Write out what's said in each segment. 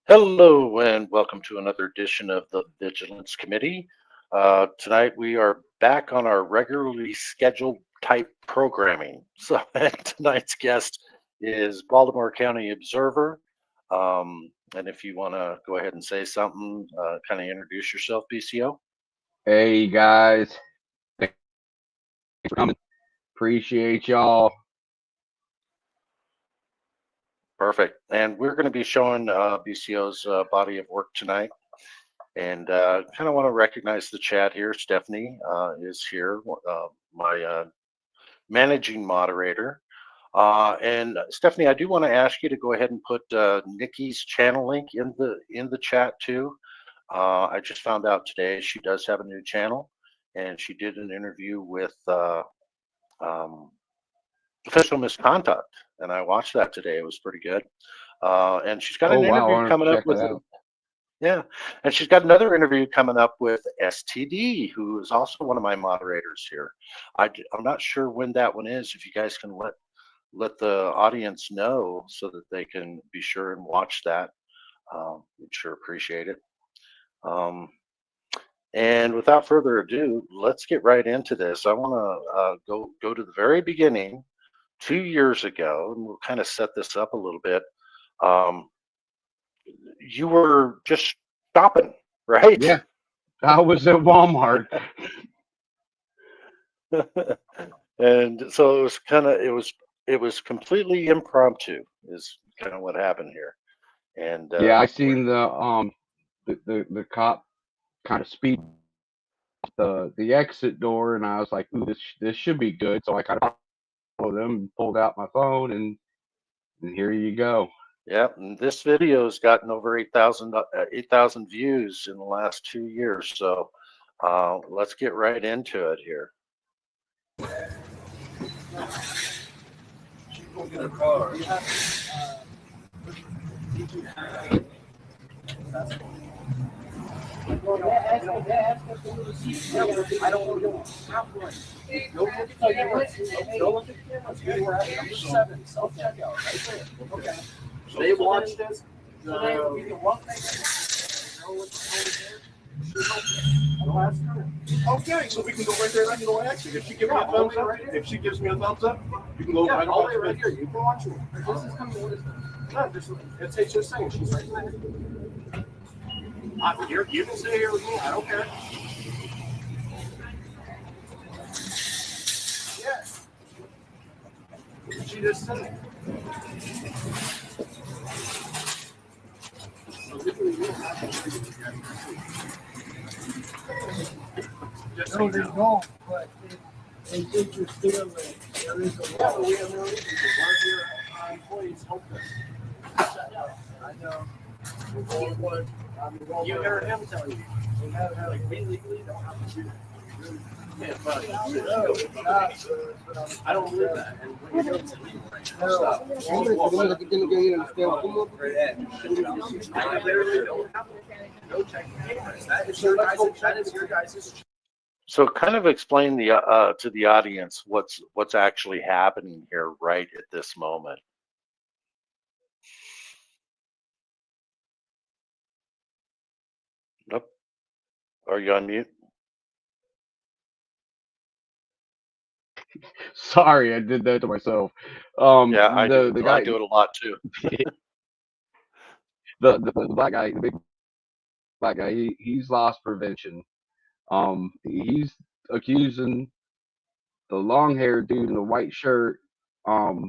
Hello and welcome to another edition of the Vigilance Committee. Tonight we are back on our regularly scheduled type programming. So tonight's guest is Baltimore County Observer. And if you want to go ahead and say something, kind of introduce yourself, BCO. Hey guys, thanks for coming. Appreciate y'all. Perfect. And we're going to be showing BCO's body of work tonight. And kind of want to recognize the chat here. Stephanie is here, my managing moderator. And Stephanie, I do want to ask you to go ahead and put Nikki's channel link in the chat too. I just found out today she does have a new channel, and she did an interview with official misconduct, and I watched that today. It was pretty good. And she's got an interview coming up with. Yeah, and she's got another interview coming up with STD, who is also one of my moderators here. I'm not sure when that one is. If you guys can let the audience know so that they can be sure and watch that, we'd sure appreciate it. And without further ado, let's get right into this. I want to go to the very beginning, 2 years ago, and we'll kind of set this up a little bit. You were just shopping, right? Yeah, I was at Walmart. And so it was completely impromptu is kind of what happened here. And yeah, I seen the cop kind of speed the exit door, and I was like, ooh, this should be good. So I kind of followed them and pulled out my phone, and here you go. Yeah, and this video has gotten over 8,000 views in the last 2 years. So let's get right into it here. Get a car. I don't want to have one. Go look at the cameras. We're at number 7, self-checkout, right there. Okay. They watched this. Okay, so we can go right there and I can go action. If she gives me a thumbs up, you can go right on right here. You can watch it. This is coming. What is this? No, it's just saying she's right there. You can stay here with me. I don't care. Yeah. She just said it. No, they don't, but they think you're stealing. There is a law. We have no reason to. One of your employees helped us. I know. You heard him tell you. Like, we legally don't have to do that. Yeah, but I don't believe that. And when you're doing it legal right now, stop. I literally don't have no checking cameras. That is your guys'. So kind of explain to the audience what's actually happening here right at this moment. Nope. Are you on mute? Sorry, I did that to myself. Yeah, I the do. guy, I do it a lot too. the black guy, the big black guy, he's lost prevention. He's accusing the long-haired dude in the white shirt of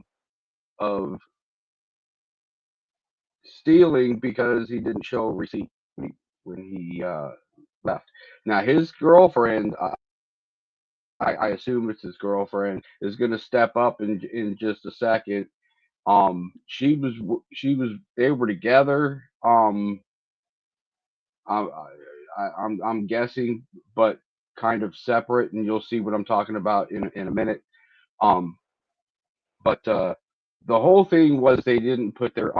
stealing because he didn't show a receipt when he left. Now his girlfriend, I assume it's his girlfriend, is going to step up in just a second. They were together. I'm guessing, but kind of separate, and you'll see what I'm talking about in a minute. But the whole thing was they didn't put their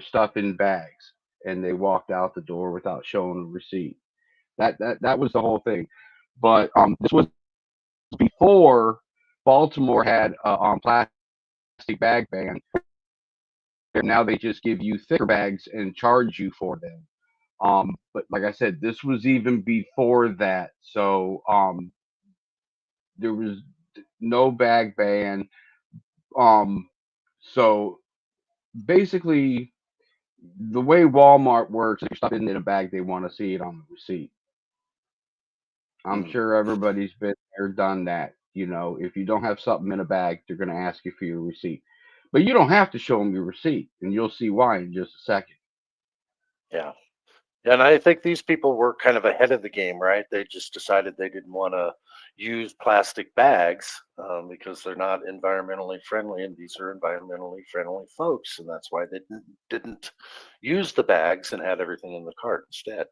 stuff in bags, and they walked out the door without showing a receipt. That was the whole thing. But this was before Baltimore had a plastic bag ban, Now they just give you thicker bags and charge you for them. But like I said, this was even before that. So there was no bag ban. So basically, the way Walmart works, if your stuff isn't in a bag, they want to see it on the receipt. I'm sure everybody's been there, done that. You know, if you don't have something in a bag, they're going to ask you for your receipt. But you don't have to show them your receipt, and you'll see why in just a second. Yeah. And I think these people were kind of ahead of the game, right? They just decided they didn't want to use plastic bags because they're not environmentally friendly, and these are environmentally friendly folks, and that's why they didn't use the bags and had everything in the cart instead.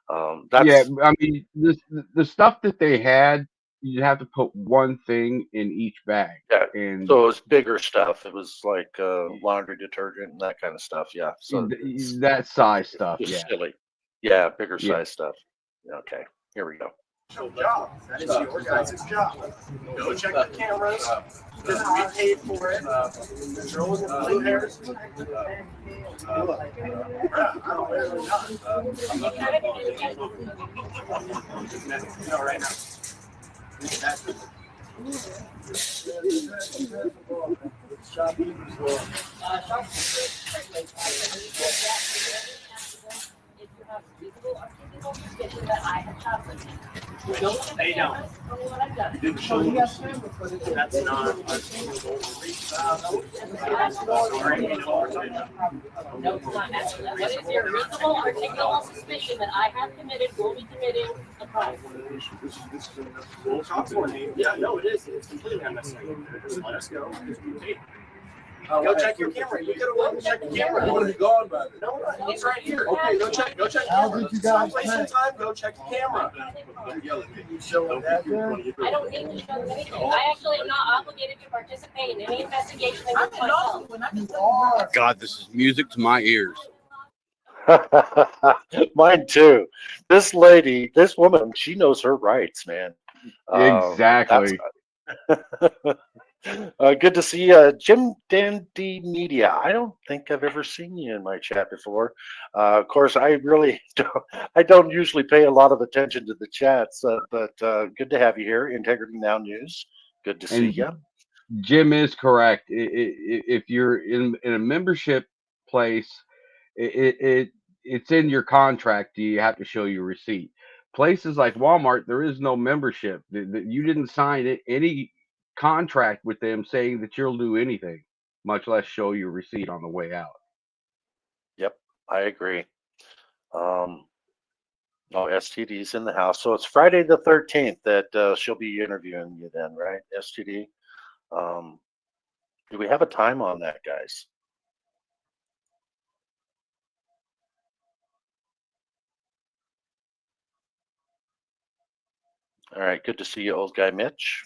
Yeah, That's I mean, the stuff that they had, you have to put one thing in each bag, yeah. and So it was bigger stuff. It was like laundry detergent and that kind of stuff. Yeah. So it's that size stuff. just Yeah, silly. Yeah, bigger yeah. size stuff. Okay, here we go. Job. That is your guys' job. Go check the cameras. Because we paid for it. The girl with the blue hairs. No, right now. They don't. That's not. No, it's not. What is your reasonable, articulable suspicion that I have committed, will be committing a crime? Yeah, no, it is. It's completely unnecessary. Just let us go. Go check your camera. You could have went and checked the camera. You want to be gone by then? No, he's right here. Okay, go check. Go check. How did you guys Waste some pay? time. Go check the camera. You showing that there? I don't need to show them anything. I actually am not obligated to participate in any investigation against myself. You are. God, this is music to my ears. Mine too. This lady, this woman, she knows her rights, man. Exactly. Good to see Jim Dandy Media. I don't think I've ever seen you in my chat before. Of course, I really don't usually pay a lot of attention to the chats, but good to have you here. Integrity Now News. Good to see And you. Jim is correct. If you're in a membership place, it's in your contract. You have to show your receipt. Places like Walmart, there is no membership. You didn't sign any contract with them saying that you'll do anything, much less show your receipt on the way out. Yep, I agree. STD's in the house. So it's Friday the 13th that she'll be interviewing you then, right, STD? Do we have a time on that, guys? All right, good to see you, old guy Mitch.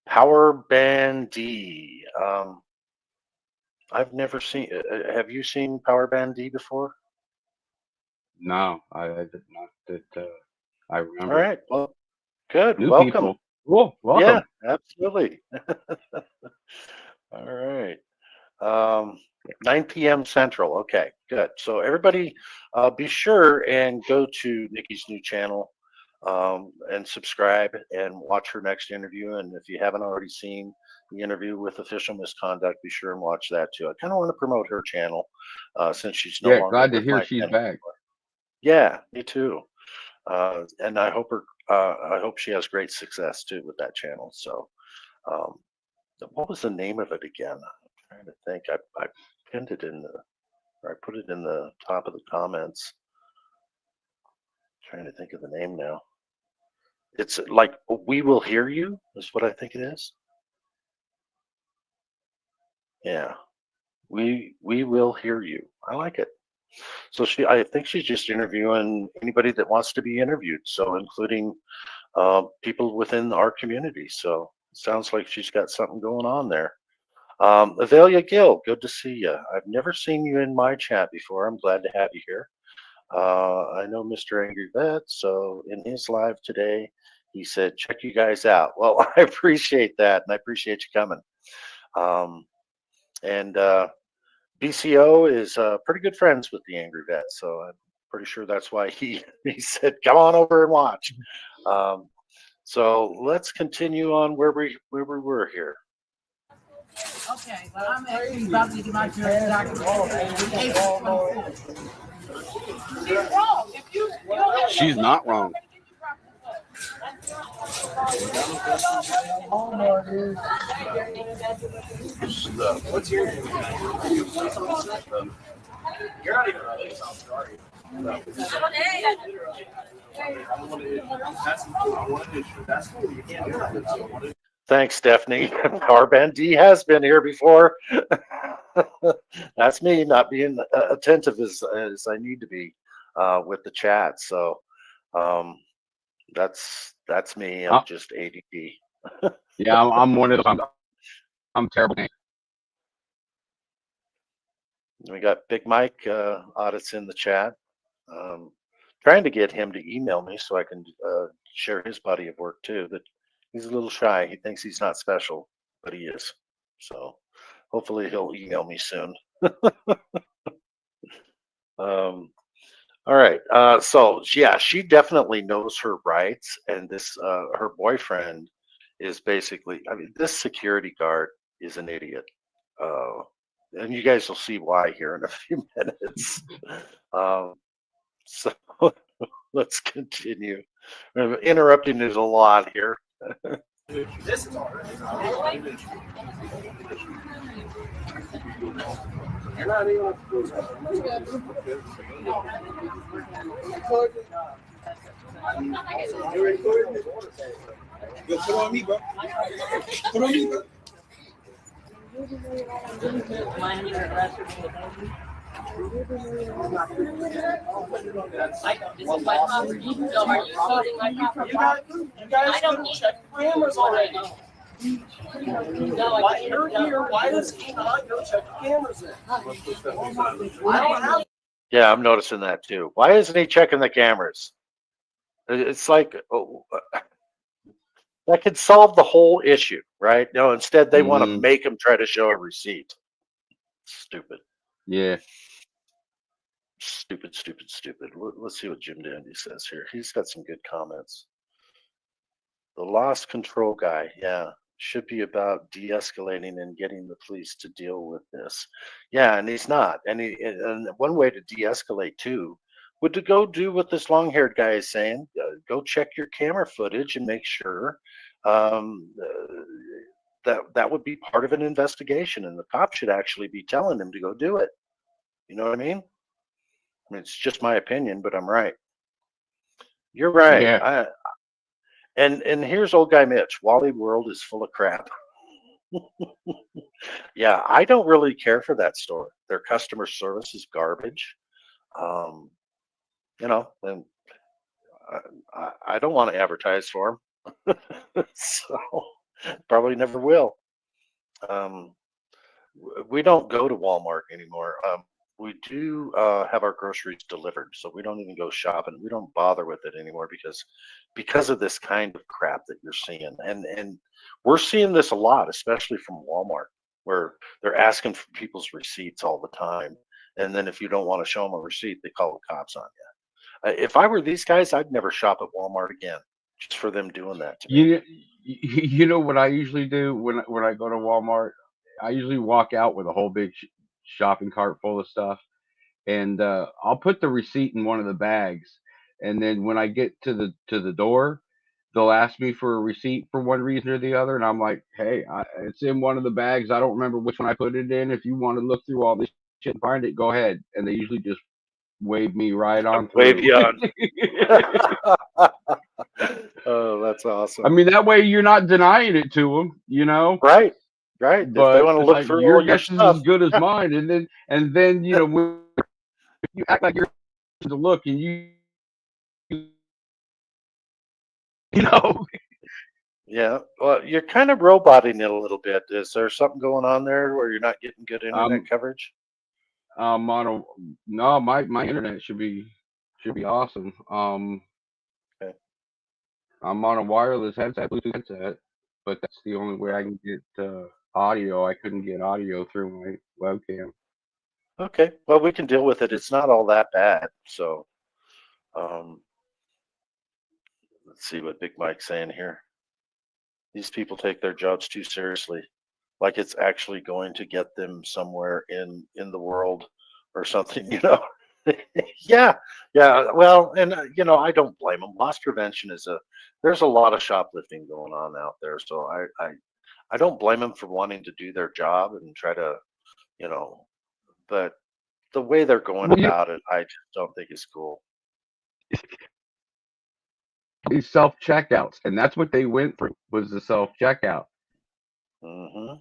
Power Band D. I've never seen. Have you seen Power Band D before? No, I did not. That I remember. All right. Well, good. New Welcome. people. Cool. Welcome. Yeah, absolutely. All right. 9 p.m. Central. Okay, good. So everybody, be sure and go to Nikki's new channel and subscribe and watch her next interview. And if you haven't already seen the interview with official misconduct, be sure and watch that too. I kind of want to promote her channel since she's no longer. Glad to with hear my she's channel back. anymore. Yeah, me too. And I hope she has great success too with that channel. So, what was the name of it again? I'm trying to think. I pinned it I put it in the top of the comments. Trying to think of the name now. It's like "We Will Hear You" is what I think it is. Yeah, we will hear you. I like it. So I think she's just interviewing anybody that wants to be interviewed. So including people within our community. So it sounds like she's got something going on there. Avelia Gill, good to see you. I've never seen you in my chat before. I'm glad to have you here. I know Mr. Angry Vet, so in his live today, he said, check you guys out. Well, I appreciate that, and I appreciate you coming. BCO is pretty good friends with the angry vet, so I'm pretty sure that's why he said, "Come on over and watch." So let's continue on where we were here. Okay, well, I'm actually about to get my jury document. She's wrong. If you don't have She's not wrong. What's your name? You're not even related, I'm sorry. Thanks, Stephanie. Carband D has been here before. That's me not being attentive as I need to be with the chat. So that's me. I'm just ADD. Yeah, I'm one of those. I'm terrible. We got Big Mike audits in the chat. Trying to get him to email me so I can share his body of work too. But he's a little shy. He thinks he's not special, but he is. So hopefully he'll email me soon. All right. So yeah, she definitely knows her rights, and this her boyfriend is basically. I mean, this security guard is an idiot, and you guys will see why here in a few minutes. So let's continue. I'm interrupting there's a lot here. This is all right. You're not even You're recording. Yo, put on me, bro. Put on me, bro. This is my property, so are you seizing my property? You guys I don't can need check cameras already. No, Why I can't. you're here? Why does he not go check the cameras in? I don't have. Yeah, I'm noticing that too. Why isn't he checking the cameras? It's like that could solve the whole issue, right? No, instead they want to make him try to show a receipt. Stupid. Yeah. Stupid. Let's see what Jim Dandy says here. He's got some good comments. The loss control guy, yeah, should be about de-escalating and getting the police to deal with this. Yeah, and he's not. And one way to de-escalate too would to go do what this long-haired guy is saying. Go check your camera footage and make sure that would be part of an investigation, and the cop should actually be telling him to go do it. You know what I mean? I mean, it's just my opinion, but I'm right. You're right. Yeah. And here's old guy Mitch. Wally World is full of crap. Yeah, I don't really care for that store. Their customer service is garbage. You know, and I don't want to advertise for them, so probably never will. We don't go to Walmart anymore. We do have our groceries delivered, so we don't even go shopping. We don't bother with it anymore because of this kind of crap that you're seeing, and we're seeing this a lot, especially from Walmart, where they're asking for people's receipts all the time, and then if you don't want to show them a receipt, they call the cops on you. If I were these guys, I'd never shop at Walmart again, just for them doing that to me. You know what I usually do when I go to Walmart? I usually walk out with a whole big shopping cart full of stuff, and I'll put the receipt in one of the bags, and then when I get to the door, they'll ask me for a receipt for one reason or the other, and I'm like, hey, it's in one of the bags. I don't remember which one I put it in. If you want to look through all this shit and find it, go ahead. And they usually just wave me right on through. Wave you on. Oh, that's awesome. I mean, that way you're not denying it to them, you know? Right. But if they want to look like, through your all your guess is stuff, as good as mine, and then you know, when you act like you're to look, and you know. Yeah, well, you're kind of roboting it a little bit. Is there something going on there where you're not getting good internet coverage? No, my internet should be awesome. Okay. I'm on a wireless headset, Bluetooth headset, but that's the only way I can get audio. I couldn't get audio through my webcam. Okay, well, we can deal with it. It's not all that bad. So, let's see what Big Mike's saying here. These people take their jobs too seriously, like it's actually going to get them somewhere in the world or something, you know. Yeah, yeah. Well, and I don't blame them. Loss prevention there's a lot of shoplifting going on out there, so I don't blame them for wanting to do their job and try to, you know, but the way they're going Well, about it, I just don't think is cool. these self checkouts, and that's what they went through was the self checkout. Hmm.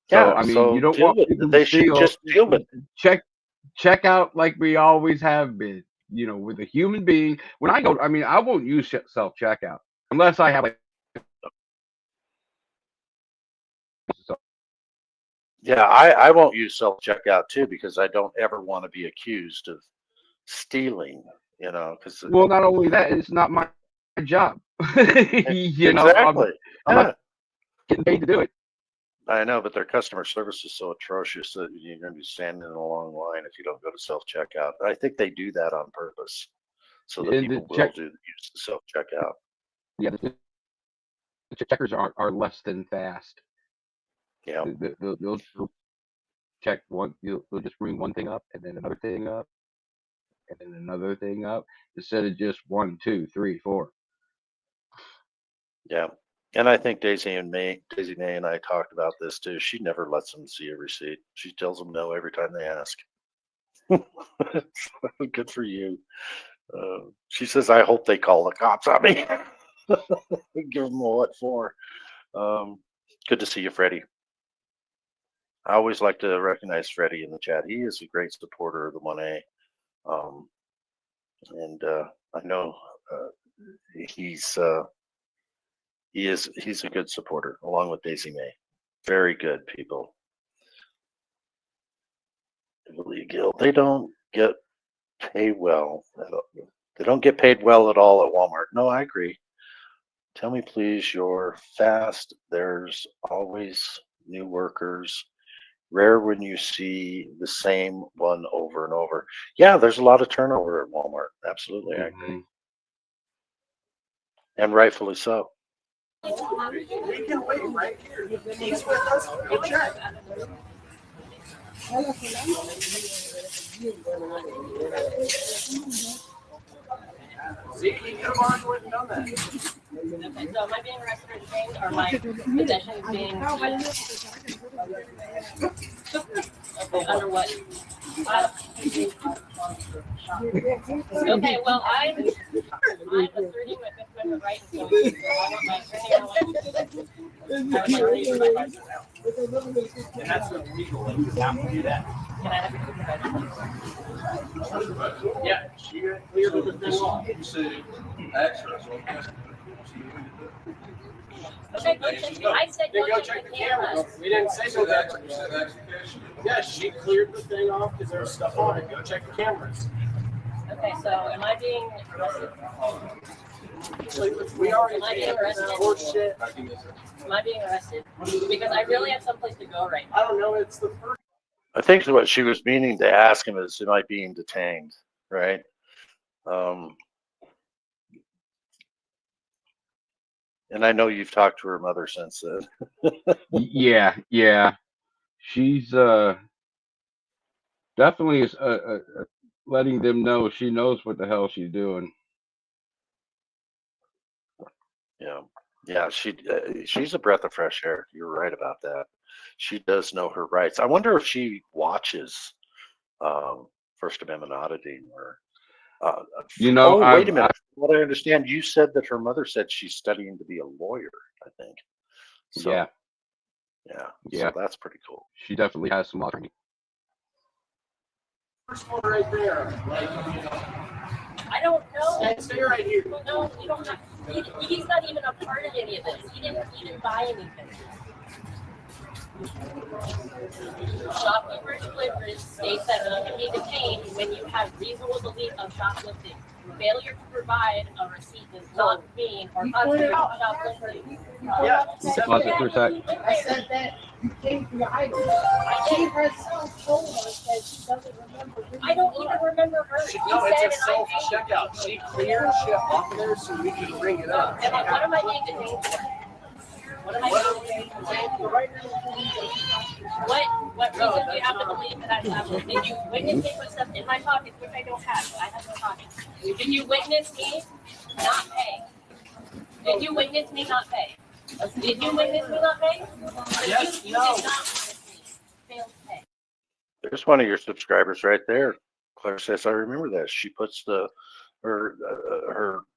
So Yeah, I mean, so you don't deal want with people it. to They should steal. just deal with it. Check out like we always have been. With a human being. When I go, I mean, I won't use self checkout unless I have like. Yeah, I won't use self checkout too because I don't ever want to be accused of stealing, because Well, not only that, it's not my job. exactly. I'm Yeah, not getting paid to do it. I know, but their customer service is so atrocious that you're going to be standing in a long line if you don't go to self checkout. I think they do that on purpose so that And people will use the self checkout. Yeah, the checkers are less than fast. Yeah. They'll check one. They'll just bring one thing up, and then another thing up, and then another thing up, instead of just 1, 2, 3, 4. Yeah. And I think Daisy May and I talked about this too. She never lets them see a receipt. She tells them no every time they ask. Good for you. She says, I hope they call the cops on me. Give them a what for. Good to see you, Freddie. I always like to recognize Freddie in the chat. He is a great supporter of the 1A. And I know he's a good supporter along with Daisy May. Very good people. They don't get paid well. They don't get paid well at all at Walmart. No, I agree. Tell me, please, you're fast. There's always new workers. Rare when you see the same one over and over. Yeah, there's a lot of turnover at Walmart. Absolutely, I agree. And rightfully so. We can wait right here. He's with us. We'll check. See, he could have already went and done that. Okay, so am I being arrested or detained, or my possessions being? Okay, under what? Okay, well, I'm asserting my Fifth Amendment right, so I want my attorney, I would like to use my license. And that's illegal. You have to do that. Can I have your supervisor? Yeah, she cleared the thing off. Okay, go check, I said Then go check the cameras. We didn't say so that. Yeah, she cleared the thing off because there's stuff on it. Go check the cameras. Okay, so am I being arrested? We already Am I being arrested? shit. Am I being arrested? Because I really have someplace to go right now. I don't know. It's the first. I think what she was meaning to ask him is, am I being detained? Right? And I know you've talked to her mother since then. Yeah. She's definitely is letting them know she knows what the hell she's doing. Yeah. She's a breath of fresh air. You're right about that. She does know her rights. I wonder if she watches First Amendment auditing or. Wait a minute. What I understand, you said that her mother said she's studying to be a lawyer, I think. So, yeah. So that's pretty cool. She definitely has some law training. First one right there. I don't know. Stay right here. No, you don't have. He's not even a part of any of this. He didn't buy anything. Shopkeeper's privilege states that you can be detained when you have reasonable belief of shoplifting. Failure to provide a receipt does not mean or constitute shoplifting. Yeah. Pause it for a sec. I said that You came for the items. She herself told us that she doesn't remember. I don't even remember her. She No, said it's a self checkout. She cleared shit off of there so we can bring it up. What am I being detained for? What am I being detained for? What reason do you have to believe that I have? Did you witness me put stuff in my pockets, which I don't have? I have no pockets. Did you witness me not pay? Did you witness me not pay? Did you witness me not pay? Yes, You no. did not witness me fail to pay. There's one of your subscribers right there. Claire says, I remember that. She puts her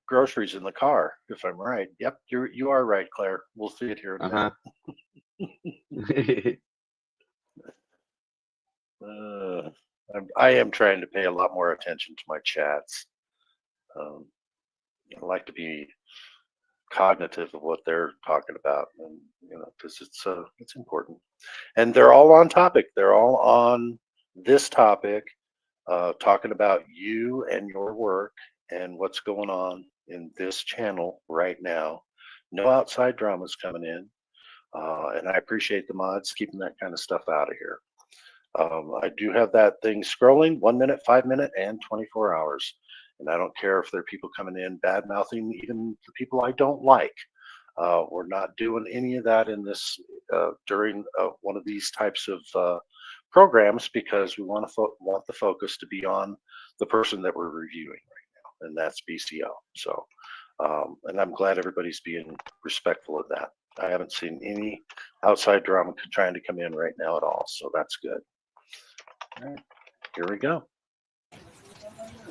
groceries in the car, if I'm right. Yep, you are right, Claire. We'll see it here in a minute. I am trying to pay a lot more attention to my chats. I like to be cognitive of what they're talking about, and because it's important. And they're all on topic. They're all on this topic, talking about you and your work and what's going on in this channel right now. No outside dramas coming in, and I appreciate the mods keeping that kind of stuff out of here. I do have that thing scrolling 1 minute, 5 minute, and 24 hours. And I don't care if there are people coming in bad mouthing even the people I don't like. We're not doing any of that in this during one of these types of programs, because we want the focus to be on the person that we're reviewing right now, and that's BCO. So, and I'm glad everybody's being respectful of that. I haven't seen any outside drama trying to come in right now at all, so that's good. All right, here we go.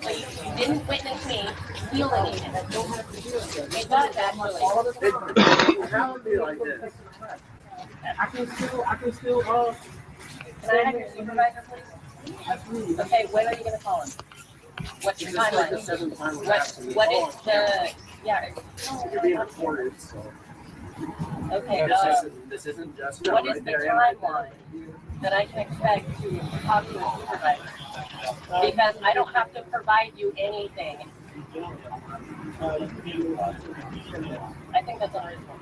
So you didn't witness me steal anything. It does actually. It have to be like this. I can still, Can I have your supervisor, please? Okay, when are you gonna call him? What's your This is like the timeline? 7th time we're What asking you. what is the, yeah, You're being recorded, so. okay, This isn't just. what is the timeline that I can expect to talk to a supervisor? Because I don't have to provide you anything. I think that's unreasonable.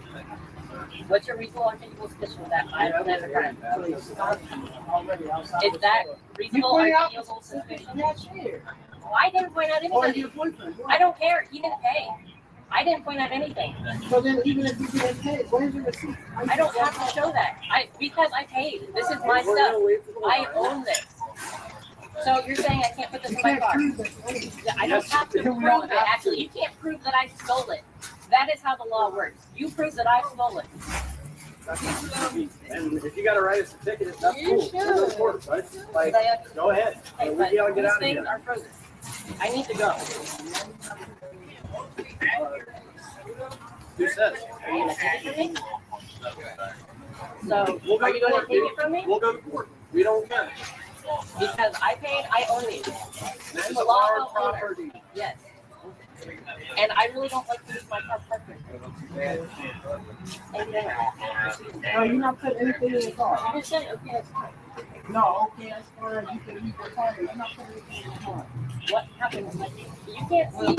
What's your reasonable articulable suspicion that I don't have a crime? Is that reasonable articulable suspicion? Well, I didn't point out anything. I don't care. He didn't pay. I didn't point out anything. So then even if you didn't pay, where's your receipt? I don't have to show that. Because I paid. This is my stuff. I own this. So you're saying I can't put this in my car? Yeah, I don't have to prove it. Actually, you can't prove that I stole it. That is how the law works. You prove that I stole it. And if you gotta write us a ticket, that's You cool. should. We'll report it, right? Like, go ahead. Hey, We but gotta get these out of things here. are frozen. I need to go. Who says? Are you gonna take it from me? So, We'll go are to you gonna court. take it from me? We'll go to court. We don't care. Because I paid, I own these. This is a law our of owner. property. Yes. And I really don't like to use my car parked there. No, you're not putting anything in the car. You just said, okay, that's fine. No, okay, that's fine. You can leave the car. You're not putting anything in the car. What happens? You can't see.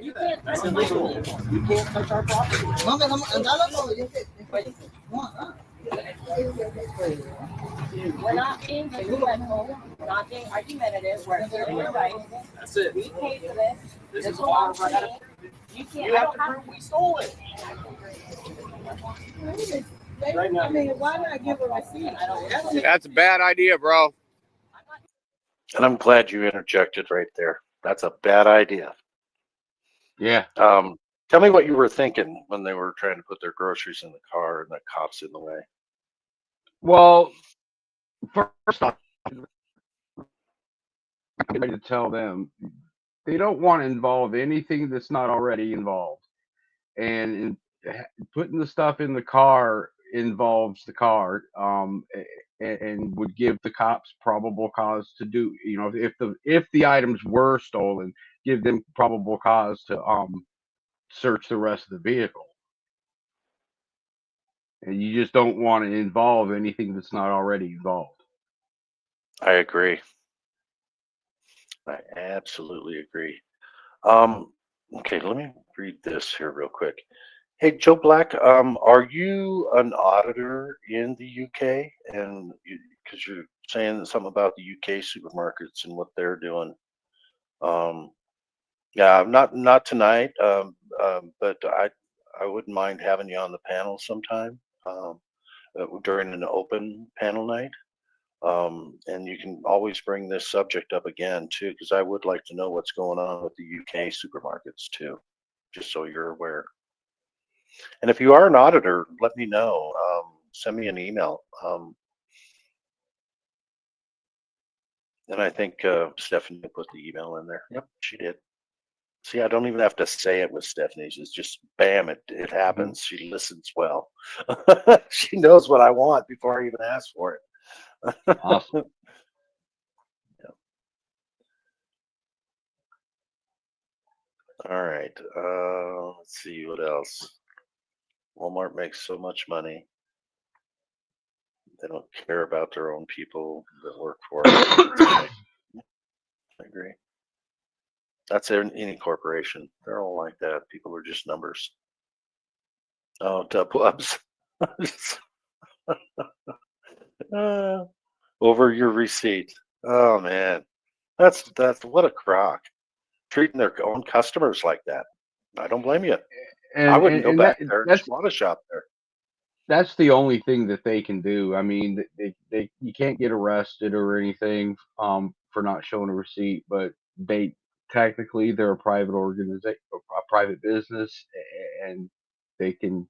You can't That's touch my illegal. vehicle. You can't touch our property. We're not being disrespectful. We're not being argumentative. We're asserting your rights. That's it. We paid for this. This This is our belongs to right. me. You can't. You I have don't to have prove we stole it. Right now. I mean, why not give a receipt? I don't. That's a bad idea, bro. And I'm glad you interjected right there. That's a bad idea. Yeah. Tell me what you were thinking when they were trying to put their groceries in the car and the cops in the way. Well, first off, I'm ready to tell them they don't want to involve anything that's not already involved. And putting the stuff in the car involves the car, and would give the cops probable cause to do, if the items were stolen, give them probable cause to search the rest of the vehicle. And you just don't want to involve anything that's not already involved. I agree. I absolutely agree. Okay, let me read this here real quick. Hey, Joe Black, are you an auditor in the UK? And because you're saying something about the UK supermarkets and what they're doing. Um, yeah, not tonight, but I wouldn't mind having you on the panel sometime during an open panel night. And you can always bring this subject up again too, because I would like to know what's going on with the UK supermarkets too, just so you're aware. And if you are an auditor, let me know. Send me an email. And I think Stephanie put the email in there. Yep, she did. See, I don't even have to say it with Stephanie. It's just bam, it happens. She listens well. She knows what I want before I even ask for it. Awesome. All right. Let's see what else. Walmart makes so much money. They don't care about their own people that work for them. I agree. That's any corporation. They're all like that. People are just numbers. Oh, Dubwebs. Over your receipt. Oh man, that's what a crock. Treating their own customers like that. I don't blame you. I wouldn't go back there and just want to shop there. That's the only thing that they can do. I mean, they you can't get arrested or anything for not showing a receipt, but they technically they're a private organization, a private business, and they can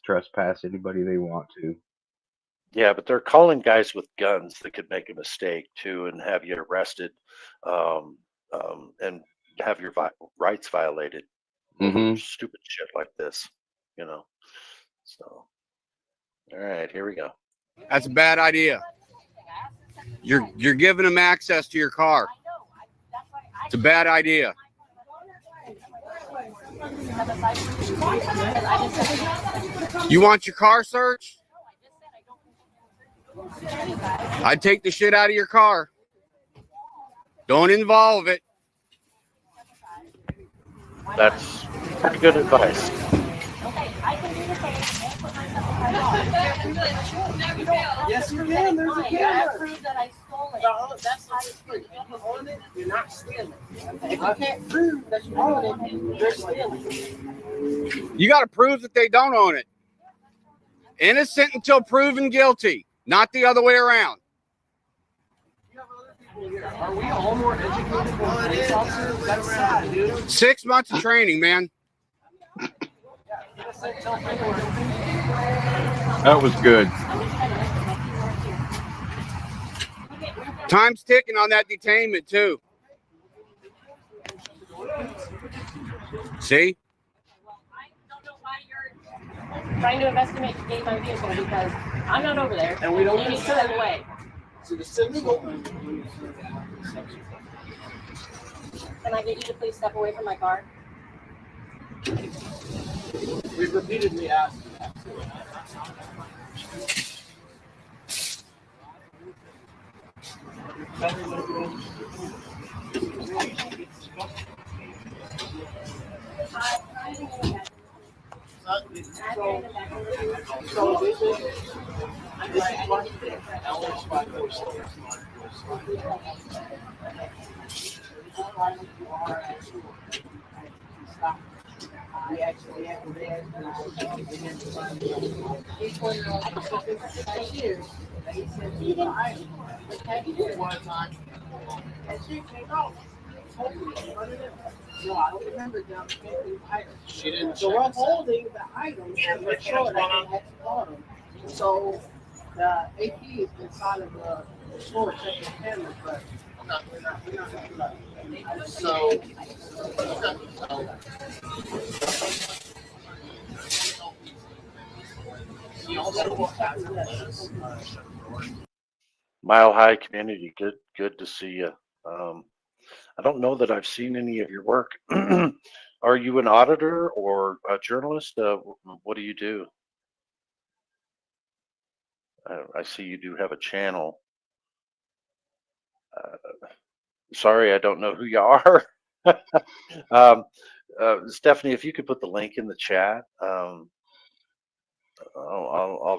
trespass anybody they want to. Yeah, but they're calling guys with guns that could make a mistake too and have you arrested, um, and have your rights violated over stupid shit like this. You know. So, all right, here we go. That's a bad idea. You're giving them access to your car. It's a bad idea. You want your car searched? I'd take the shit out of your car. Don't involve it. That's pretty good advice. Yes, you can. There's a I camera. prove that I stole it. No, that's not true. If you own it, you're not stealing. If you can't prove that you own it, you're stealing. You got to prove that they don't own it. Innocent until proven guilty, not the other way around. Are we all more educated than police officers? That's sad, dude. 6 months of training, man. That was good. Time's ticking on that detainment, too. See? I don't know why you're trying to investigate my vehicle because I'm not over there. And we don't You need to step away. So the civil. Can I get you to please step away from my car? We've repeatedly asked you that. We actually have no, I don't remember them taking items. She didn't So check. we're holding the items and we're sure that they had to bought them. So the AP is inside of the store checking cameras, but we're not gonna do that. So, he also has Mile High community, good to see you. I don't know that I've seen any of your work. Are you an auditor or a journalist? What do you do? I see you do have a channel. Sorry, I don't know who you are. Stephanie, if you could put the link in the chat, I'll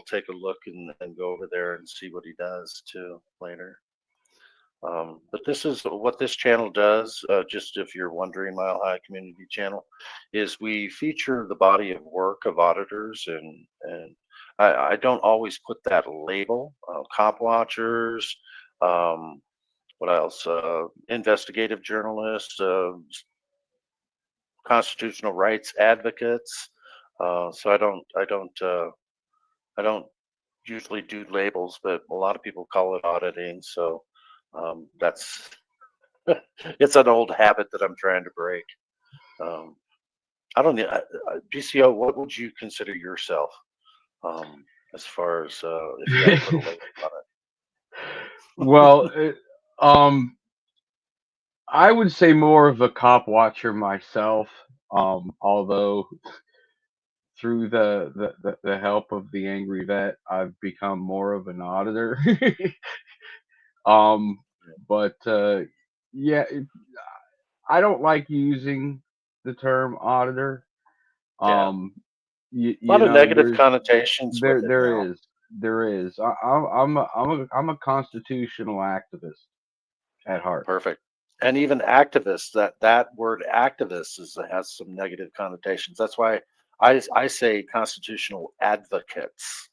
take a look and go over there and see what he does too later. But this is what this channel does. Just if you're wondering, Mile High Community Channel, is we feature the body of work of auditors, and I don't always put that label. Cop watchers, what else? Investigative journalists, constitutional rights advocates. So I don't usually do labels, but a lot of people call it auditing. So that's it's an old habit that I'm trying to break. I don't know, BCO, what would you consider yourself as far as if you had to put a label on it? Well, I would say more of a cop watcher myself. Although through the help of the angry vet, I've become more of an auditor. But yeah, I don't like using the term auditor. Yeah. You A lot of know, negative connotations with it now. there is. I'm a constitutional activist at heart. Perfect. And even activists, that word activist has some negative connotations. That's why I say constitutional advocates.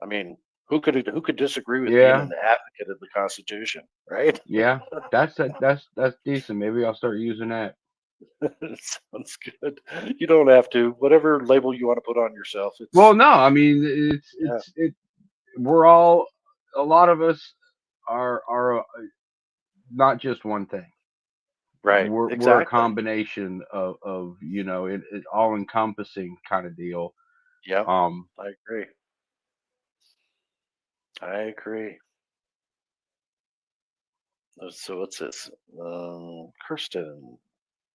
I mean, who could disagree with being Yeah, an advocate of the Constitution, right? yeah, that's decent. Maybe I'll start using that. Sounds good. You don't have to. Whatever label you want to put on yourself. Well, no, I mean Yeah, we're all, a lot of us are not just one thing. right. We're a Exactly. combination of you know, it all encompassing kind of deal. Yeah, Um, I agree. I agree. So what's this? Kirsten,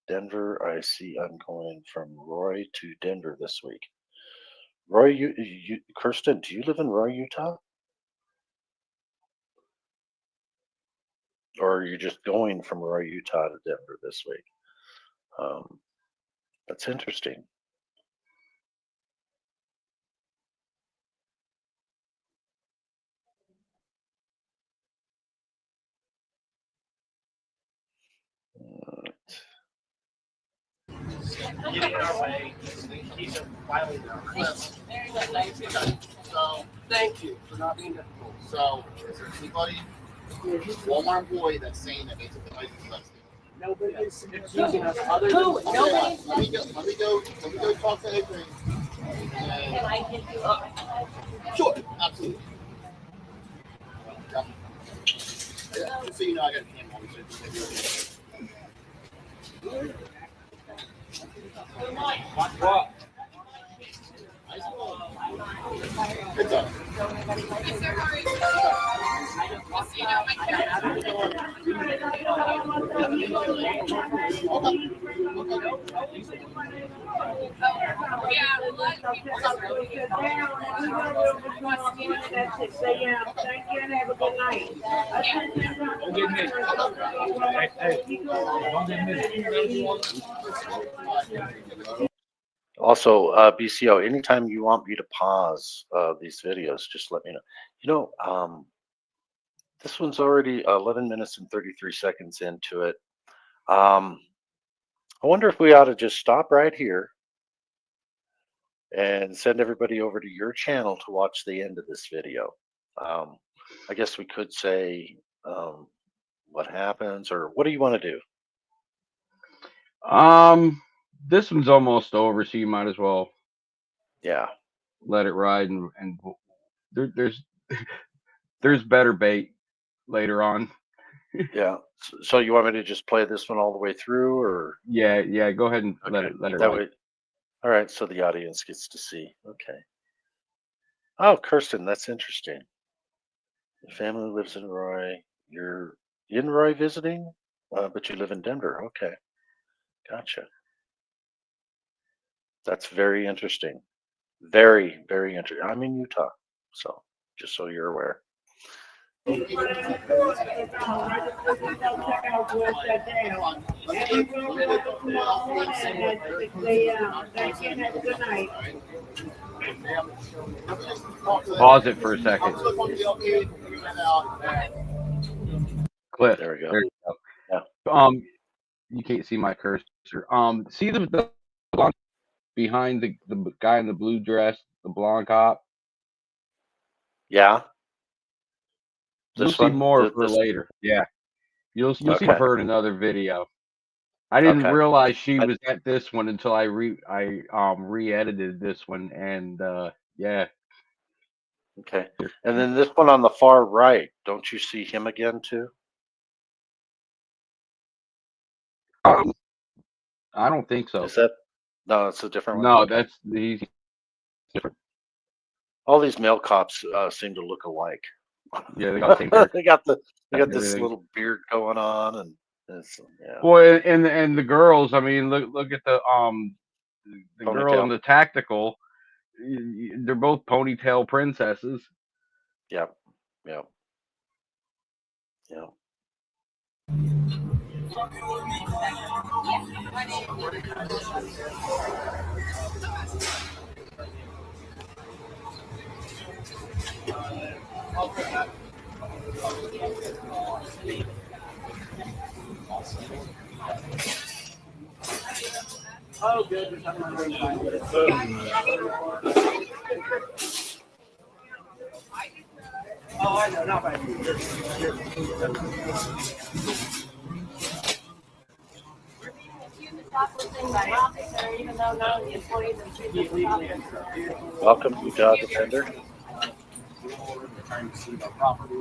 Denver. I see I'm going from Roy to Denver this week. Roy, Kirsten, do you live in Roy, Utah? Or are you just going from Roy, Utah to Denver this week? Um, that's interesting. Getting in our way, he's violating our rights. So, thank you for not being difficult. So, is there anybody, Walmart employee that's saying that they took the license less? Nobody's Accusing us other Who? than. Nobody. Let me go talk to Adrian. Can I give you? Sure, absolutely. Yeah. Just so you know, I got a camera on me. What? It's up. Thank you and have a good night. Don't get missed. Hey, don't get missed. Also, BCO, anytime you want me to pause these videos, just let me know. You know, this one's already 11 minutes and 33 seconds into it. I wonder if we ought to just stop right here and send everybody over to your channel to watch the end of this video. I guess we could say what happens, or what do you want to do? this one's almost over, so you might as well Yeah. let it ride, and there's better bait later on. Yeah. So you want me to just play this one all the way through, or? Yeah, go ahead and let Okay. it That ride. way. All right. So the audience gets to see. Okay. Oh, Kirsten, that's interesting. Your family lives in Roy. You're in Roy visiting, but you live in Denver. Okay. Gotcha. That's very interesting. Very, very interesting. I'm in Utah. So just so you're aware. Pause it for a second. Cliff. There we go. There you go. Yeah. You can't see my cursor. See the blonde behind the guy in the blue dress, the blonde cop. Yeah. You'll This see one? more for This- later. Yeah. You'll see Okay. her in another video. I didn't Okay. realize she was at this one until I re-edited this one, and yeah. Okay. And then this one on the far right, don't you see him again too? I don't think so. Is that no? It's a different one. No, Okay. he's different. All these male cops seem to look alike. Yeah, they got the same hair. they got this Everything. little beard going on, and it's, yeah. Boy, and the girls. I mean, look at the girl Ponytail. in the tactical. They're both ponytail princesses. Yeah, yeah, yeah. Oh, good. Oh, I know, not by you. Welcome to Dog Defender. Trying to see the property.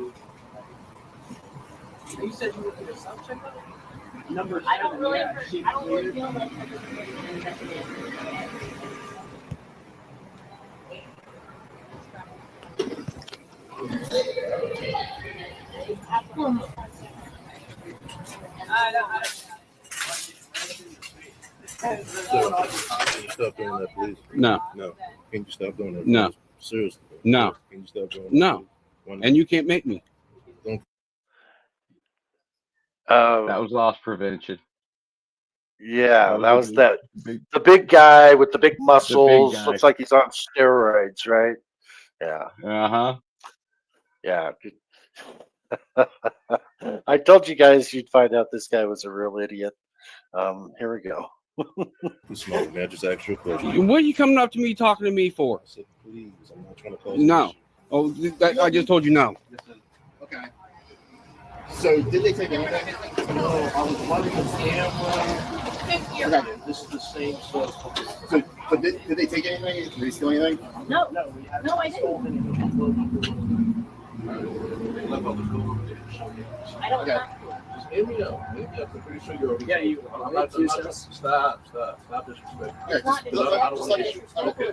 You said you were going to subject number 7. I don't really feel like Can you stop doing that, please? No, No. Can you stop doing that? No. Please? Seriously. no, Can you stop doing that? no. please? Why not? And you can't make me. That was loss prevention. Yeah, that was the the big guy with the big muscles. guy. Looks like he's on steroids, right? Yeah, Uh-huh. yeah. I told you guys you'd find out this guy was a real idiot. Here we go. You smoke, man. Just ask you a question. What are you coming up to me talking to me for? I said, please. I'm not trying to cause No. an issue. Oh, I just told you no. Okay. So did they take anything? No, I was running the camera. Okay. This is the same stuff. So did they take anything? Did they steal anything? no, No, we haven't. no, I didn't. They left out the door. They didn't show you. I don't Okay. have to. Just hit me up. I'm pretty sure you're over. Yeah, you. I'm not stop disrespecting. Yeah, It's not just let me. disrespectful. Okay.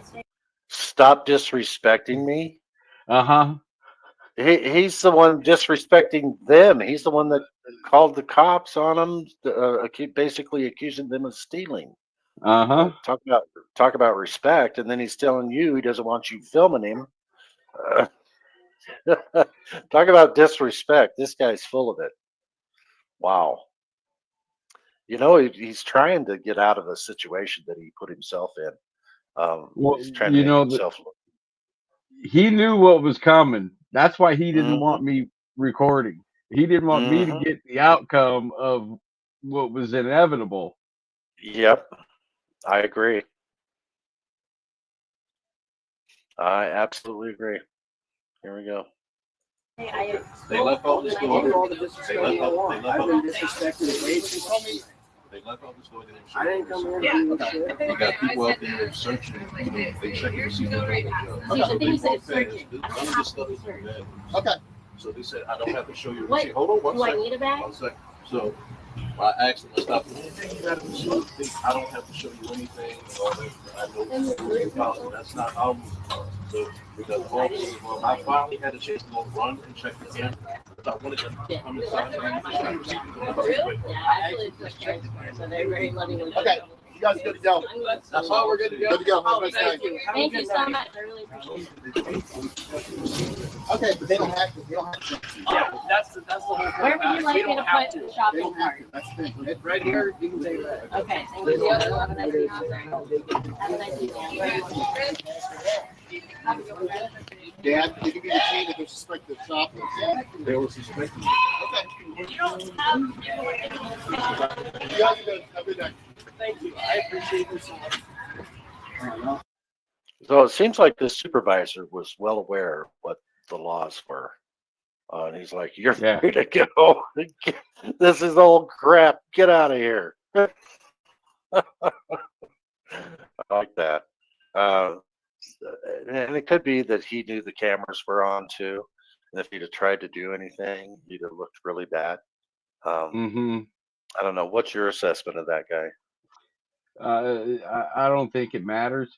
Stop disrespecting me. Uh-huh. He's the one disrespecting them. He's the one that called the cops on them, basically accusing them of stealing. Uh-huh. Talk about respect, and then he's telling you he doesn't want you filming him. Talk about disrespect. This guy's full of it. Wow. You know, he's trying to get out of a situation that he put himself in. Well, He's trying to you make know, himself look. he knew what was coming. That's why he didn't Mhm. want me recording. He didn't want me to Mhm. get the outcome of what was inevitable. Yep, I agree. I absolutely agree. Here we go. They left out this door. All the disrespect you want. I've been disrespected way too much. They left out this door. They didn't show I didn't you. come here and do shit. You got people out there searching. You know, they checking to see what they're doing. See, the thing is that it's searching. I None don't of this have stuff to is search. bad. Okay. So they said, I don't have to show you. What? Say, hold on one Do I second. need a bag? 1 second. So I asked them to stop. Anything you got to show? I don't have to show you anything. All that. I know this is your policy. That's not our policy. So because officers, well, I finally had a chance to go run and check the camera. I wanted them to come inside. Really? Yeah, actually, it's just so they're very letting them. Okay. You guys good to go? That's all we're good to go. Good to go. Have a nice Thank day. you. Have a Thank good you so night. much. I really appreciate it. Okay, but they don't have to. They don't have to. Yeah, that's the whole thing. Where would you We like me don't to have put the They shopping don't have cart? to. That's the thing. Right here, you can take that. Okay, thank you. Have a nice evening. Have a nice evening. Have a good one. Dad, they can be detained if they're suspected of shoplifting. They were suspecting. Okay. You guys are good. Have a good night. Thank you. I appreciate this so much. So it seems like the supervisor was well aware of what the laws were. And he's like, "You're Yeah. free to go. This is old crap. Get out of here." I like that. And it could be that he knew the cameras were on too. And if he'd have tried to do anything, he'd have looked really bad. I don't know. What's your assessment of that guy? I don't think it matters.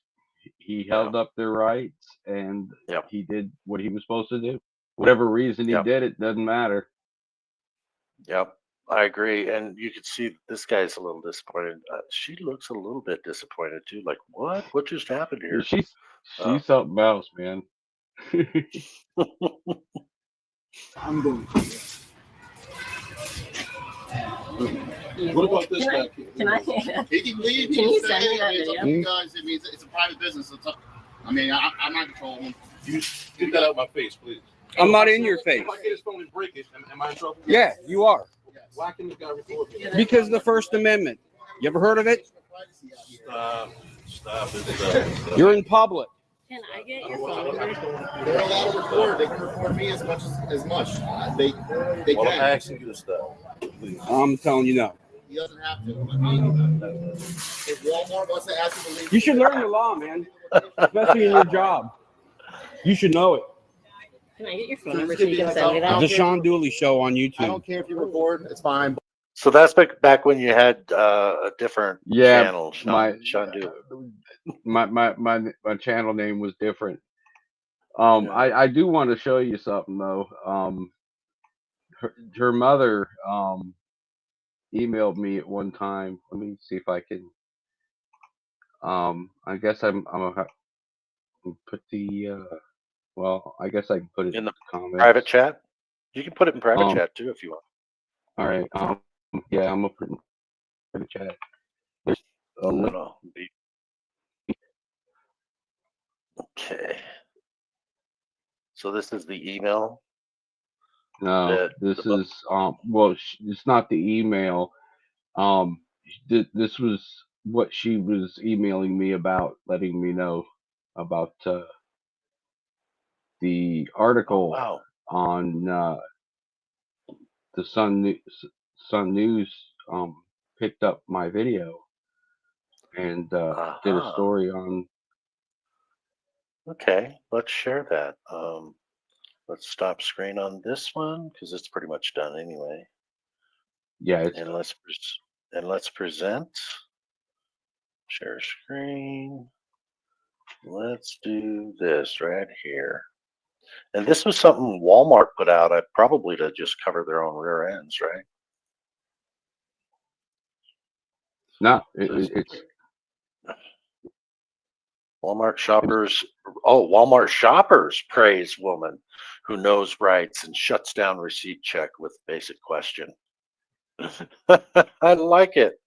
He held up their rights, and Yep. he did what he was supposed to do. Whatever reason he Yep. did it doesn't matter. Yep, I agree. And you could see this guy's a little disappointed. She looks a little bit disappointed too. Like, what? What just happened here? She's Oh. something else, man. I'm going. What about this guy? Can I? He can leave. Can you stay. send me that It's up to video? you guys. I mean, it's a private business. It's up. I mean, I'm not controlling him. You get that out of my face, please. I'm not in your face. If I get his phone and break it, am I in trouble? Yeah, you are. Why can this guy record me? Because of the First Amendment. You ever heard of it? Stop it. You're in public. Can I get I your don't want- phone? I don't- They're allowed to record. They can record me as much as much. They Well, I'm can. asking you to stop, please. I'm telling you no. He doesn't have to. I mean, if Walmart wants to ask him to leave, You should learn the law, man. Especially in your job. You should know it. Can I get your phone number so you can send me The that? Sean Dooley Show on I YouTube. don't care if you record. It's fine. So that's back when you had a different Yeah, channel, my Sean Dooley. my channel name was different. I do want to show you something though. Her mother emailed me at one time. Let me see if I can. I guess I'm gonna have to put the well, I guess I can put it In the comments. private chat. You can put it in private Um, chat too if you want. All right. Yeah, I'm gonna put it in private chat. There's a link. No. Okay. So this is the email. No, this is well, it's not the email. This was what she was emailing me about, letting me know about the article Wow. on the Sun News. Picked up my video and did a Uh-huh. story on. Okay, let's share that. Let's stop screen on this one because it's pretty much done anyway. Yeah, it's And let's present. Share screen. Let's do this right here. And this was something Walmart put out, probably to just cover their own rear ends, right? no, it's Walmart shoppers. Oh, Walmart shoppers praise woman who knows rights and shuts down receipt check with basic question. I like it.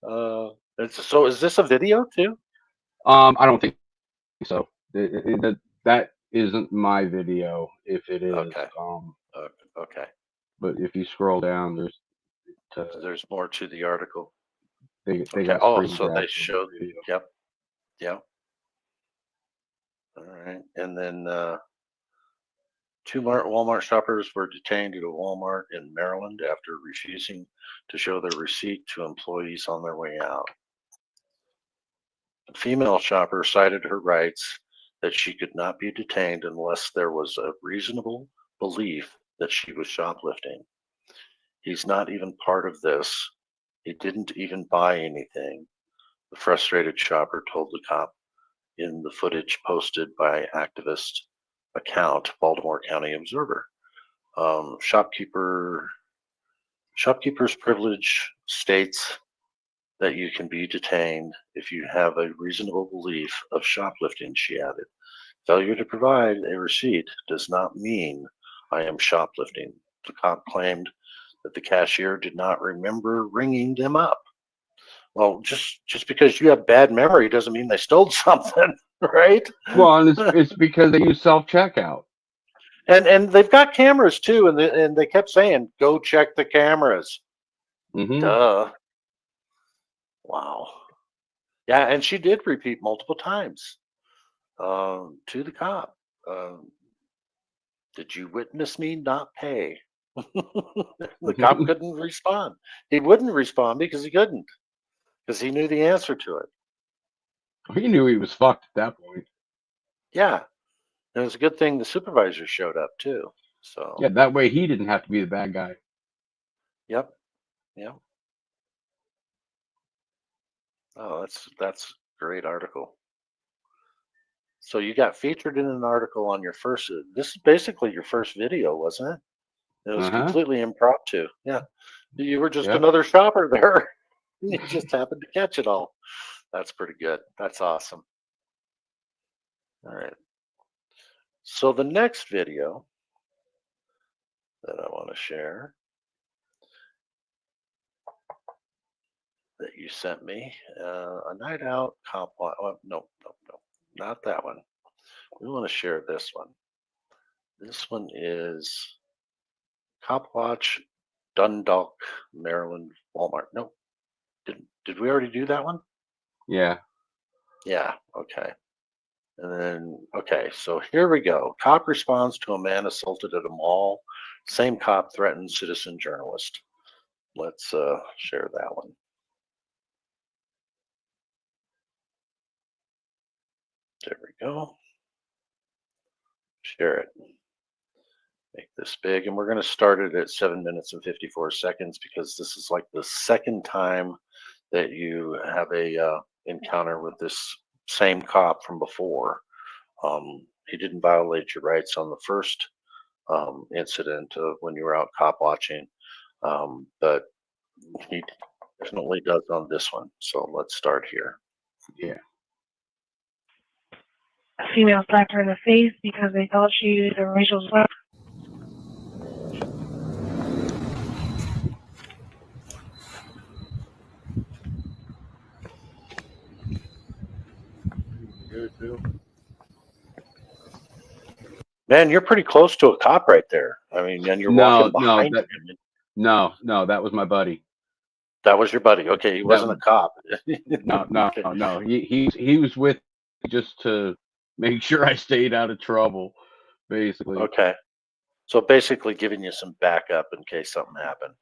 So is this a video too? I don't think so. That isn't my video. If it is, Okay. Okay. but if you scroll down, There's more to the article. they Okay. got Oh, screen so they grabs of the showed. video. Yep. Yep. All right. And then 2 Walmart shoppers were detained at a Walmart in Maryland after refusing to show their receipt to employees on their way out. A female shopper cited her rights that she could not be detained unless there was a reasonable belief that she was shoplifting. He's not even part of this. He didn't even buy anything, the frustrated shopper told the cop in the footage posted by activist account Baltimore County Observer. Shopkeeper's privilege states that you can be detained if you have a reasonable belief of shoplifting, she added. Failure to provide a receipt does not mean I am shoplifting. The cop claimed that the cashier did not remember ringing them up. Well, just because you have bad memory doesn't mean they stole something, right? Well, and it's because they use self-checkout. And they've got cameras too, and they kept saying, "Go check the cameras." Mm-hmm. Duh. Wow. Yeah, and she did repeat multiple times to the cop. Did you witness me not pay? The cop couldn't respond. He wouldn't respond because he couldn't, because he knew the answer to it. He knew he was fucked at that point. Yeah. And it was a good thing the supervisor showed up too. So Yeah, that way he didn't have to be the bad guy. Yep. Oh, that's a great article. So you got featured in an article on your first. This is basically your first video, wasn't it? It was completely impromptu. Yeah, you were just another shopper there. You just happened to catch it all. That's pretty good. That's awesome. All right. So the next video that I want to share that you sent me, a night out cop. Oh, no, not that one. We want to share this one. This one is Copwatch, Dundalk, Maryland, Walmart. No, did we already do that one? Yeah. Yeah. Okay. And then, okay, so here we go. Cop responds to a man assaulted at a mall. Same cop threatens citizen journalist. Let's share that one. There we go. Share it. Make this big. And we're going to start it at 7 minutes and 54 seconds because this is like the second time that you have a encounter with this same cop from before. He didn't violate your rights on the first incident of when you were out cop watching, but he definitely does on this one. So let's start here. Yeah. A female slapped her in the face because they thought she used a racial slur. Man, you're pretty close to a cop right there. I mean, and you're walking behind him. No, that was my buddy. That was your buddy. Okay, he wasn't a cop. No. He was with me just to make sure I stayed out of trouble, basically. Okay. So basically giving you some backup in case something happened.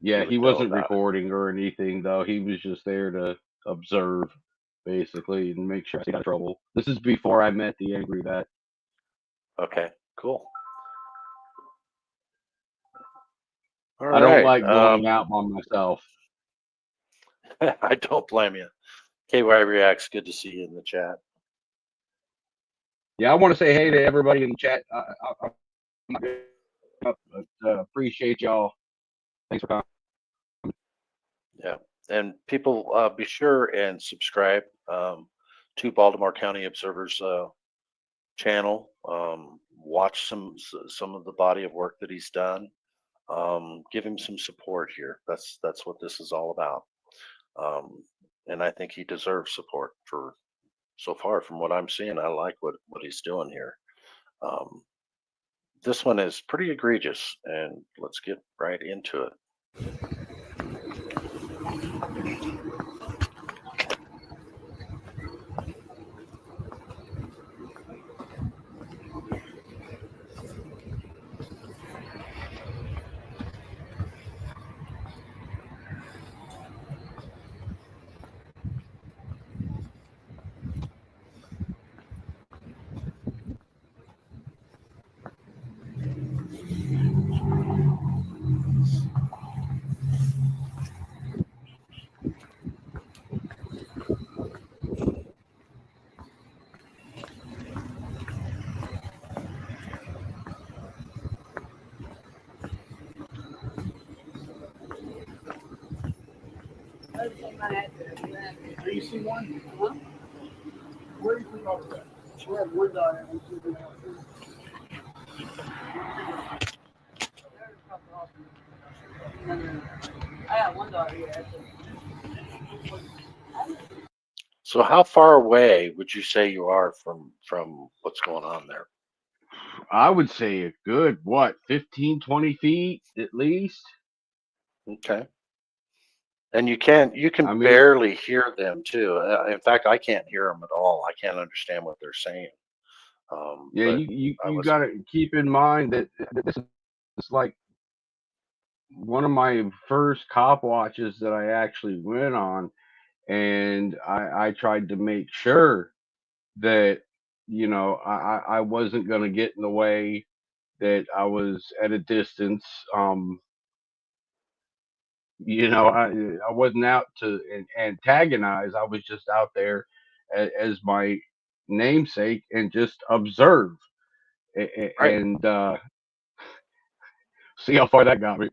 Yeah, he wasn't recording or anything, though. He was just there to observe, basically, and make sure I stayed out of trouble. This is before I met the angry vet. Okay, cool. All I don't right. like going out by myself. I don't blame you. KY Reacts, good to see you in the chat. Yeah, I want to say hey to everybody in the chat. I'm not good enough, but appreciate y'all. Thanks for coming. Yeah, and people be sure and subscribe to Baltimore County Observer's channel. Watch some of the body of work that he's done. Give him some support here. That's what this is all about. And I think he deserves support for so far from what I'm seeing. I like what he's doing here. This one is pretty egregious, and let's get right into it. Do you see one? Huh? Where do you think over there? We have one daughter and two daughters. I got one daughter here. So how far away would you say you are from what's going on there? I would say a good, what, 15, 20 feet at least. Okay. And you can I mean- barely hear them too. In fact, I can't hear them at all. I can't understand what they're saying. Yeah, but you I was- got to keep in mind that this is like one of my first cop watches that I actually went on, and I tried to make sure that, you know, I wasn't going to get in the way, that I was at a distance. You know, I wasn't out to antagonize. I was just out there as my namesake and just observe Right. and see how far that got me.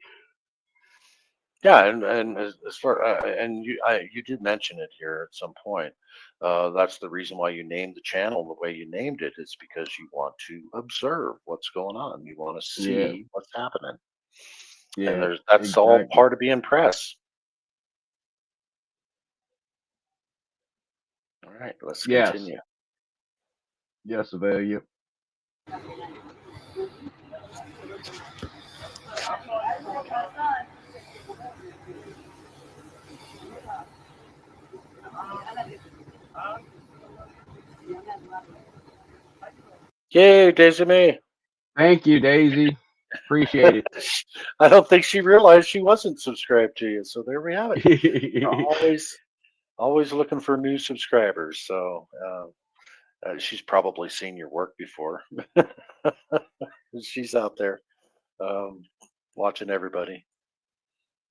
Yeah, and as far and you did mention it here at some point. That's the reason why you named the channel the way you named it. It's because you want to observe what's going on. You want to see what's happening. Yeah, And that's all part of being press. All right, let's continue. Yes, Avelia. Yay, Daisy May. Thank you, Daisy. Appreciate it. I don't think she realized she wasn't subscribed to you. So there we have it. always looking for new subscribers. So she's probably seen your work before. She's out there watching everybody.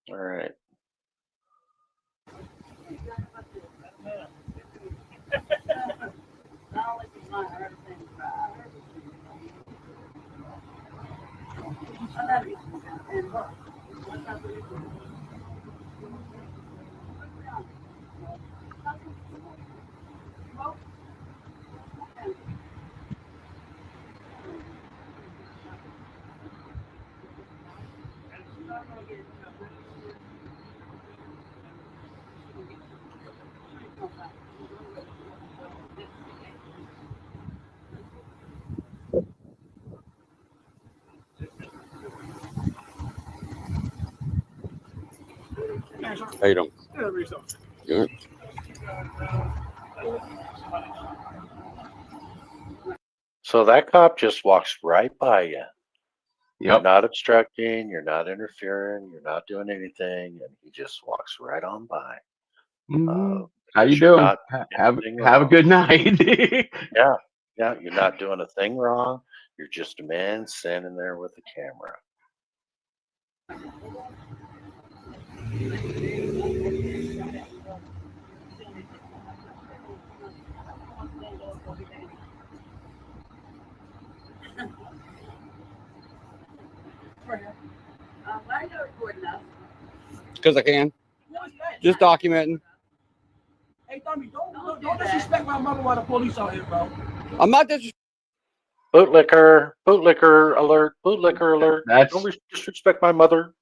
All right. How you doing? Good. So that cop just walks right by you. You're Yep. not obstructing, you're not interfering, you're not doing anything, and he just walks right on by. How you you're doing? not Have anything a wrong. good night. Yeah, you're not doing a thing wrong. You're just a man standing there with a camera. Why are you recording us? Because I can. Just documenting. Hey, Tommy, don't disrespect my mother while the police out here, bro. I'm not disrespecting. Bootlicker alert, bootlicker alert. That's Don't disrespect my mother.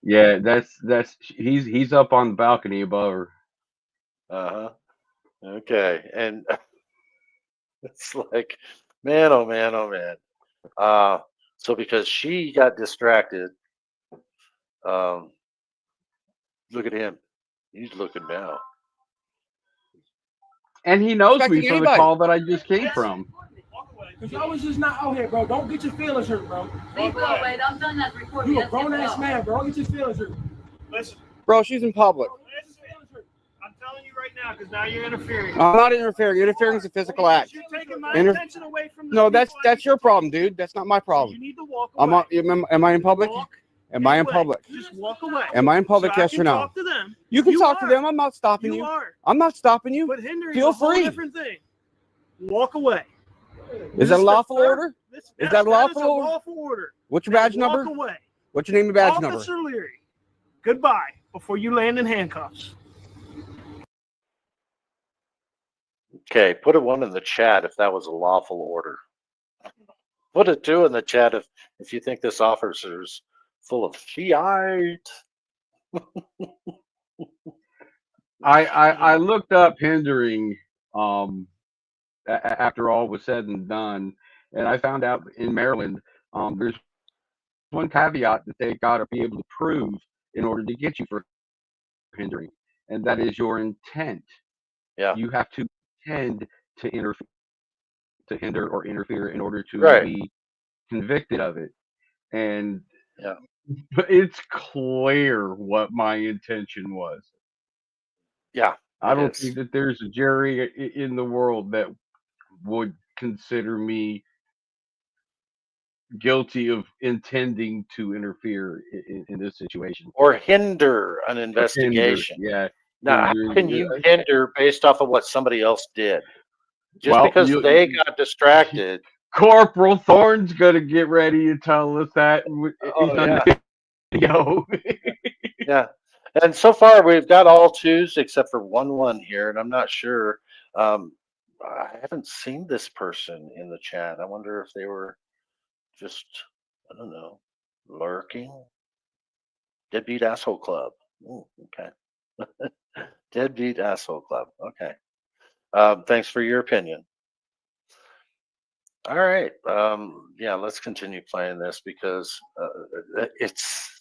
yeah. That's he's up on the balcony above her. Uh-huh. Okay. And it's like, man, oh man, oh man. So because she got distracted, look at him. He's looking now. And he knows me Expecting from the anybody. call that I just came from. Because y'all was just not out here, bro. Don't get your feelings hurt, bro. Leave her away. I'm done that recording. You a grown ass man, bro. Don't get your feelings hurt. Listen, Bro, she's in public. I'm telling you right now, because now you're interfering. I'm not interfering. Interfering is a physical act. You're taking my Inter- attention away from the No, people that's I your need to problem, talk to. dude. That's not my problem. You need to walk away. Am I in public? Walk Am I in away. public? Just walk away. Am I in public? So I Yes or can no? Talk to them. You can You talk to are. them. I'm not stopping you. You are. I'm not stopping you. But hindering Feel is a whole free. different thing. Walk away. Is that a lawful order? Is that a lawful order? lawful order. What's your badge Walk number? away. What's your name and badge number? Officer Leary, goodbye before you land in handcuffs. Okay, put a 1 in the chat if that was a lawful order. Put a 2 in the chat if you think this officer's full of shite. I looked up hindering after all was said and done, and I found out in Maryland there's one caveat that they got to be able to prove in order to get you for hindering, and that is your intent. Yeah. You have to intend to interfere, to hinder or interfere in order to Right. be convicted of it. And Yeah. it's clear what my intention was. Yeah. I it don't is. think that there's a jury in the world that would consider me guilty of intending to interfere in this situation. Or hinder an Hinder, investigation. yeah. Now, Hinder, how can you hinder based off of what somebody else did? Just well, because they got distracted. Corporal Thorne's gonna get ready to tell us that. He's Oh, on yeah. the video. Yeah. And so far, we've got all 2s except for 1 here, and I'm not sure. I haven't seen this person in the chat. I wonder if they were just, I don't know, lurking. Deadbeat Asshole Club. Ooh, okay. Deadbeat Asshole Club. Okay. Thanks for your opinion. All right. Yeah, let's continue playing this because it's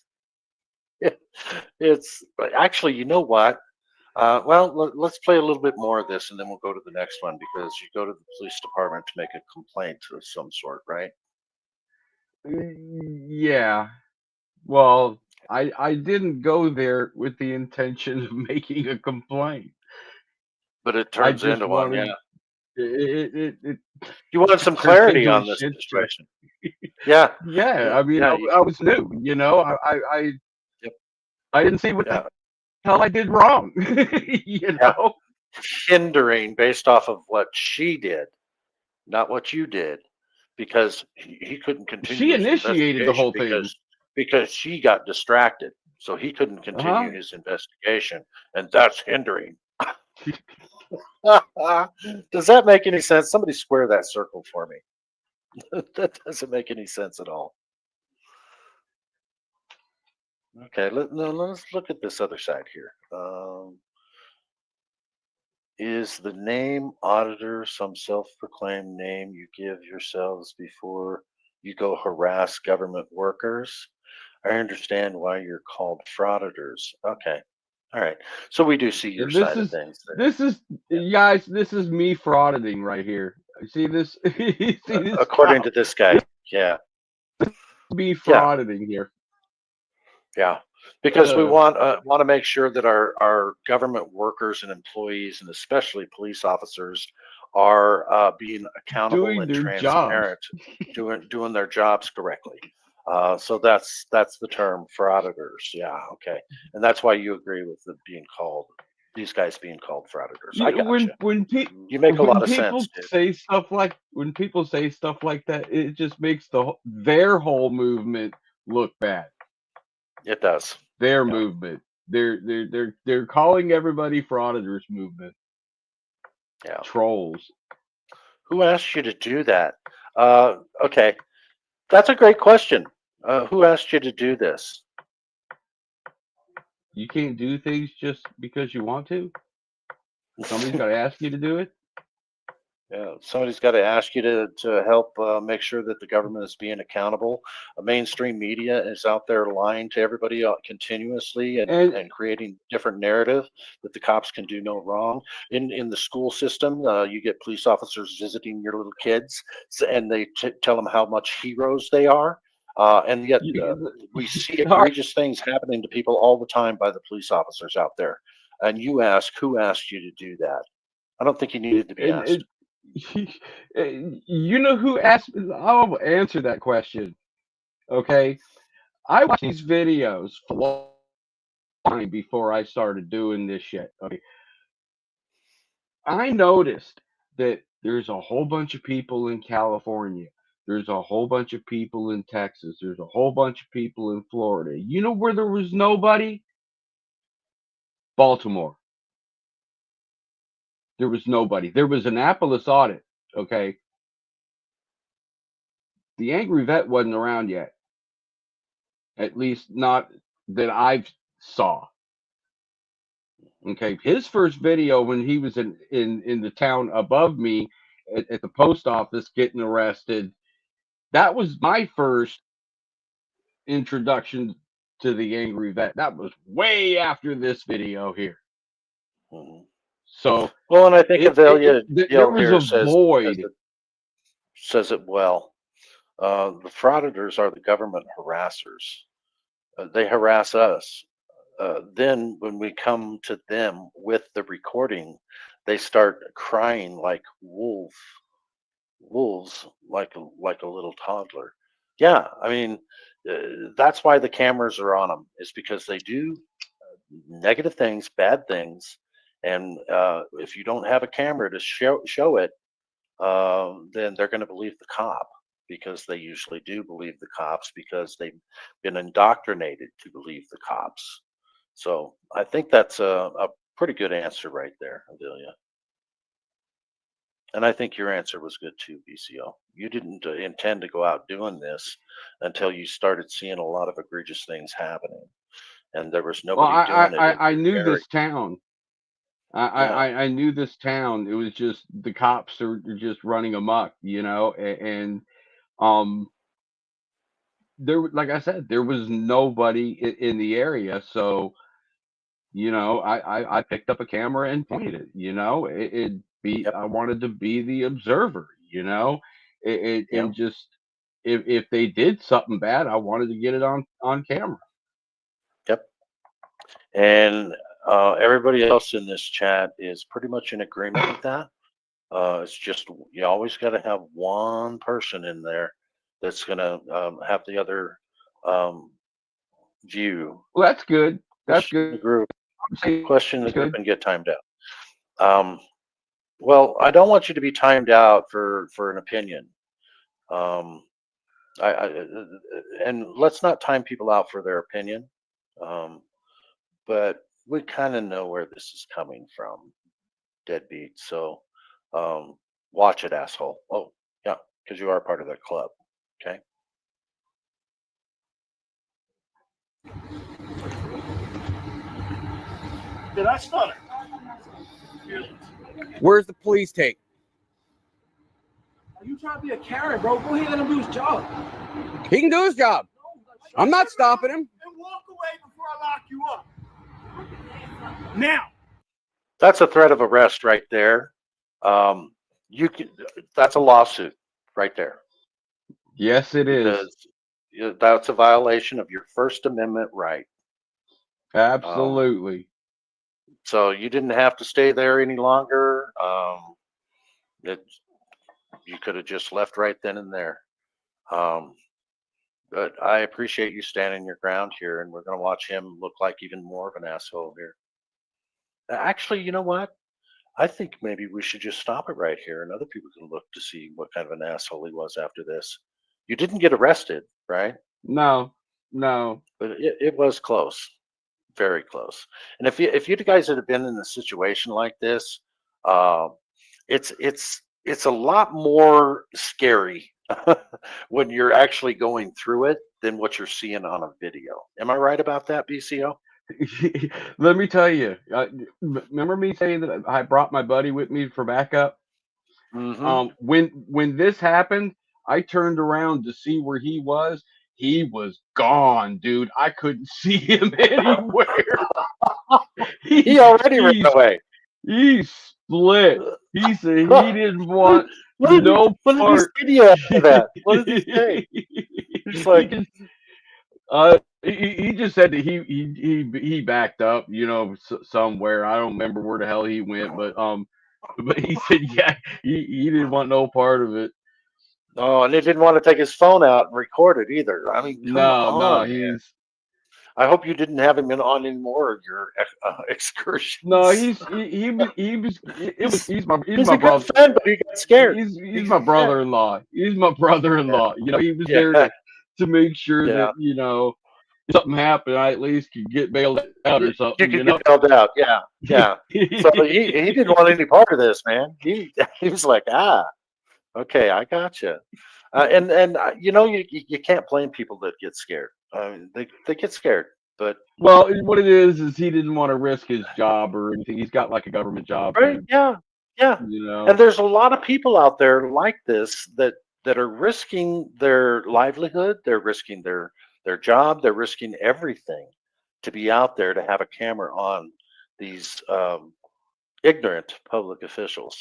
actually, you know what? Well, let's play a little bit more of this and then we'll go to the next one because you go to the police department to make a complaint of some sort, right? Yeah. Well, I didn't go there with the intention of making a complaint. But it I turns just into one, wanted yeah. it You wanted some turned clarity into a on this shit show. situation. Yeah. Yeah, I mean, Yeah. I was new, you know. I Yep. I didn't see what Yeah. the hell I did wrong, you know. Hindering based off of what she did, not what you did, because he couldn't continue She his investigation initiated the whole thing. because she got distracted, so he couldn't continue his investigation, and that's hindering. Does that make any sense? Somebody square that circle for me. That doesn't make any sense at all. Okay, let's look at this other side here. Is the name auditor some self-proclaimed name you give yourselves before you go harass government workers? I understand why you're called frauditors. Okay. All right. So we do see your This side of is things. this is guys. This is me frauding right here. You see this? You see this According to this guy. Yeah. me frauding here. Yeah. Because we want to make sure that our government workers and employees, and especially police officers, are being accountable Doing and their transparent, doing their jobs correctly. So that's the term frauditors. Yeah, okay, and that's why you agree with these guys being called frauditors. I got you. You make a lot of sense. When people say stuff like that, it just makes their whole movement look bad. It does. Their movement. They're calling everybody frauditors movement. Yeah. Trolls. Who asked you to do that? Okay, that's a great question. Who asked you to do this? You can't do things just because you want to. Somebody's got to ask you to do it. Yeah, somebody's got to ask you to help make sure that the government is being accountable. Mainstream media is out there lying to everybody continuously and creating different narrative that the cops can do no wrong. In the school system, you get police officers visiting your little kids, and they tell them how much heroes they are. And yet we see egregious things happening to people all the time by the police officers out there. And you ask, who asked you to do that? I don't think you needed to be asked. You know who asked? I'll answer that question. Okay, I watched these videos for a long time before I started doing this shit. Okay, I noticed that there's a whole bunch of people in California. There's a whole bunch of people in Texas. There's a whole bunch of people in Florida. You know where there was nobody? Baltimore. There was nobody. There was Annapolis audit. Okay. The angry vet wasn't around yet. At least not that I've saw. Okay. His first video when he was in the town above me at the post office getting arrested, that was my first introduction to the angry vet. That was way after this video here. Mhm. So Well, and I think Avelia there Gill was here a void. says it well. The frauditors are the government harassers. They harass us. Then when we come to them with the recording, they start crying like wolves, like a little toddler. Yeah, I mean, that's why the cameras are on them. It's because they do negative things, bad things, and if you don't have a camera to show it, then they're going to believe the cop, because they usually do believe the cops because they've been indoctrinated to believe the cops. So I think that's a pretty good answer right there, Adelia. And I think your answer was good too, BCO. You didn't intend to go out doing this until you started seeing a lot of egregious things happening, and there was nobody doing it. I knew this town. I knew this town. It was just the cops are just running amok, you know, and there, like I said, there was nobody in the area, so you know, I picked up a camera and pointed it. You know, I wanted to be the observer. You know, and just if they did something bad, I wanted to get it on camera. Yep. And everybody else in this chat is pretty much in agreement with that. It's just you always got to have one person in there that's going to have the other view. Well, that's good. That's good. The group. Question the group and get timed out. Well, I don't want you to be timed out for an opinion. And let's not time people out for their opinion. But we kind of know where this is coming from, deadbeat. So watch it, asshole. Oh, yeah, because you are part of that club. Okay. Did I stutter? Where's the police tape? Are you trying to be a Karen, bro? Go ahead and let him do his job. He can do his job. I'm not stopping him. And walk away before I lock you up. Now. That's a threat of arrest right there. That's a lawsuit right there. Yes, it is. Because that's a violation of your First Amendment right. Absolutely. So you didn't have to stay there any longer. You could have just left right then and there. But I appreciate you standing your ground here, and we're going to watch him look like even more of an asshole here. Actually, you know what? I think maybe we should just stop it right here, and other people can look to see what kind of an asshole he was after this. You didn't get arrested, right? No. But it was close. Very close. And if you guys had been in a situation like this, it's a lot more scary when you're actually going through it than what you're seeing on a video. Am I right about that, BCO? Let me tell you. Remember me saying that I brought my buddy with me for backup? Mm-hmm. When this happened, I turned around to see where he was. He was gone, dude. I couldn't see him anywhere. He already ran away. He split. He said he didn't want no part. What did he say after that? What did he say? He's like, he just said that he backed up, you know, somewhere. I don't remember where the hell he went, but he said yeah, he didn't want no part of it. Oh, and he didn't want to take his phone out and record it either. I mean, no, I hope you didn't have him on any more of your excursions. No, he's my brother. Friend, but he got scared. He's my brother-in-law. He's my brother-in-law. You know, he was there to make sure that, you know, something happened, I at least could get bailed out or You something, could get bailed out. Yeah. Yeah. So he didn't want any part of this, man. He was like, okay, I gotcha. And you know, you can't blame people that get scared. They get scared, but well, what it is he didn't want to risk his job or anything. He's got like a government job, right, and, yeah, yeah. you know. And there's a lot of people out there like this that are risking their livelihood. They're risking their job. They're risking everything to be out there to have a camera on these ignorant public officials.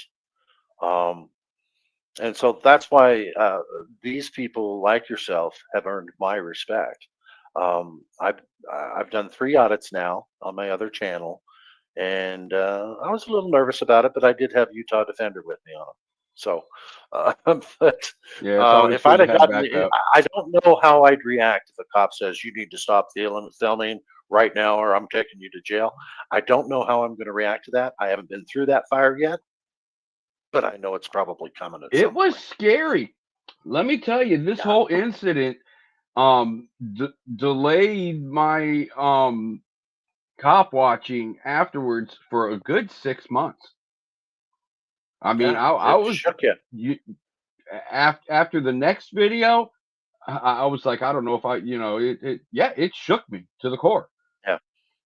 And so that's why these people like yourself have earned my respect. I've done 3 audits now on my other channel, and I was a little nervous about it, but I did have Utah Defender with me on them. So, but Yeah, it's always if I'd good have to have gotten, backup. I don't know how I'd react if a cop says you need to stop filming right now, or I'm taking you to jail. I don't know how I'm going to react to that. I haven't been through that fire yet, but I know it's probably coming at It some was point. scary. Let me tell you, this Yeah. whole incident delayed my cop watching afterwards for a good 6 months. I mean, Yeah, I it was shook you. after the next video, I was like, I don't know if it shook me to the core. Yeah,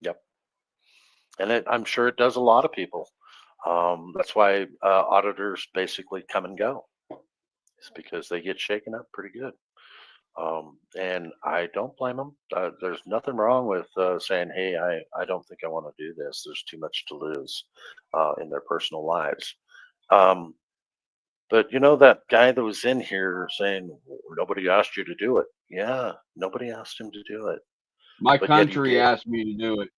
yep. And I'm sure it does a lot of people. That's why auditors basically come and go. It's because they get shaken up pretty good. And I don't blame them. There's nothing wrong with saying, hey, I don't think I want to do this. There's too much to lose in their personal lives. But you know, that guy that was in here saying nobody asked you to do it. Yeah, nobody asked him to do it. My But yet he country did. asked me to do it.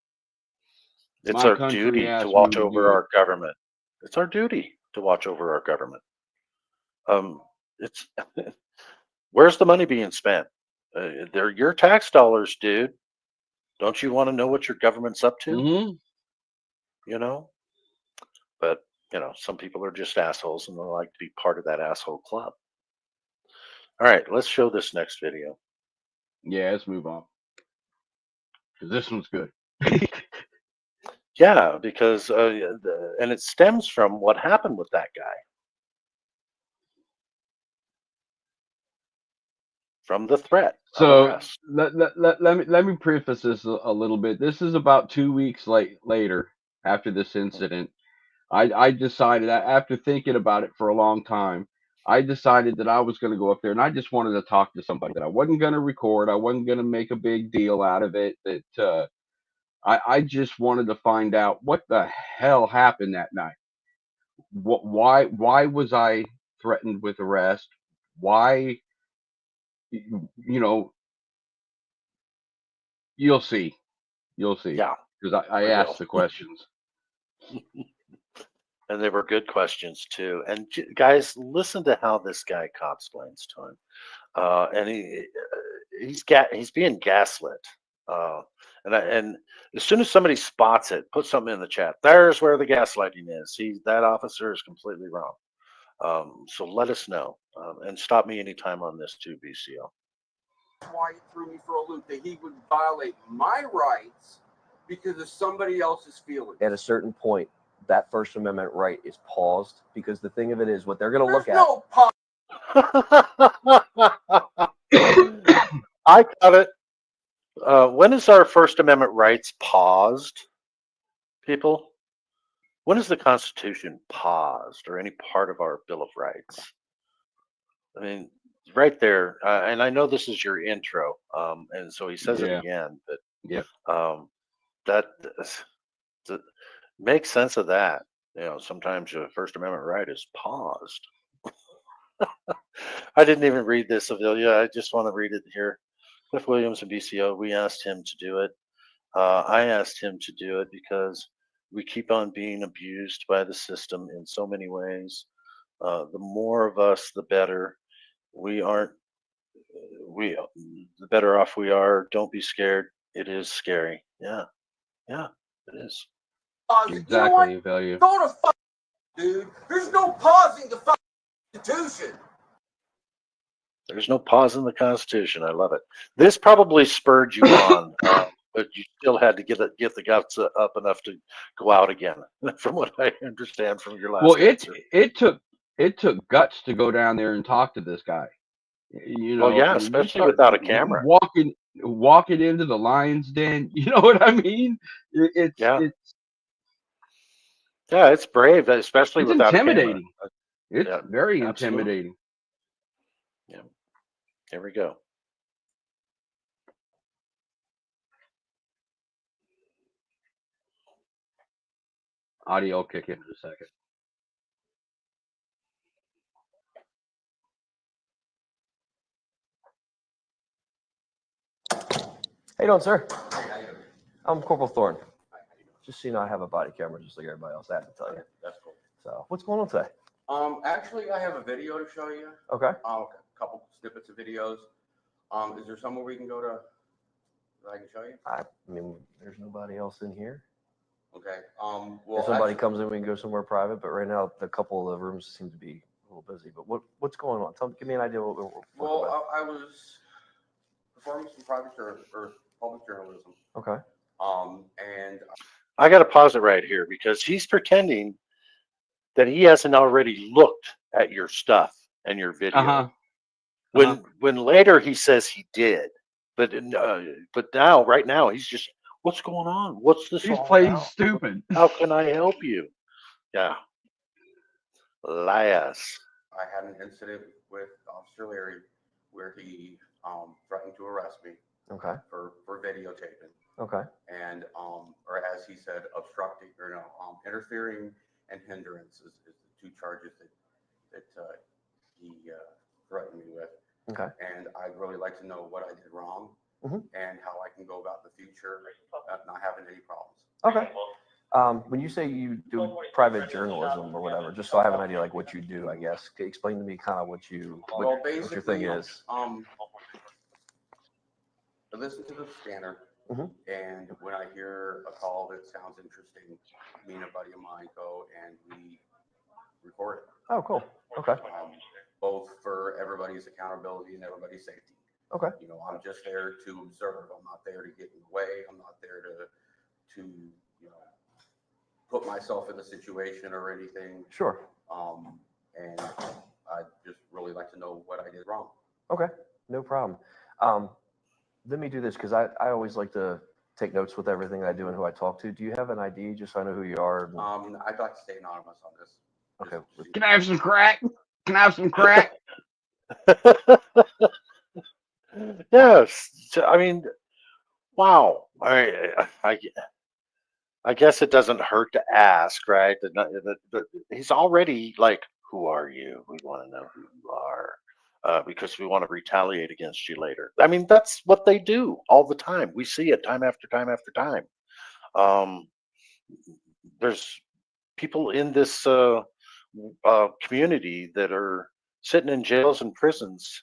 It's My our country duty to asked me watch to over do it. our government. It's our duty to watch over our government. It's where's the money being spent? They're your tax dollars, dude. Don't you want to know what your government's up to? Mm-hmm. You know, but you know, some people are just assholes and they like to be part of that asshole club. All right, let's show this next video. Yeah, let's move on. Because this one's good. Yeah, because and it stems from what happened with that guy. From the threat of So arrest. let me preface this a little bit. This is about 2 weeks later after this incident. I decided, after thinking about it for a long time, I decided that I was going to go up there and I just wanted to talk to somebody. That I wasn't going to record. I wasn't going to make a big deal out of it. That I just wanted to find out what the hell happened that night. Why was I threatened with arrest? Why, you know, you'll see. Yeah, Because I we asked will. the questions. And they were good questions too. And guys, listen to how this guy explains to him. And he's being gaslit. And as soon as somebody spots it, put something in the chat. There's where the gaslighting is. That officer is completely wrong. So let us know and stop me anytime on this too, BCO. Why he threw me for a loop, that he would violate my rights because of somebody else's feelings. At a certain point, that First Amendment right is paused, because the thing of it is, what they're going to look at. No pause. I got it. When is our First Amendment rights paused, people? When is the Constitution paused, or any part of our Bill of Rights? I mean, right there. And I know this is your intro, and so he says it again, but that makes sense of that. You know, sometimes your First Amendment right is paused. I didn't even read this, Avilia. I just want to read it here. Cliff Williams and BCO, we asked him to do it. I asked him to do it because we keep on being abused by the system in so many ways. The more of us, the better. The better off we are. Don't be scared. It is scary. Yeah, it is. Exactly, you know what? value. Go to fuck, dude. There's no pausing the fucking Constitution. There's no pause in the Constitution. I love it. This probably spurred you on, but you still had to get the guts up enough to go out again, from what I understand from your last Well, answer. it took guts to go down there and talk to this guy. You know, Well, yeah, and you especially start without a camera. walking into the lion's den. You know what I mean? Yeah, it's brave, especially It's without a camera. intimidating. It's Yeah, very absolutely. intimidating. Yeah, here we go. Audio will kick in a second. How you doing, sir? I'm Corporal Thorne. Just so you know, I have a body camera just like everybody else. I have to tell you. That's cool. So, what's going on today? Actually, I have a video to show you. Okay. A couple snippets of videos. Is there somewhere we can go to that I can show you? I mean, there's nobody else in here. Okay. If Well, somebody actually, comes in, we can go somewhere private. But right now, a couple of the rooms seem to be a little busy. But what's going on? Give me an idea what we're talking about. well, I was performing some private or public journalism. Okay. And I got to pause it right here because he's pretending that he hasn't already looked at your stuff and your video. When later he says he did, but now, right now, he's just, what's going on? What's this? He's all playing about? stupid. How can I help you? Yeah, lias. I had an incident with Officer Larry where he threatened to arrest me. Okay. For videotaping. Okay. And or as he said, obstructing or interfering and hindrance is the two charges that he threatened me with. Okay. And I'd really like to know what I did wrong and how I can go about in the future not having any problems. Okay. When you say you do private journalism or whatever, just so I have an idea like what you do, I guess, can you explain to me kind of what your thing is? I listen to the scanner, and when I hear a call that sounds interesting, me and a buddy of mine go and we record it. Oh, cool. Okay. Both for everybody's accountability and everybody's safety. Okay. You know, I'm just there to observe. I'm not there to get in the way. I'm not there to you know put myself in a situation or anything. Sure. And I just really like to know what I did wrong. Okay. No problem. Let me do this because I always like to take notes with everything I do and who I talk to. Do you have an ID just so I know who you are? I'd like to stay anonymous on this. Okay. Can I have some crack? Can I have some crack? Yes. I mean, wow. I guess it doesn't hurt to ask, right? But he's already like, who are you? We want to know who you are. Because we want to retaliate against you later. I mean, that's what they do all the time. We see it time after time after time. There's people in this community that are sitting in jails and prisons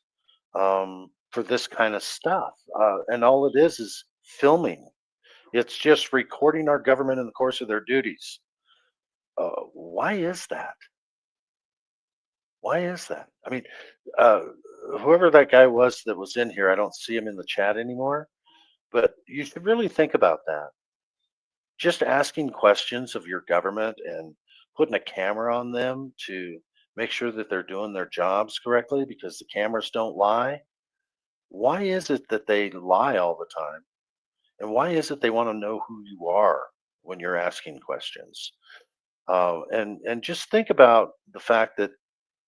for this kind of stuff. And all it is filming. It's just recording our government in the course of their duties. Why is that? Why is that? I mean, whoever that guy was that was in here, I don't see him in the chat anymore, but you should really think about that. Just asking questions of your government and putting a camera on them to make sure that they're doing their jobs correctly because the cameras don't lie. Why is it that they lie all the time? And why is it they want to know who you are when you're asking questions? And just think about the fact that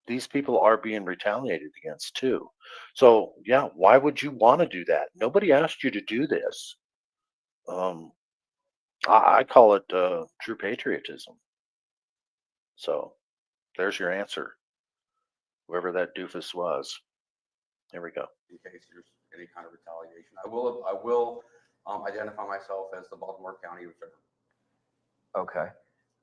these people are being retaliated against too. So yeah, why would you want to do that? Nobody asked you to do this. I call it true patriotism. So there's your answer. Whoever that doofus was. There we go. In case there's any kind of retaliation, I will identify myself as the Baltimore County Observer. Okay.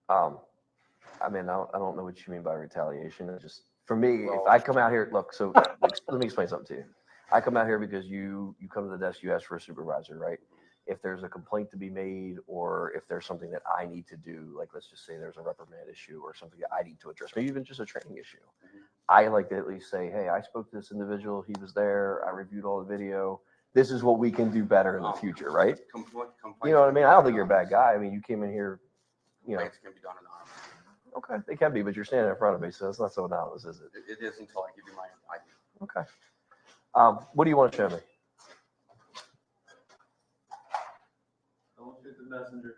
I mean, I don't know what you mean by retaliation. It's just for me, Well, if I come out here, look. So let me explain something to you. I come out here because you come to the desk, you ask for a supervisor, right? if there's a complaint to be made, or if there's something that I need to do, like let's just say there's a reprimand issue or something that I need to address, maybe even just a training issue. I like to at least say, hey, I spoke to this individual, he was there, I reviewed all the video. This is what we can do better in the future, right? You know what I mean? I don't think you're a bad guy. I mean, you came in here, you know. Complaints can be done anonymously. Okay, they can be, but you're standing in front of me, so it's not so anonymous, is it? It is until I give you my ID. Okay. What do you want to show me? Don't shoot the messenger.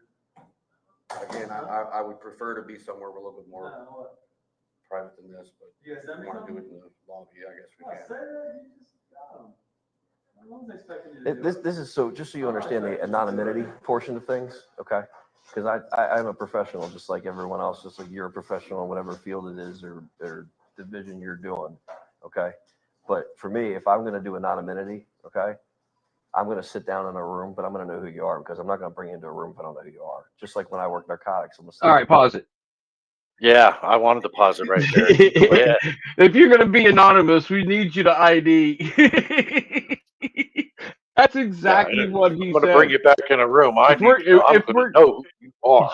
Again, I would prefer to be somewhere a little bit more private than this, but if you want to do it in the lobby, I guess we can. This is so, just so you understand the anonymity portion of things, okay? Because I'm a professional, just like everyone else, just like you're a professional in whatever field it is or division you're doing, okay? But for me, if I'm going to do anonymity, okay, I'm going to sit down in a room, but I'm going to know who you are, because I'm not going to bring you into a room if I don't know who you are. Just like when I work narcotics. All right, pause it. Yeah, I wanted to pause it right there. Go ahead. If you're going to be anonymous, we need you to ID. That's exactly what he said. I'm going to bring you back in a room. I'm going to know who you are.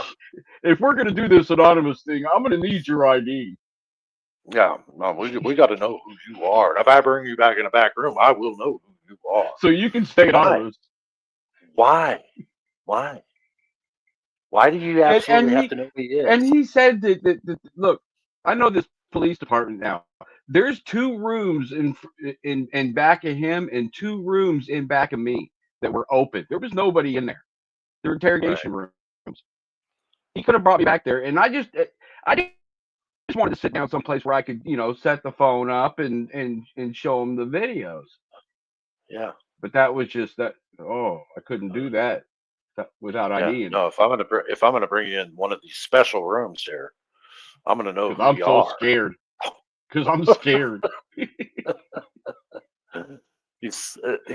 If we're going to do this anonymous thing, I'm going to need your ID. Yeah, no, we got to know who you are. If I bring you back in a back room, I will know who you are. So you can stay anonymous. Why? Why do you absolutely have to know who he is? And he said that look, I know this police department now. There's 2 rooms in back of him and 2 rooms in back of me that were open. There was nobody in there. They're interrogation rooms. He could have brought me back there, and I just wanted to sit down someplace where I could, set the phone up and show him the videos. Yeah. But that was just that. Oh, I couldn't do that without ID. No, if I'm gonna bring you in one of these special rooms here, I'm gonna know who you are. Scared. Because I'm scared. He's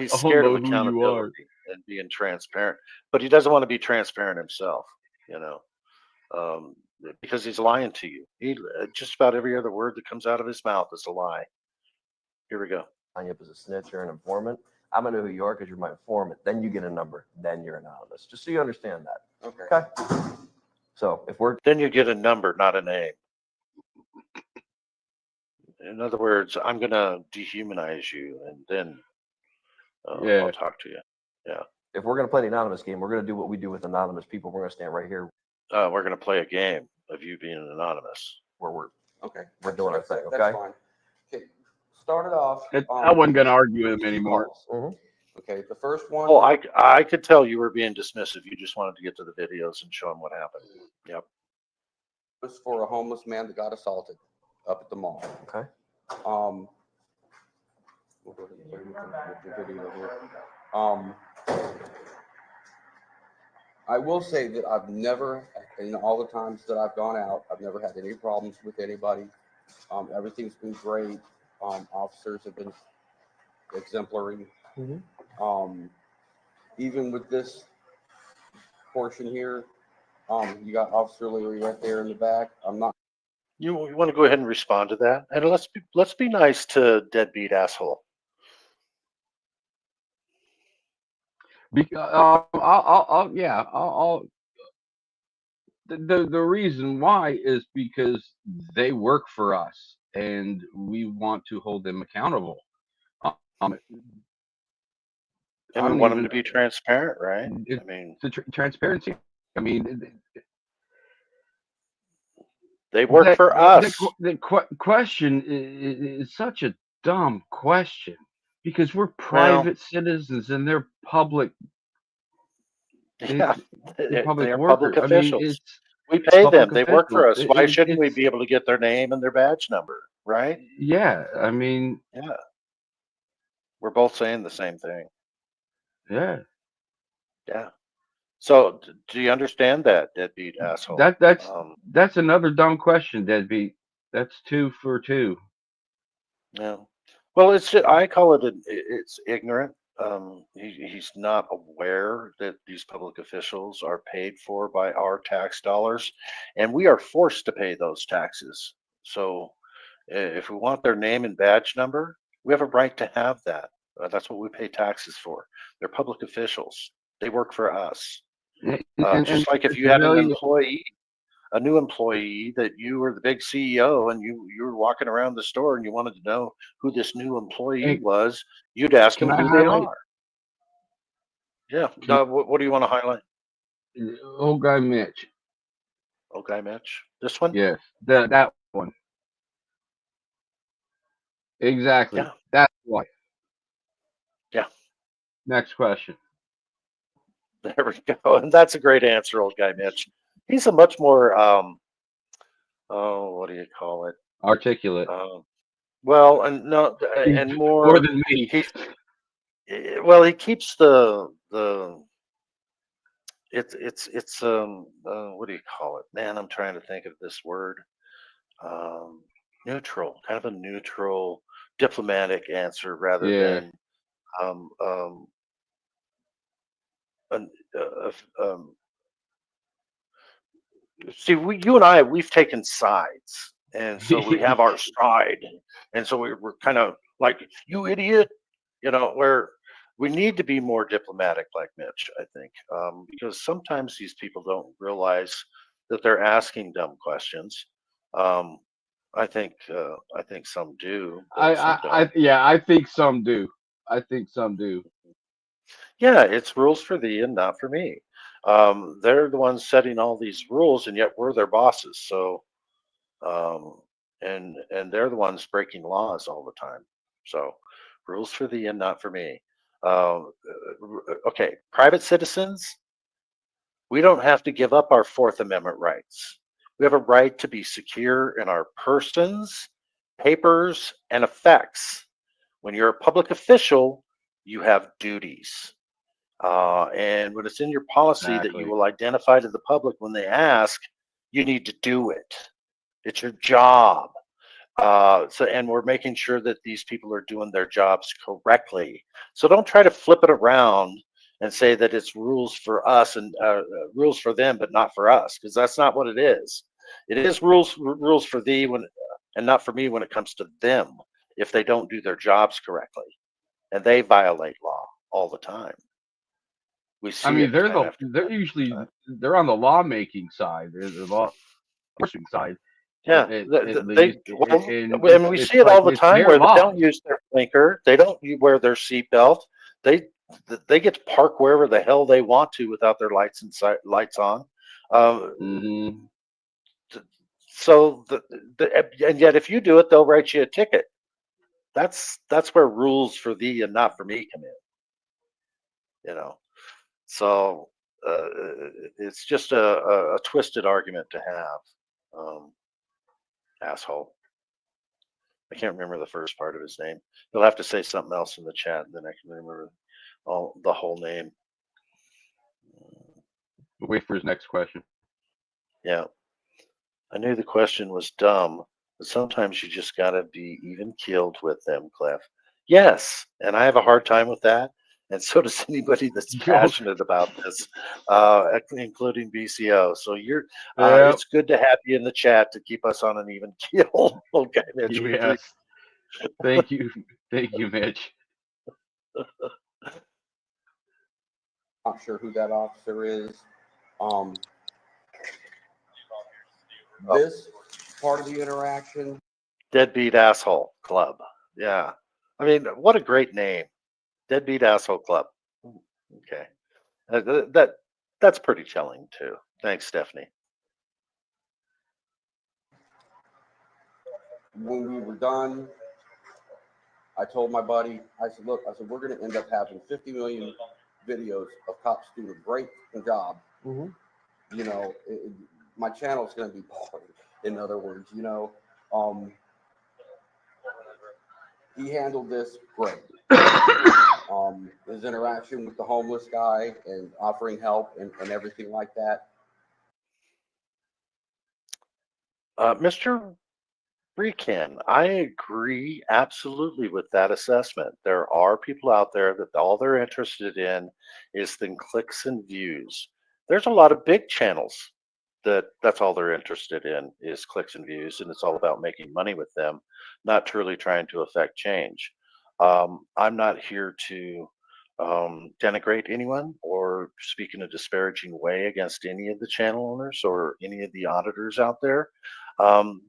scared of accountability and being transparent, but he doesn't want to be transparent himself. Because he's lying to you. Just about every other word that comes out of his mouth is a lie. Here we go. Sign you up as a snitch or an informant. I'm gonna know who you are because you're my informant. Then you get a number. Then you're anonymous. Just so you understand that. Okay. So then you get a number, not a name. In other words, I'm gonna dehumanize you, and then I'll talk to you. Yeah. If we're gonna play the anonymous game, we're gonna do what we do with anonymous people. We're gonna stand right here. We're gonna play a game of you being anonymous. Where we're doing our thing. Okay. That's fine. Okay. Start it off. I wasn't gonna argue with him anymore. Okay. The first one. Oh, I could tell you were being dismissive. You just wanted to get to the videos and show him what happened. Yep. It was for a homeless man that got assaulted up at the mall. Okay. We'll go to the video here. I will say that I've never, in all the times that I've gone out, I've never had any problems with anybody. Everything's been great. Officers have been exemplary. Even with this portion here, you got Officer Leary right there in the back. I'm not. You want to go ahead and respond to that, and let's be nice to deadbeat asshole. Because the reason why is because they work for us and we want to hold them accountable. And we want them to be transparent, right? Transparency. I mean, they work for us. The question is such a dumb question. Because we're private citizens and they're public. Yeah, they're public officials. I mean, we pay them. They work for us. Why shouldn't we be able to get their name and their badge number, right? Yeah, I mean. Yeah. We're both saying the same thing. Yeah. Yeah. So, do you understand that, deadbeat asshole? That's another dumb question, deadbeat. That's 2 for 2. Yeah. Well, I call it it's ignorant. He's not aware that these public officials are paid for by our tax dollars, and we are forced to pay those taxes. So if we want their name and badge number, we have a right to have that. That's what we pay taxes for. They're public officials. They work for us. And Just like if you had an employee, a new employee that you were the big CEO and you were walking around the store and you wanted to know who this new employee was, you'd ask them who they are. Yeah. What do you want to highlight? Old guy Mitch. Old guy Mitch. This one? Yes, that one. Exactly. Yeah. That's why. Yeah. Next question. There we go. And that's a great answer, old guy Mitch. He's a much more what do you call it? Articulate. Well, and no, and more than me. Well, he keeps the it's what do you call it? Man, I'm trying to think of this word. Neutral, kind of a neutral, diplomatic answer rather than see, you and I, we've taken sides, and so we have our side, and so we're kind of like, you idiot, where we need to be more diplomatic like Mitch, I think, because sometimes these people don't realize that they're asking dumb questions. I think some do. I think some do. I think some do. Yeah, it's rules for thee and not for me. They're the ones setting all these rules, and yet we're their bosses. So, and they're the ones breaking laws all the time. So, rules for thee and not for me. Okay, private citizens, we don't have to give up our Fourth Amendment rights. We have a right to be secure in our persons, papers, and effects. When you're a public official, you have duties. And when it's in your policy that you will identify to the public when they ask, you need to do it. It's your job. And we're making sure that these people are doing their jobs correctly. So don't try to flip it around and say that it's rules for us and rules for them, but not for us, because that's not what it is. It is rules for thee and not for me when it comes to them if they don't do their jobs correctly, and they violate law all the time. We see. I mean, they're usually they're on the lawmaking side. They're the law enforcement side. Yeah, and we see it all the time where they don't use their blinker, they don't wear their seatbelt, they get to park wherever the hell they want to without their lights on. So and yet if you do it, they'll write you a ticket. That's where rules for thee and not for me come in. So it's just a twisted argument to have. Asshole. I can't remember the first part of his name. You'll have to say something else in the chat, and then I can remember the whole name. Wait for his next question. Yeah. I knew the question was dumb, but sometimes you just got to be even keeled with them, Cliff. Yes, and I have a hard time with that. And so does anybody that's passionate about this, including BCO. So it's good to have you in the chat to keep us on an even keel. Okay, Mitch. Yes. Thank you, Mitch. Not sure who that officer is. This part of the interaction. Deadbeat Asshole Club. Yeah. I mean, what a great name. Deadbeat Asshole Club. Okay. That's pretty chilling too. Thanks, Stephanie. When we were done, I told my buddy, I said, look, we're going to end up having 50 million videos of cops doing a great job. Mm-hmm. My channel is going to be boring. In other words, he handled this great. His interaction with the homeless guy and offering help and everything like that. Mr. Recan, I agree absolutely with that assessment. There are people out there that all they're interested in is the clicks and views. There's a lot of big channels that's all they're interested in is clicks and views, and it's all about making money with them, not truly trying to affect change. I'm not here to denigrate anyone or speak in a disparaging way against any of the channel owners or any of the auditors out there.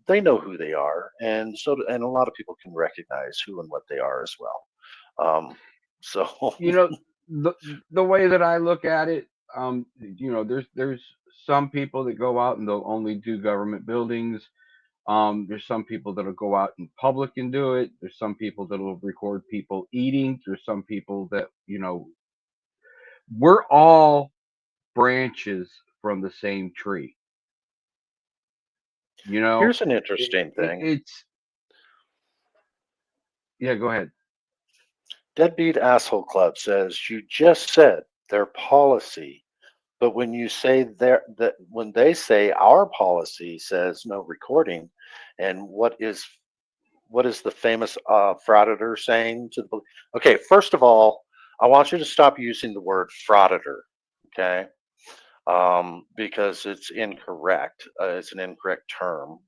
They know who they are, and and a lot of people can recognize who and what they are as well. So You know, the way that I look at it, you know, there's some people that go out and they'll only do government buildings. There's some people that'll go out in public and do it. There's some people that'll record people eating. There's some people that, you know, we're all branches from the same tree. You know, here's an interesting thing. it's yeah. Go ahead. Deadbeat Asshole Club says you just said their policy, but when you say when they say our policy says no recording, and what is the famous frauditor saying to the? Okay, first of all, I want you to stop using the word frauditor, okay? Because it's incorrect. It's an incorrect term.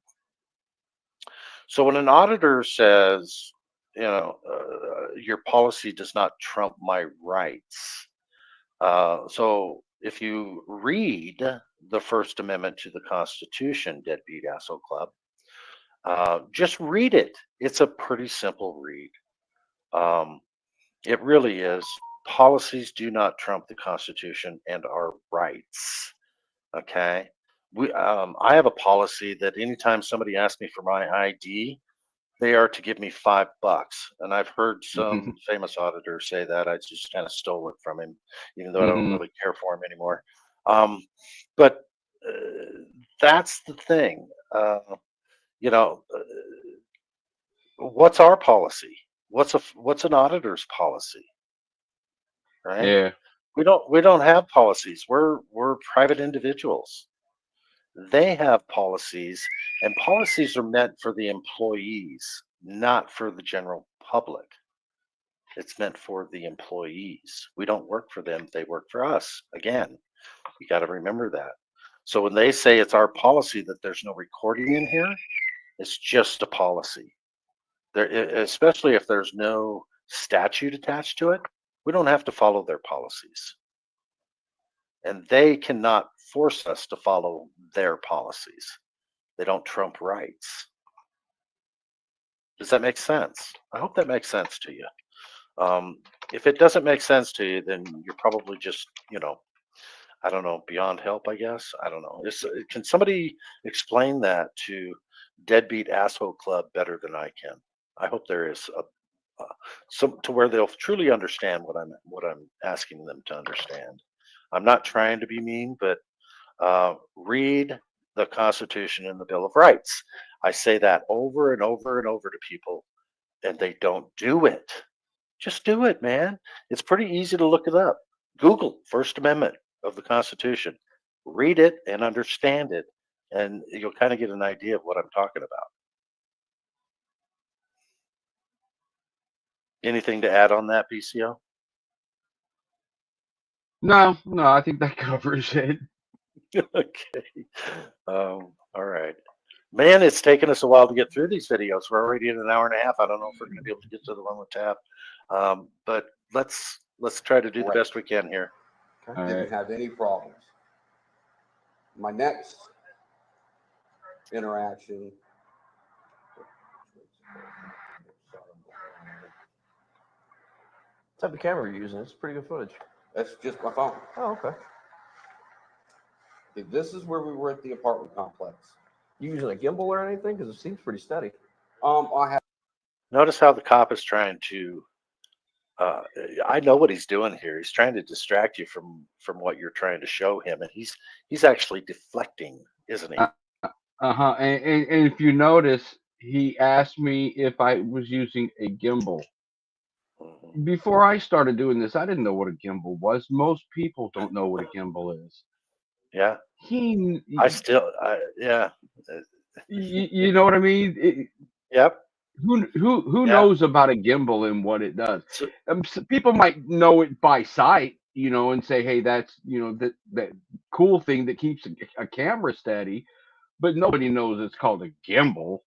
So when an auditor says, you know, your policy does not trump my rights. So if you read the First Amendment to the Constitution, Deadbeat Asshole Club, just read it. It's a pretty simple read. It really is. Policies do not trump the Constitution and our rights. Okay. I have a policy that anytime somebody asks me for my ID, they are to give me $5. And I've heard some famous auditor say that. I just kind of stole it from him, even though I don't really care for him anymore. But that's the thing. You know, what's our policy? What's an auditor's policy? Right? Yeah. We don't have policies. We're private individuals. They have policies, and policies are meant for the employees, not for the general public. It's meant for the employees. We don't work for them, they work for us. Again, you got to remember that. So when they say it's our policy that there's no recording in here, it's just a policy. There, especially if there's no statute attached to it, we don't have to follow their policies. And they cannot force us to follow their policies. They don't trump rights. Does that make sense? I hope that makes sense to you. If it doesn't make sense to you, then you're probably just, you know, I don't know, beyond help, I guess. I don't know. Can somebody explain that to Deadbeat Asshole Club better than I can? I hope there is some to where they'll truly understand what I'm asking them to understand. I'm not trying to be mean, but read the Constitution and the Bill of Rights. I say that over and over and over to people, and they don't do it. Just do it, man. It's pretty easy to look it up. Google First Amendment of the Constitution. Read it and understand it, and you'll kind of get an idea of what I'm talking about. Anything to add on that, BCO? No, I think that covers it. Okay. All right. Man, it's taken us a while to get through these videos. We're already in an hour and a half. I don't know if we're going to be able to get to the one with Tab. But let's try to do the best we can here. Didn't have any problems. My next interaction. What type of camera are you using? It's pretty good footage. That's just my phone. Oh, okay. This is where we were at the apartment complex. You using a gimbal or anything? Because it seems pretty steady. I have. Notice how the cop is trying to. I know what he's doing here. He's trying to distract you from what you're trying to show him, and he's actually deflecting, isn't he? And if you notice, he asked me if I was using a gimbal. Before I started doing this, I didn't know what a gimbal was. Most people don't know what a gimbal is. Yeah. Yeah. You know what I mean? Yep. Who knows about a gimbal and what it does? So people might know it by sight, you know, and say, hey, that's, you know, that cool thing that keeps a camera steady, but nobody knows it's called a gimbal.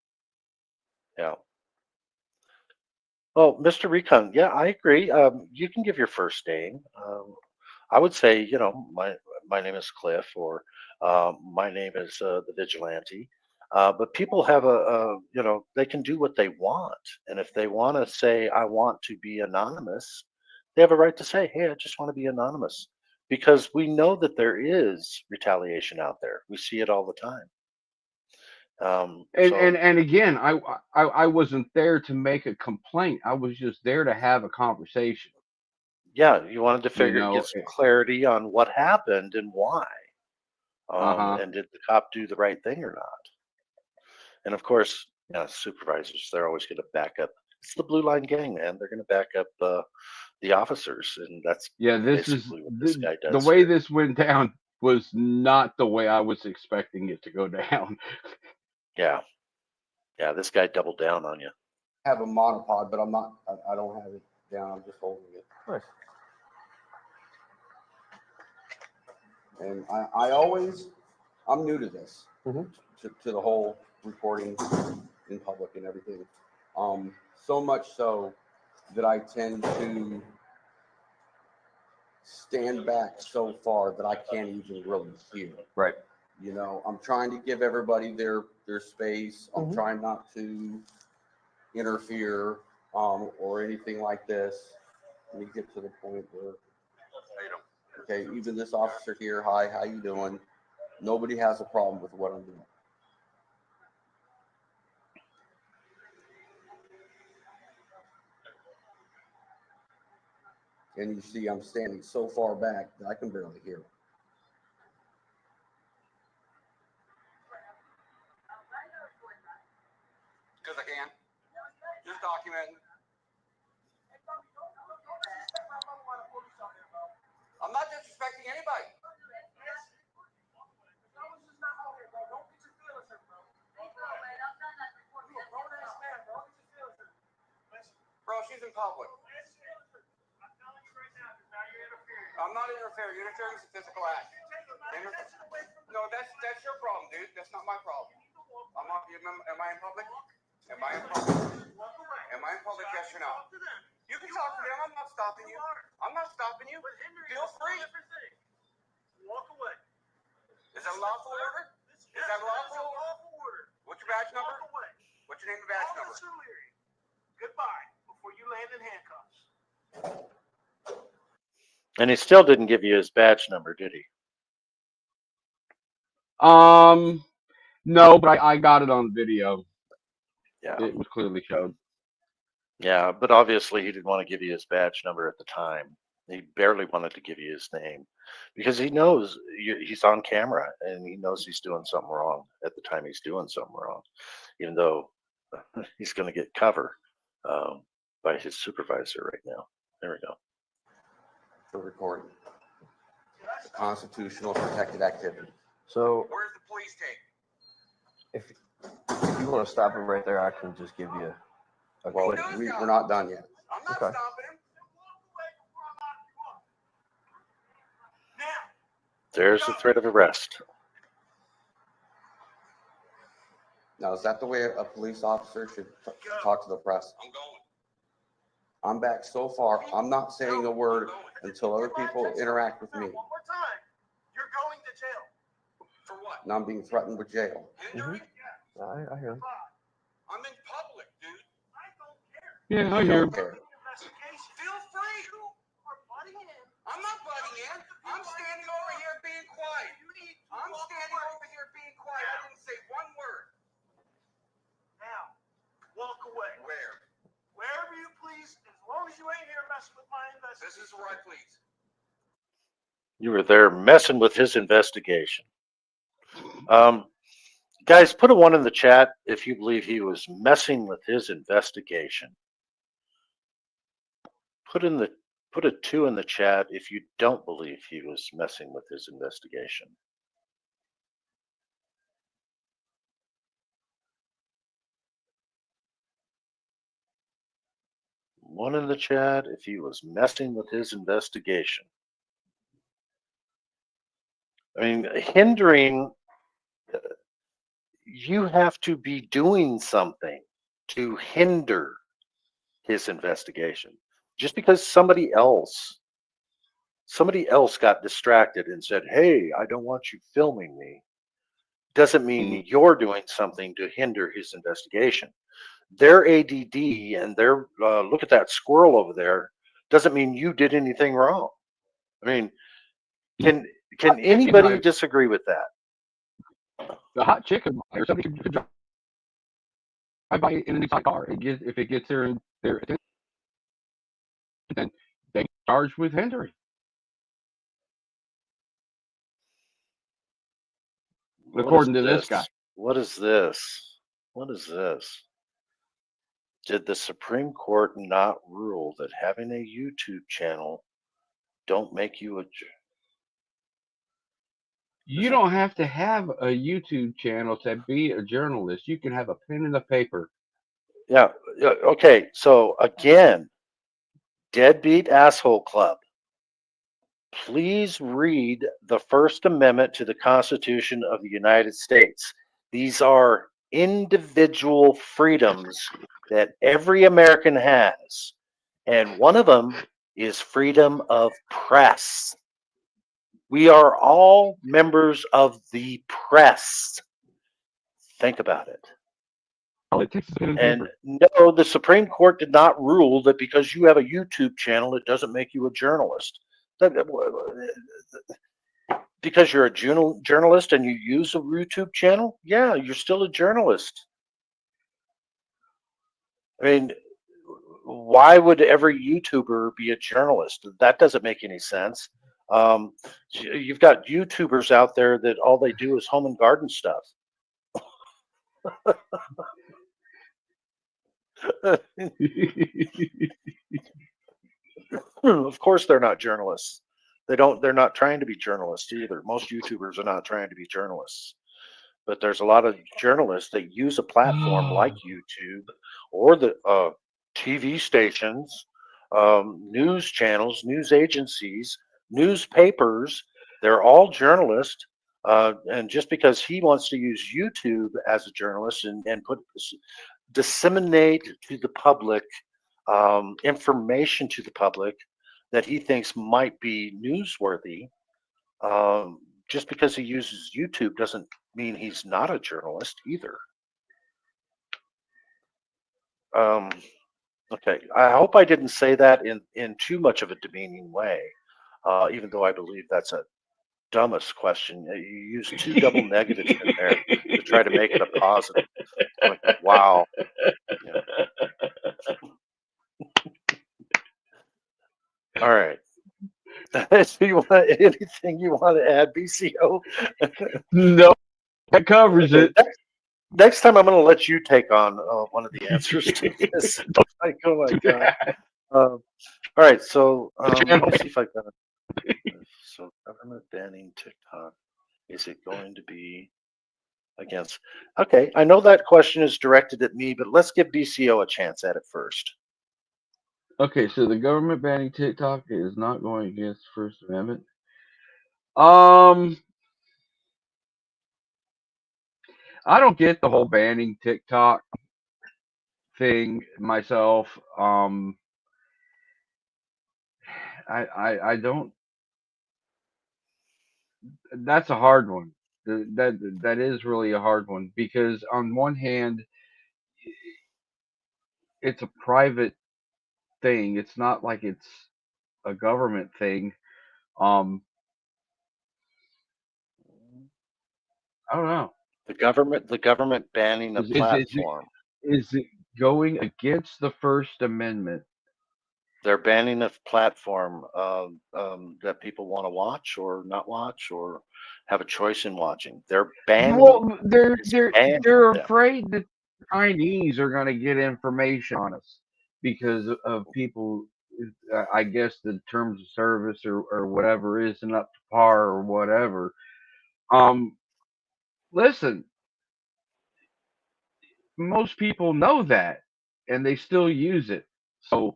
Yeah. Well, Mr. Recon, yeah, I agree. You can give your first name. I would say, my name is Cliff, or my name is the Vigilante. But people have they can do what they want, and if they want to say, "I want to be anonymous," they have a right to say, "Hey, I just want to be anonymous," because we know that there is retaliation out there. We see it all the time. And again, I wasn't there to make a complaint. I was just there to have a conversation. Yeah, you wanted to You get know, some clarity on what happened and why. And did the cop do the right thing or not? And of course, supervisors, they're always going to back up. It's the blue line gang, man. They're going to back up the officers, and that's yeah, this is basically what this guy the does way here. this went down was not the way I was expecting it to go down. Yeah, yeah, this guy doubled down on you. I have a monopod, but I'm not. I don't have it down. I'm just holding it. Nice. And I'm new to this, to the whole recording in public and everything. So much so that I tend to stand back so far that I can't even really hear. Right. You know, I'm trying to give everybody their space. I'm trying not to interfere or anything like this. Let me get to the point where, okay, even this officer here, hi, how you doing? Nobody has a problem with what I'm doing. And you see I'm standing so far back that I can barely hear. Because I can. Just documenting. I'm not disrespecting anybody. Bro, she's in public. I'm not interfering. You're interfering is a physical act. No, that's your problem, dude. That's not my problem. Am I in public? Am I in public? Am I in public? Yes or no? You can talk to them. I'm not stopping you. I'm not stopping you. Feel free. Walk away. Is that a lawful order? Is that lawful order? What's your badge number? What's your name and badge number? Goodbye before you land in handcuffs. And he still didn't give you his badge number, did he? No, but I got it on video. Yeah. It was clearly showed. Yeah, but obviously he didn't want to give you his badge number at the time. He barely wanted to give you his name because he knows he's on camera and he knows he's doing something wrong at the time he's doing something wrong, even though he's going to get cover by his supervisor right now. There we go. For recording. Constitutional protected activity. So Where's the police tape? if you want to stop him right there, I can just give you a Well, quick. we're not done yet. I'm not Okay. stopping him. There's the threat of arrest. Now, is that the way a police officer should talk to the press? I'm going. I'm back so far. I'm not saying a word until other people interact with me. One more time. You're going to jail. For what? And I'm being threatened with jail. Injury? I hear him. I'm in public, dude. I don't care. Yeah, I You hear. don't care. Feel free. You are butting in. I'm not butting in. I'm standing over here being quiet. I'm standing over here being quiet. I didn't say one word. Now, walk away. Where? Wherever you please, as long as you ain't here messing with my investigation. This is where I please. You were there messing with his investigation. Guys, put a 1 in the chat if you believe he was messing with his investigation. Put a 2 in the chat if you don't believe he was messing with his investigation. One in the chat if he was messing with his investigation. I mean, hindering, you have to be doing something to hinder his investigation. Just because somebody else got distracted and said, "Hey, I don't want you filming me," doesn't mean you're doing something to hinder his investigation. Their ADD and their look at that squirrel over there doesn't mean you did anything wrong. I mean, can anybody disagree with that? The hot chicken or something could drive by in an exotic car. If it gets their attention, then they charged with hindering. According to this guy. What is this? What is this? Did the Supreme Court not rule that having a YouTube channel don't make you a... You don't have to have a YouTube channel to be a journalist. You can have a pen and a paper. Yeah. Okay. So again, Deadbeat Asshole Club. Please read the First Amendment to the Constitution of the United States. These are individual freedoms that every American has. And one of them is freedom of press. We are all members of the press. Think about it. And no, the Supreme Court did not rule that because you have a YouTube channel, it doesn't make you a journalist. Because you're a journalist and you use a YouTube channel, yeah, you're still a journalist. I mean, why would every YouTuber be a journalist? That doesn't make any sense. You've got YouTubers out there that all they do is home and garden stuff. Of course they're not journalists. They're not trying to be journalists either. Most YouTubers are not trying to be journalists. But there's a lot of journalists that use a platform like YouTube or the TV stations, news channels, news agencies, newspapers. They're all journalists. And just because he wants to use YouTube as a journalist and disseminate to the public information to the public that he thinks might be newsworthy, just because he uses YouTube doesn't mean he's not a journalist either. Okay, I hope I didn't say that in too much of a demeaning way, even though I believe that's a dumbest question. You use two double negatives in there to try to make it a positive. Like, wow. Yeah. All right. Do you want anything you want to add, BCO? No, that covers it. Next time, I'm going to let you take on one of the answers to this. Like, oh my god! All right, so let's see if I got it. So, government banning TikTok. Is it going to be against? Okay, I know that question is directed at me, but let's give BCO a chance at it first. Okay, so the government banning TikTok is not going against the First Amendment. I don't get the whole banning TikTok thing myself. I don't. That's a hard one. That is really a hard one because on one hand, it's a private thing. It's not like it's a government thing. I don't know. The government banning a platform. Is it going against the First Amendment? They're banning a platform that people want to watch or not watch or have a choice in watching. They're banning. Well, they're afraid that the Chinese are going to get information on us because of people. I guess the terms of service or whatever isn't up to par or whatever. Listen, most people know that, and they still use it. So,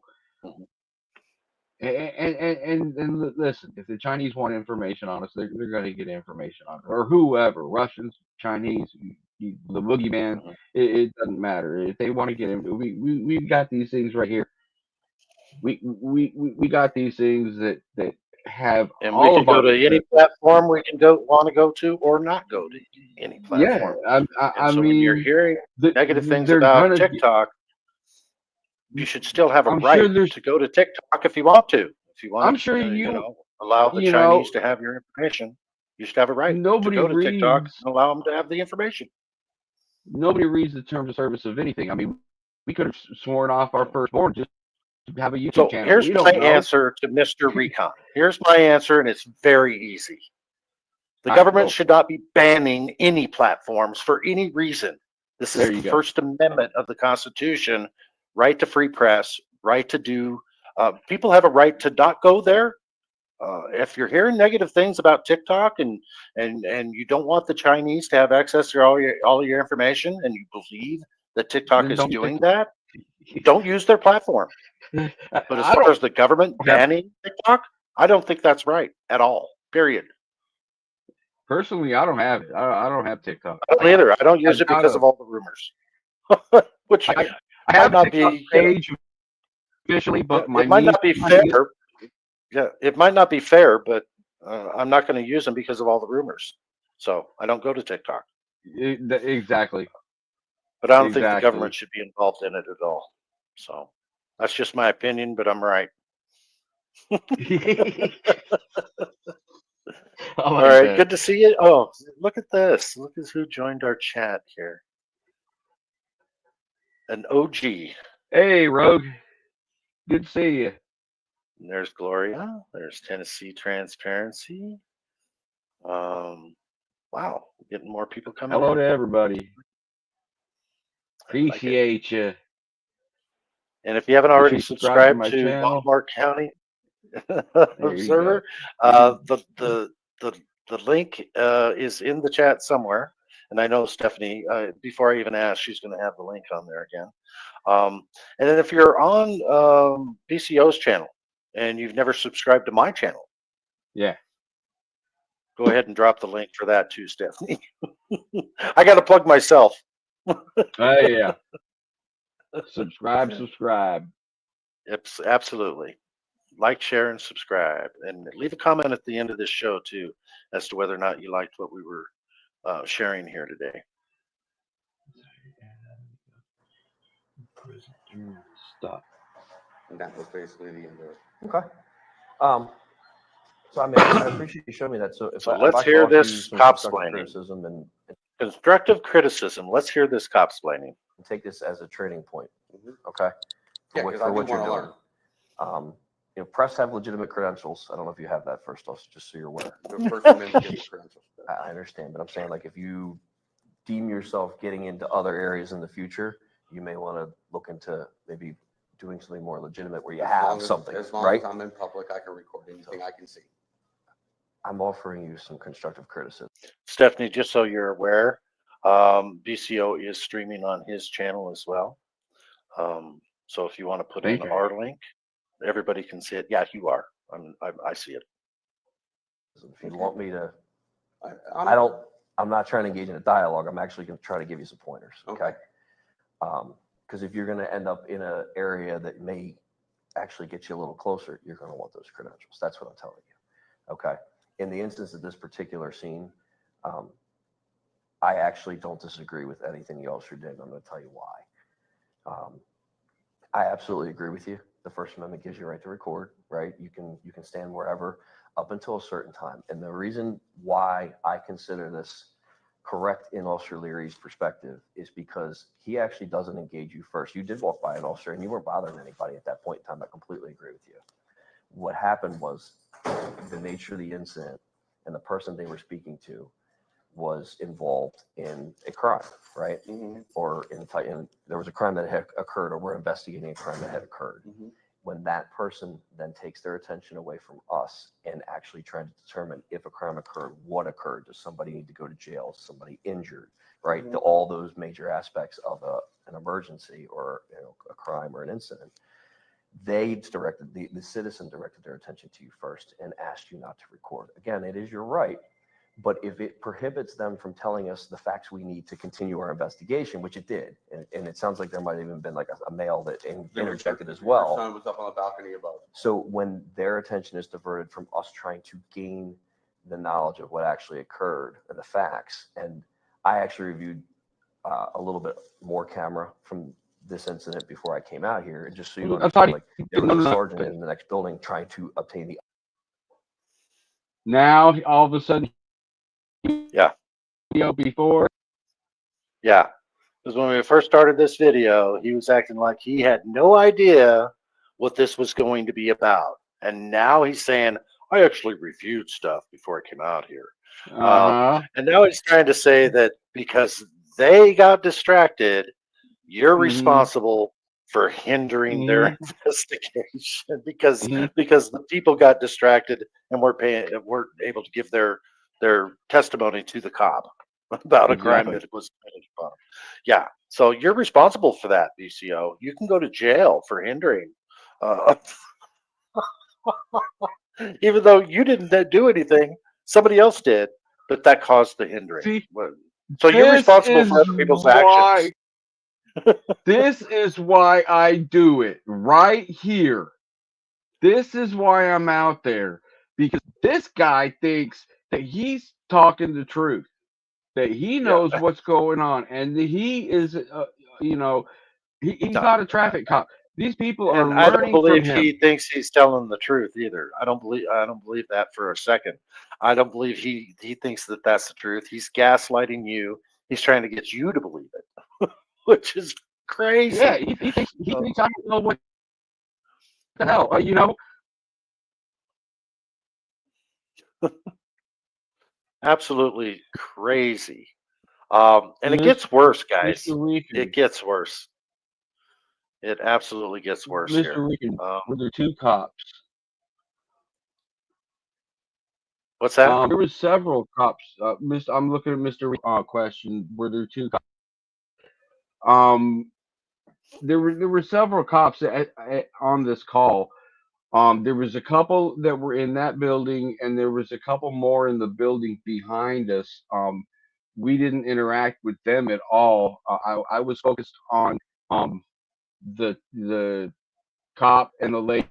and listen, if the Chinese want information on us, they're going to get information on it, or whoever, Russians, Chinese, the boogeyman. It doesn't matter if they want to get in. We've got these things right here. we got these things that have And we all can of go our to any platform we can want to go to, or not go to any yeah. platform. I And so when you're mean, hearing negative things they're about gonna. TikTok, you should still have a I'm sure right there's. to go to TikTok if you want to. If you want I'm sure to, you allow the you know Chinese to have your information, you should have a right to nobody go to TikTok reads and allow them to have the information. nobody reads the terms of service of anything. I mean, we could have sworn off our firstborn just to have a YouTube So channel. here's We my don't know. answer to Mr. Recon. Here's my answer, and it's very easy. The All right, government go. should not be banning any platforms for any reason. This is There the you go. First Amendment of the Constitution, right to free press, right to do. People have a right to not go there. If you're hearing negative things about TikTok and you don't want the Chinese to have access to all your information, and you believe that TikTok Then is don't doing TikTok. that, don't use their platform. But as I far don't as the government have banning TikTok, I don't think that's right at all. Period. personally. I don't have it. I don't have TikTok. I don't either. I don't use I've it got because a. of all the rumors, which I might have a not TikTok be, page officially, but my it might niece not be is trying to fair. Yeah, it might not be fair, but I'm not going to use them because of all the rumors. So I don't go to TikTok. exactly. But I don't think the Exactly. government should be involved in it at all. So that's just my opinion, but I'm right. I All like right, that. good to see you. Oh, look at this. Look at who joined our chat here. An OG. Hey, Rogue. Good to see you. And there's Gloria. There's Tennessee Transparency. Wow, getting more people coming Hello in. to everybody. I like it. Appreciate you. And if you haven't Make sure already you subscribe to subscribed my to channel. Baltimore County There you Observer, go. the link is in the chat somewhere. And I know Stephanie, before I even ask, she's going to have the link on there again. And then if you're on BCO's channel and you've never subscribed to my channel, Yeah. go ahead and drop the link for that too, Stephanie. I got to plug myself. Yeah. Subscribe. Absolutely. Like, share, and subscribe. And leave a comment at the end of this show too as to whether or not you liked what we were sharing here today. Stop. And that was basically the end of it. Okay. So I mean, I appreciate you showing me that. So So if let's I could hear offer you this some cop constructive splaining. criticism and Constructive criticism. Let's hear this cop splaining. take this as a training point, Mhm. okay? Yeah, For because what, I for do what you're want to doing. learn. Press have legitimate credentials. I don't know if you have that first off, just so you're aware. The First Amendment gives the credentials. I understand, but I'm saying like if you deem yourself getting into other areas in the future, you may want to look into maybe doing something more legitimate where you have something, As long right? as I'm in public, I can record anything I can see. I'm offering you some constructive criticism. Stephanie, just so you're aware, BCO is streaming on his channel as well. So if you want to put in Thank you. our link, everybody can see it. Yeah, you are. I see it. If you want me to, I'm- I'm not trying to engage in a dialogue. I'm actually going to try to give you some pointers. Okay. Because if you're going to end up in an area that may actually get you a little closer, you're going to want those credentials. That's what I'm telling you. Okay. In the instance of this particular scene, I actually don't disagree with anything the officer did. And I'm going to tell you why. I absolutely agree with you. The First Amendment gives you a right to record, right? You can stand wherever up until a certain time. And the reason why I consider this correct in Officer Leary's perspective is because he actually doesn't engage you first. You did walk by an officer and you weren't bothering anybody at that point in time. I completely agree with you. What happened was the nature of the incident and the person they were speaking to was involved in a crime, right? Mm-hmm. Or there was a crime that had occurred, or we're investigating a crime that had occurred. Mm-hmm. When that person then takes their attention away from us and actually trying to determine if a crime occurred, what occurred, does somebody need to go to jail, is somebody injured, right? Mhm. To all those major aspects of an emergency or a crime or an incident. They directed, the citizen directed their attention to you first and asked you not to record. Again, it is your right, But if it prohibits them from telling us the facts we need to continue our investigation, which it did, and it sounds like there might have even been like a male that interjected as well. Son was up on the balcony above. So when their attention is diverted from us trying to gain the knowledge of what actually occurred and the facts, and I actually reviewed a little bit more camera from this incident before I came out here, and just so you understand, like there was a sergeant in the next building trying to obtain the. Now all of a sudden, Yeah. Before. Yeah. Because when we first started this video, he was acting like he had no idea what this was going to be about. And now he's saying, I actually reviewed stuff before I came out here. And now he's trying to say that because they got distracted, you're responsible for hindering their investigation because the people got distracted and weren't able to give their testimony to the cop about a crime that was committed upon them. Yeah, so you're responsible for that, BCO. You can go to jail for hindering, even though you didn't do anything, somebody else did, but that caused the hindering. See, so you're responsible for other people's actions. This is why I do it right here. This is why I'm out there, because this guy thinks that he's talking the truth, that he knows what's going on, and he is, he's not a traffic cop. These people are learning I don't believe from him. he thinks he's telling the truth either. I don't believe that for a second. I don't believe he thinks that that's the truth. He's gaslighting you. He's trying to get you to believe it, which is crazy. Yeah, he thinks I don't know what the hell, Absolutely crazy. And it gets worse, guys. It gets worse. It absolutely gets worse here. Were there two cops? What's that? There were several cops. I'm looking at Mr. Question. Were there two cops? There were several cops on this call. There was a couple that were in that building, and there was a couple more in the building behind us. We didn't interact with them at all. I was focused on the cop and the lady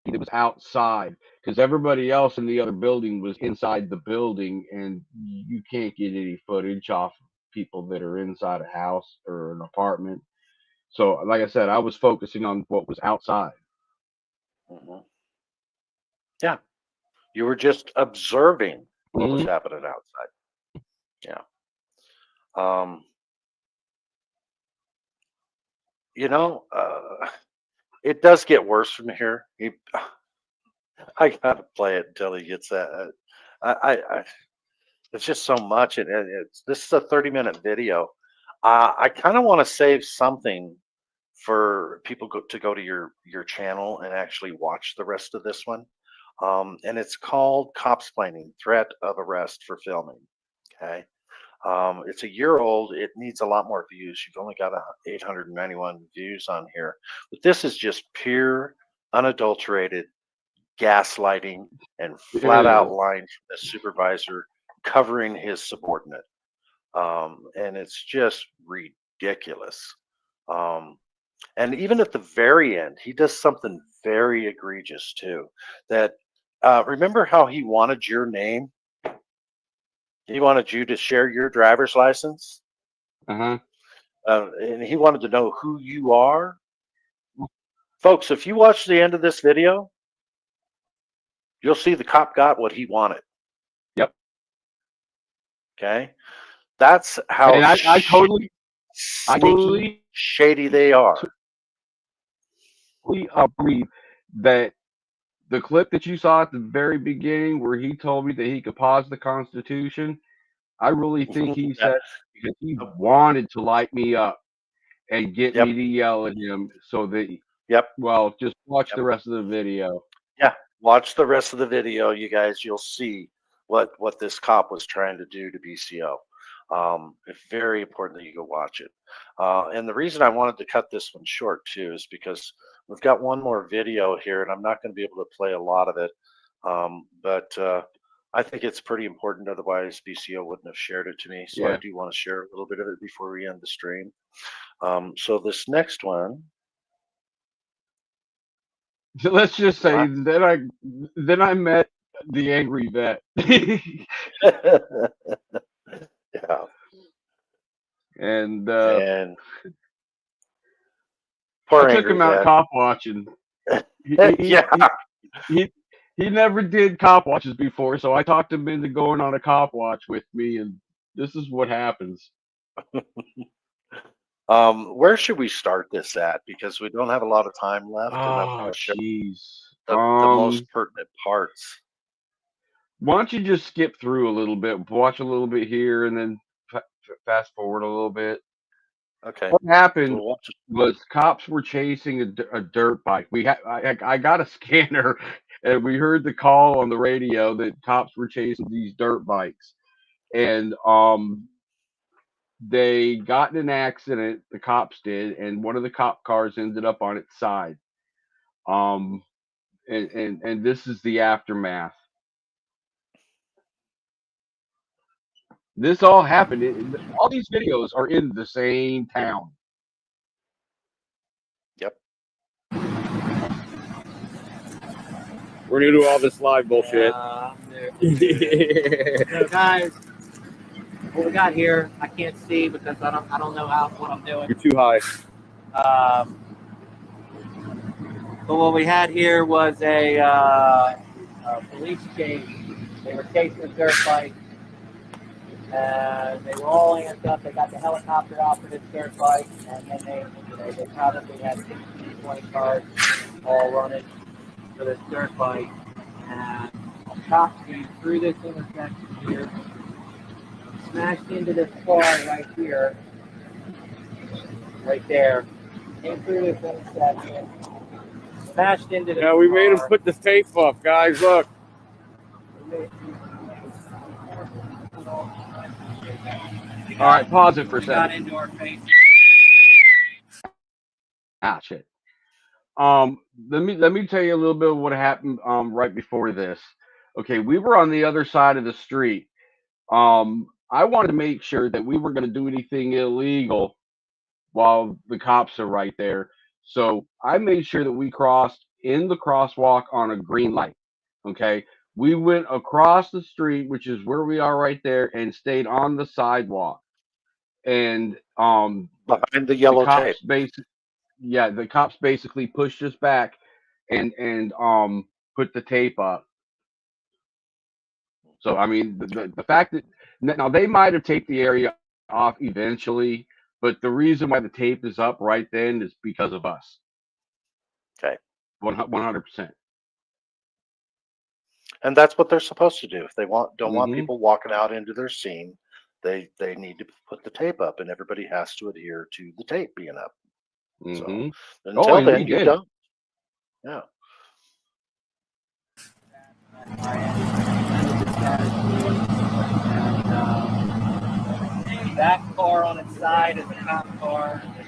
that was outside, because everybody else in the other building was inside the building, and you can't get any footage off people that are inside a house or an apartment. So, like I said, I was focusing on what was outside. Yeah, you were just observing what was happening outside. Yeah. It does get worse from here. I gotta play it until he gets that. It's just so much. This is a 30-minute video. I kind of want to save something for people to go to your channel and actually watch the rest of this one. And it's called Copsplaining: Threat of Arrest for Filming. Okay. It's a year old. It needs a lot more views. You've only got 891 views on here. But this is just pure, unadulterated gaslighting and flat out lying from the supervisor covering his subordinate. And it's just ridiculous. And even at the very end, he does something very egregious too. That remember how he wanted your name? He wanted you to share your driver's license. And he wanted to know who you are. Folks, if you watch the end of this video, you'll see the cop got what he wanted. Yep. Okay. That's how I totally shady they are. I believe that the clip that you saw at the very beginning where he told me that he could pause the Constitution, I really think he said because he wanted to light me up and get me to yell at him so that well, just watch the rest of the video. Yeah, watch the rest of the video, you guys. You'll see what this cop was trying to do to BCO. It's very important that you go watch it. And the reason I wanted to cut this one short too is because we've got one more video here, and I'm not going to be able to play a lot of it. But I think it's pretty important. Otherwise, BCO wouldn't have shared it to me. So Yeah. I do want to share a little bit of it before we end the stream. So this next one. So let's just say then I met the angry vet. Yeah. And And I poor took angry him out vet. cop watching. Yeah. He never did cop watches before, so I talked him into going on a cop watch with me, and this is what happens. Where should we start this at? Because we don't have a lot of time left, and I Oh, want to show jeez. the most pertinent parts. Why don't you just skip through a little bit, watch a little bit here, and then fast forward a little bit? Okay. What happened We'll watch it. was cops were chasing a dirt bike. I got a scanner, and we heard the call on the radio that cops were chasing these dirt bikes, and they got in an accident. The cops did, and one of the cop cars ended up on its side. And this is the aftermath. This all happened. All these videos are in the same town. Yep. We're gonna do all this live bullshit. So guys, what we got here, I can't see because I don't know what I'm doing. You're too high. But what we had here was a police chase. They were chasing a dirt bike. They were all amped up. They got the helicopter out for this dirt bike, and then they probably had 16, 20 cars all running for this dirt bike. And a cop came through this intersection here, smashed into this car right here, right there. Came through this intersection, smashed into this Yeah, we car. made him put the tape up, guys. Look. All right, pause it for a Got second. into our face. Ah, shit. Let me tell you a little bit of what happened right before this. Okay, we were on the other side of the street. I wanted to make sure that we weren't going to do anything illegal while the cops are right there. So I made sure that we crossed in the crosswalk on a green light. Okay, we went across the street, which is where we are right there, and stayed on the sidewalk. And behind the yellow tape. The cops basically pushed us back and put the tape up. So I mean, the fact that now they might have taped the area off eventually, but the reason why the tape is up right then is because of us. Okay. 100%. And that's what they're supposed to do. If they don't want Mhm. people walking out into their scene, they need to put the tape up, and everybody has to adhere to the tape being up. Mhm. So until and then, we you did. don't. Yeah. That car on its side is a cop car that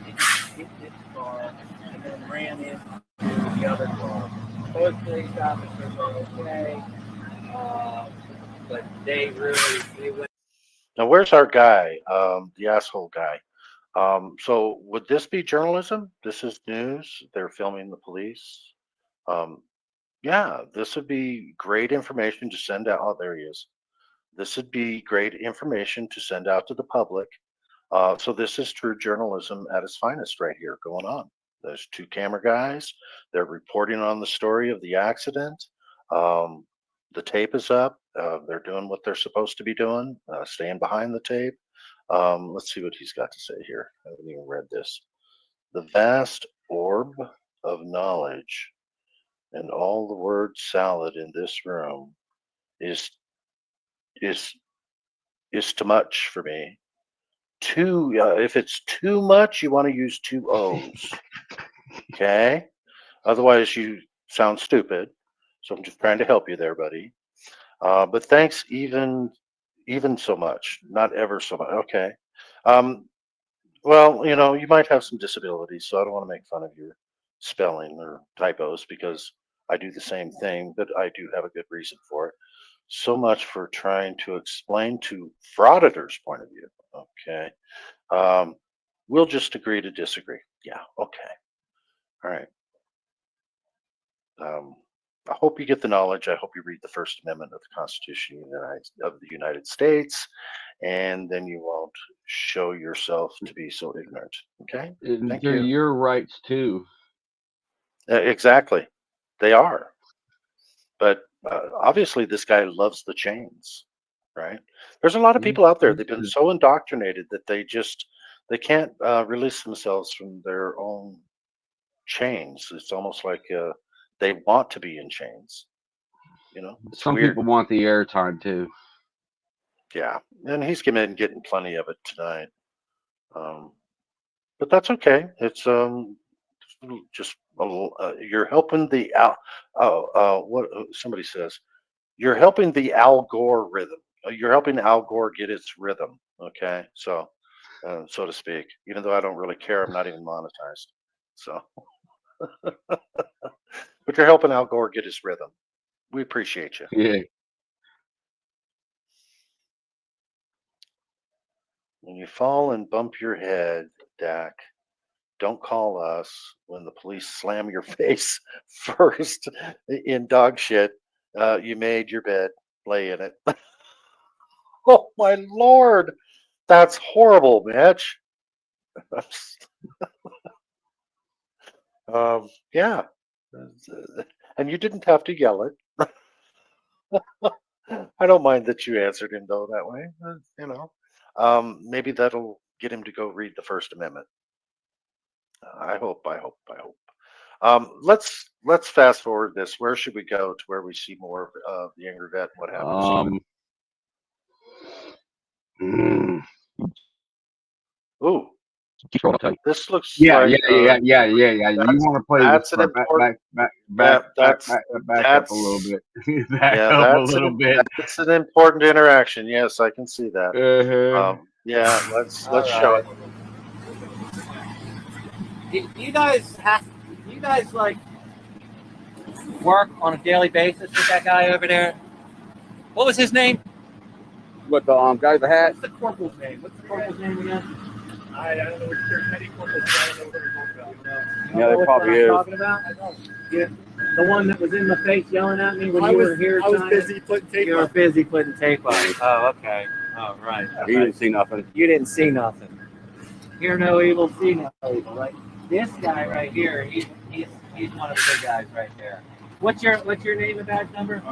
hit this car and then ran into the other car. Both police officers are okay, but they went. Now, where's our guy? The asshole guy. So would this be journalism? This is news. They're filming the police. Yeah, this would be great information to send out. Oh, there he is. This would be great information to send out to the public. So this is true journalism at its finest right here going on. There's two camera guys. They're reporting on the story of the accident. The tape is up. They're doing what they're supposed to be doing, staying behind the tape. Let's see what he's got to say here. I haven't even read this. The vast orb of knowledge and all the word salad in this room is too much for me. If it's too much, you want to use two O's. Okay. Otherwise, you sound stupid. So I'm just trying to help you there, buddy. But thanks, even so much, not ever so much. Okay. Well, you might have some disabilities, so I don't want to make fun of your spelling or typos because I do the same thing, but I do have a good reason for it. so much for trying to explain to frauditors' point of view. Okay. We'll just agree to disagree. Yeah. Okay. All right. I hope you get the knowledge. I hope you read the First Amendment of the Constitution of the United States, and then you won't show yourself to be so ignorant. Okay? Thank They're you. your rights too. Exactly. They are. But obviously, this guy loves the chains, right? There's a lot of people out there. They've been so indoctrinated that they can't release themselves from their own chains. It's almost like they want to be in chains. You know, it's Some weird. people want the airtime too. Yeah, and he's getting plenty of it tonight. But that's okay. It's just a little. You're helping the what somebody says. You're helping the Al Gore rhythm. You're helping Al Gore get its rhythm. Okay, so so to speak. Even though I don't really care, I'm not even monetized. So, but you're helping Al Gore get his rhythm. We appreciate you. Yeah. When you fall and bump your head, Dak, don't call us when the police slam your face first in dog shit. You made your bed, lay in it. Oh my Lord, that's horrible, Mitch. Yeah, and you didn't have to yell it. I don't mind that you answered him though that way. You know, maybe that'll get him to go read the First Amendment. I hope. Let's fast forward this. Where should we go to where we see more of the angry vet? What happens? Ooh, this looks yeah, like yeah. You want to play that's this an important back up a little bit. Back up a little bit. That's an important interaction. Yes, I can see that. Yeah, let's show it. Do you guys like work on a daily basis with that guy over there? What was his name? What the guy with the hat? What's the corporal's name? What's the corporal's name again? I don't know if there's many corporals. I don't know what they're talking about. Yeah, there probably is. Talking about? Yeah, the one that was in my face yelling at me when you were here. I was busy putting tape on. You were busy putting tape on. Oh, okay. Oh, right. He didn't see nothing. You didn't see nothing. Hear no evil, see no evil. Right? This guy right here, he's one of the big guys right there. What's your name and badge number?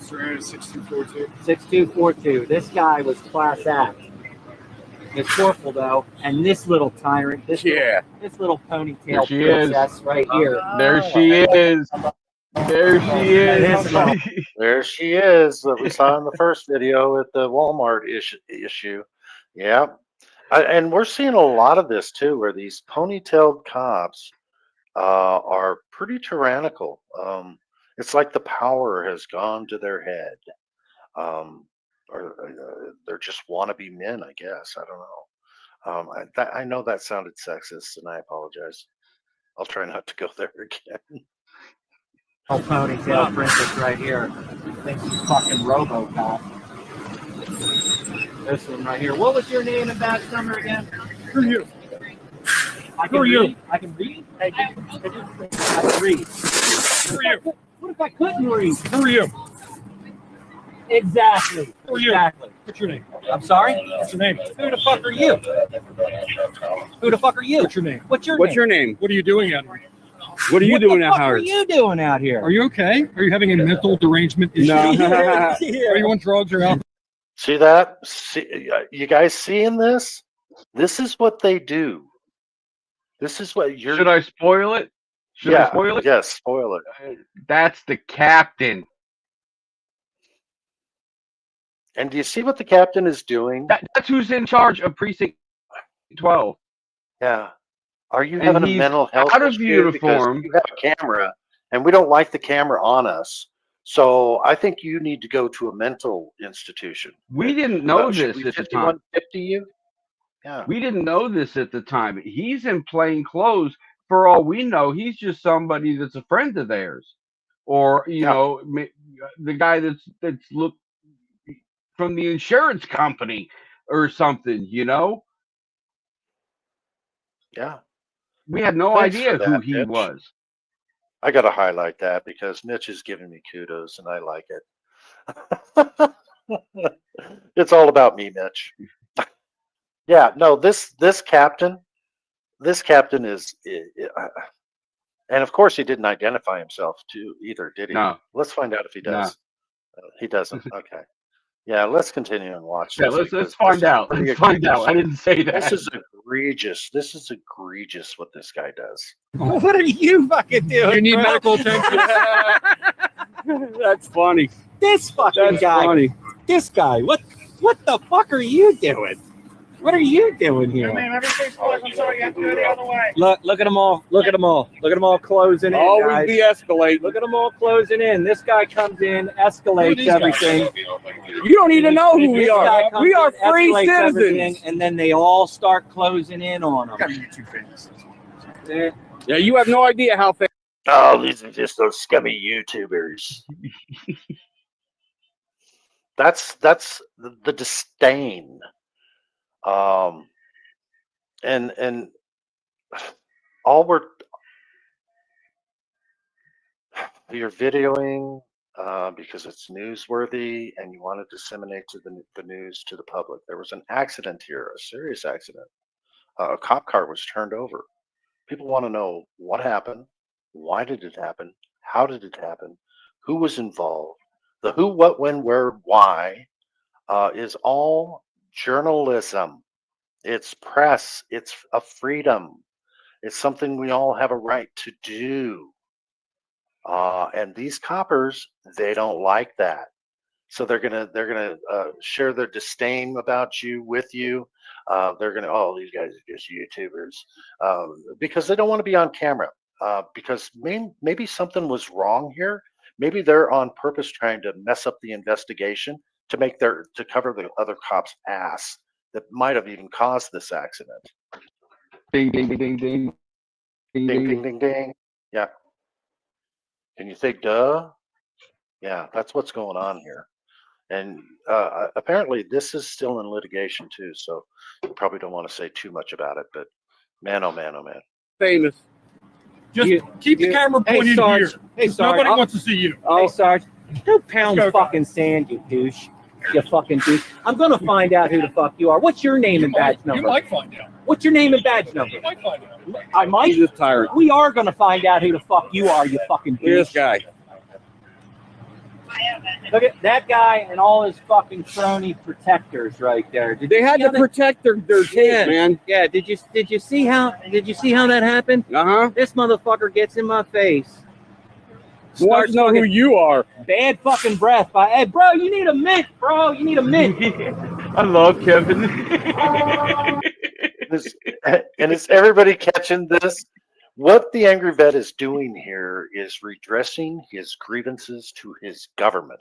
6242. 6242. This guy was class act. It's corporal though, and this little tyrant, this little ponytail princess right here. There she is. There she is. There she is that we saw in the first video at the Walmart issue. Yeah. And we're seeing a lot of this too, where these ponytailed cops are pretty tyrannical. It's like the power has gone to their head. Or they're just wannabe men, I guess. I don't know. I know that sounded sexist, and I apologize. I'll try not to go there again. Oh, ponytail princess right here. I think she's fucking RoboCop. This one right here. What was your name and badge number again? Who are you? I can Who are read. you? I can read. I can read. Who are you? What if I couldn't read? Who are you? Exactly. Who are you? Exactly. What's your name? I'm sorry? What's your name? Who the fuck are you? Who the fuck are you? What's your name? What's your What's name? your name? What are you doing out here? What are you doing out What are here? you doing out here? Are you okay? Are you having a mental derangement issue? No. Are you on drugs or alcohol? See that? See, you guys seeing this? This is what they do. This is what you're. Should I spoil it? Should I spoil it? Yes, spoil it. That's the captain. And do you see what the captain is doing? That's who's in charge of Precinct 12. Yeah. Are you And having a he's mental health out of issue? Because uniform. you have a camera, and we don't like the camera on us. So I think you need to go to a mental institution. We didn't know Should this we at the time. 5150 you? Yeah. We didn't know this at the time. He's in plain clothes. For all we know, he's just somebody that's a friend of theirs, or you know, the guy that's from the insurance company or something, you know? Yeah. We had no Thanks for idea who that, he Mitch. was. I got to highlight that because Mitch is giving me kudos and I like it. It's all about me, Mitch. Yeah, no, this captain is, and of course he didn't identify himself too either, did he? No. Let's find out if he No. does. He doesn't. Okay. Yeah, let's continue and watch Yeah, this. let's because find this is out. pretty Let's find out. egregious. I didn't say that. This is egregious. This is egregious what this guy does. What are you fucking doing? You need bro? medical attention. That's funny. This fucking That's guy. funny. This guy. What the fuck are you doing? What are you doing here? everything's closed. I'm sorry, you have to go the other way. Look at them all. Look at them all. Look at them all closing in. Always Guys. de-escalate. Look at them all closing in. This guy comes in, escalates everything. You don't even know who we This guy are. comes We are in, free escalates everything, citizens. and then they all start closing in on him. Got a YouTube famous. Yeah, you have no idea how fast. Oh, these are just those scummy YouTubers. That's the disdain. And all you're videoing because it's newsworthy and you want to disseminate to the news to the public. There was an accident here, a serious accident. A cop car was turned over. People want to know what happened, why did it happen, how did it happen, who was involved. The who, what, when, where, why is all journalism. It's press. It's a freedom. It's something we all have a right to do. And these coppers, they don't like that. So they're gonna share their disdain about you with you. They're gonna, oh, these guys are just YouTubers, because they don't want to be on camera. Because maybe something was wrong here. Maybe they're on purpose trying to mess up the investigation to cover the other cop's ass that might have even caused this accident. Ding, ding, ding, ding, ding. Ding, ding, ding, ding. Yeah. Can you say duh? Yeah, that's what's going on here. And apparently this is still in litigation too, so you probably don't want to say too much about it, but man, oh man, oh man. Famous. Just keep the camera pointed here. Hey, Sarge. Nobody wants to see you. Hey, Sarge. Go pound fucking sand, you douche. You fucking douche. I'm gonna find out who the fuck you are. What's your name and badge number? You might find out. What's your name and badge number? You might find out. I might. He's just tired. We are gonna find out who the fuck you are, you fucking douche. Look at this guy. Look at that guy and all his fucking crony protectors right there. They had to protect their tent, man. Yeah. Did you see how that happened? Uh-huh. This motherfucker gets in my face. Who wants to know who you are? Bad fucking breath. Hey, bro, you need a mint, bro. You need a mint. I love Kevin. And is everybody catching this? What the Angry Vet is doing here is redressing his grievances to his government.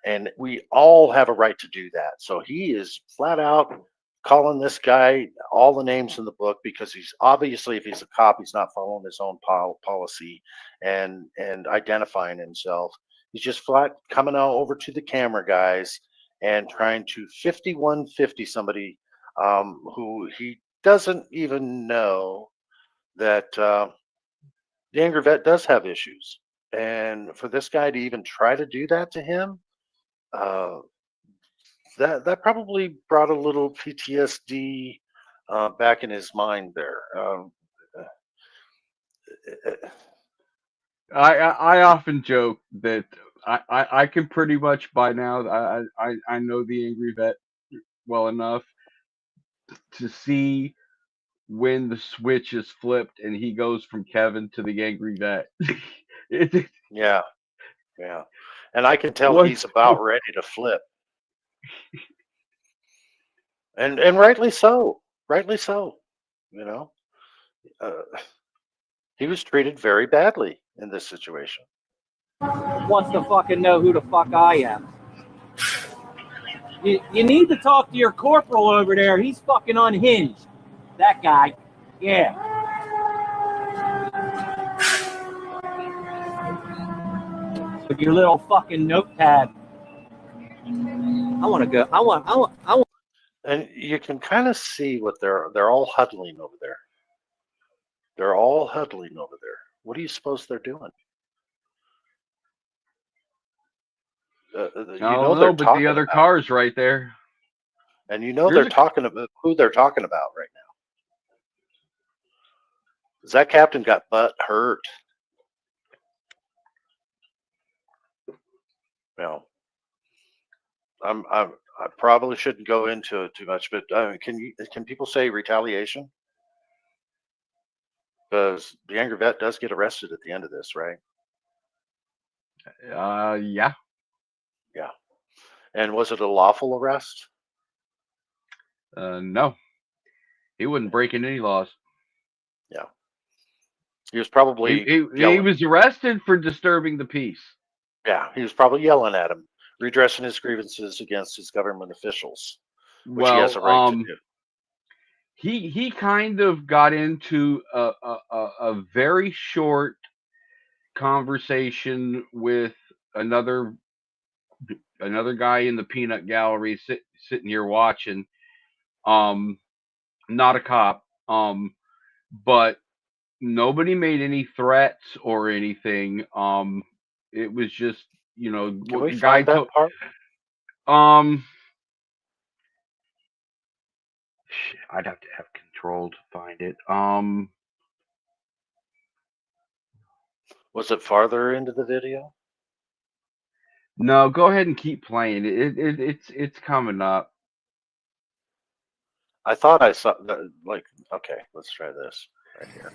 And we all have a right to do that. So he is flat out calling this guy all the names in the book because he's obviously, if he's a cop, he's not following his own policy and identifying himself. He's just flat coming out over to the camera guys and trying to 5150 somebody who he doesn't even know that the Angry Vet does have issues. And for this guy to even try to do that to him, that probably brought a little PTSD back in his mind there. I often joke that I can pretty much by now I know the Angry Vet well enough to see when the switch is flipped and he goes from Kevin to the Angry Vet. Yeah. And I can tell he's about ready to flip. And rightly so. Rightly so. You know, he was treated very badly in this situation. Wants to fucking know who the fuck I am. You need to talk to your corporal over there. He's fucking unhinged. That guy. Yeah. With your little fucking notepad. want to go. I want. And you can kind of see what they're all huddling over there. They're all huddling over there. What do you suppose they're doing? You know they're but talking the other about, car's right there. and you know There's they're talking about who they're talking about right now. Because that captain got butt hurt. You know, I probably shouldn't go into it too much, but can people say retaliation? Because the angry vet does get arrested at the end of this, right? Yeah. Yeah. And was it a lawful arrest? No. He wasn't breaking any laws. Yeah. He was probably he was arrested for disturbing the peace. Yeah, he was probably yelling at him, redressing his grievances against his government officials, which he has a right to do. He kind of got into a very short conversation with another guy in the peanut gallery sitting here watching. Not a cop. But nobody made any threats or anything. It was just, Can what we the guy find that part? I'd have to have control to find it. Was it farther into the video? No, go ahead and keep playing. It's coming up. I thought I saw that. Like, okay, let's try this right here.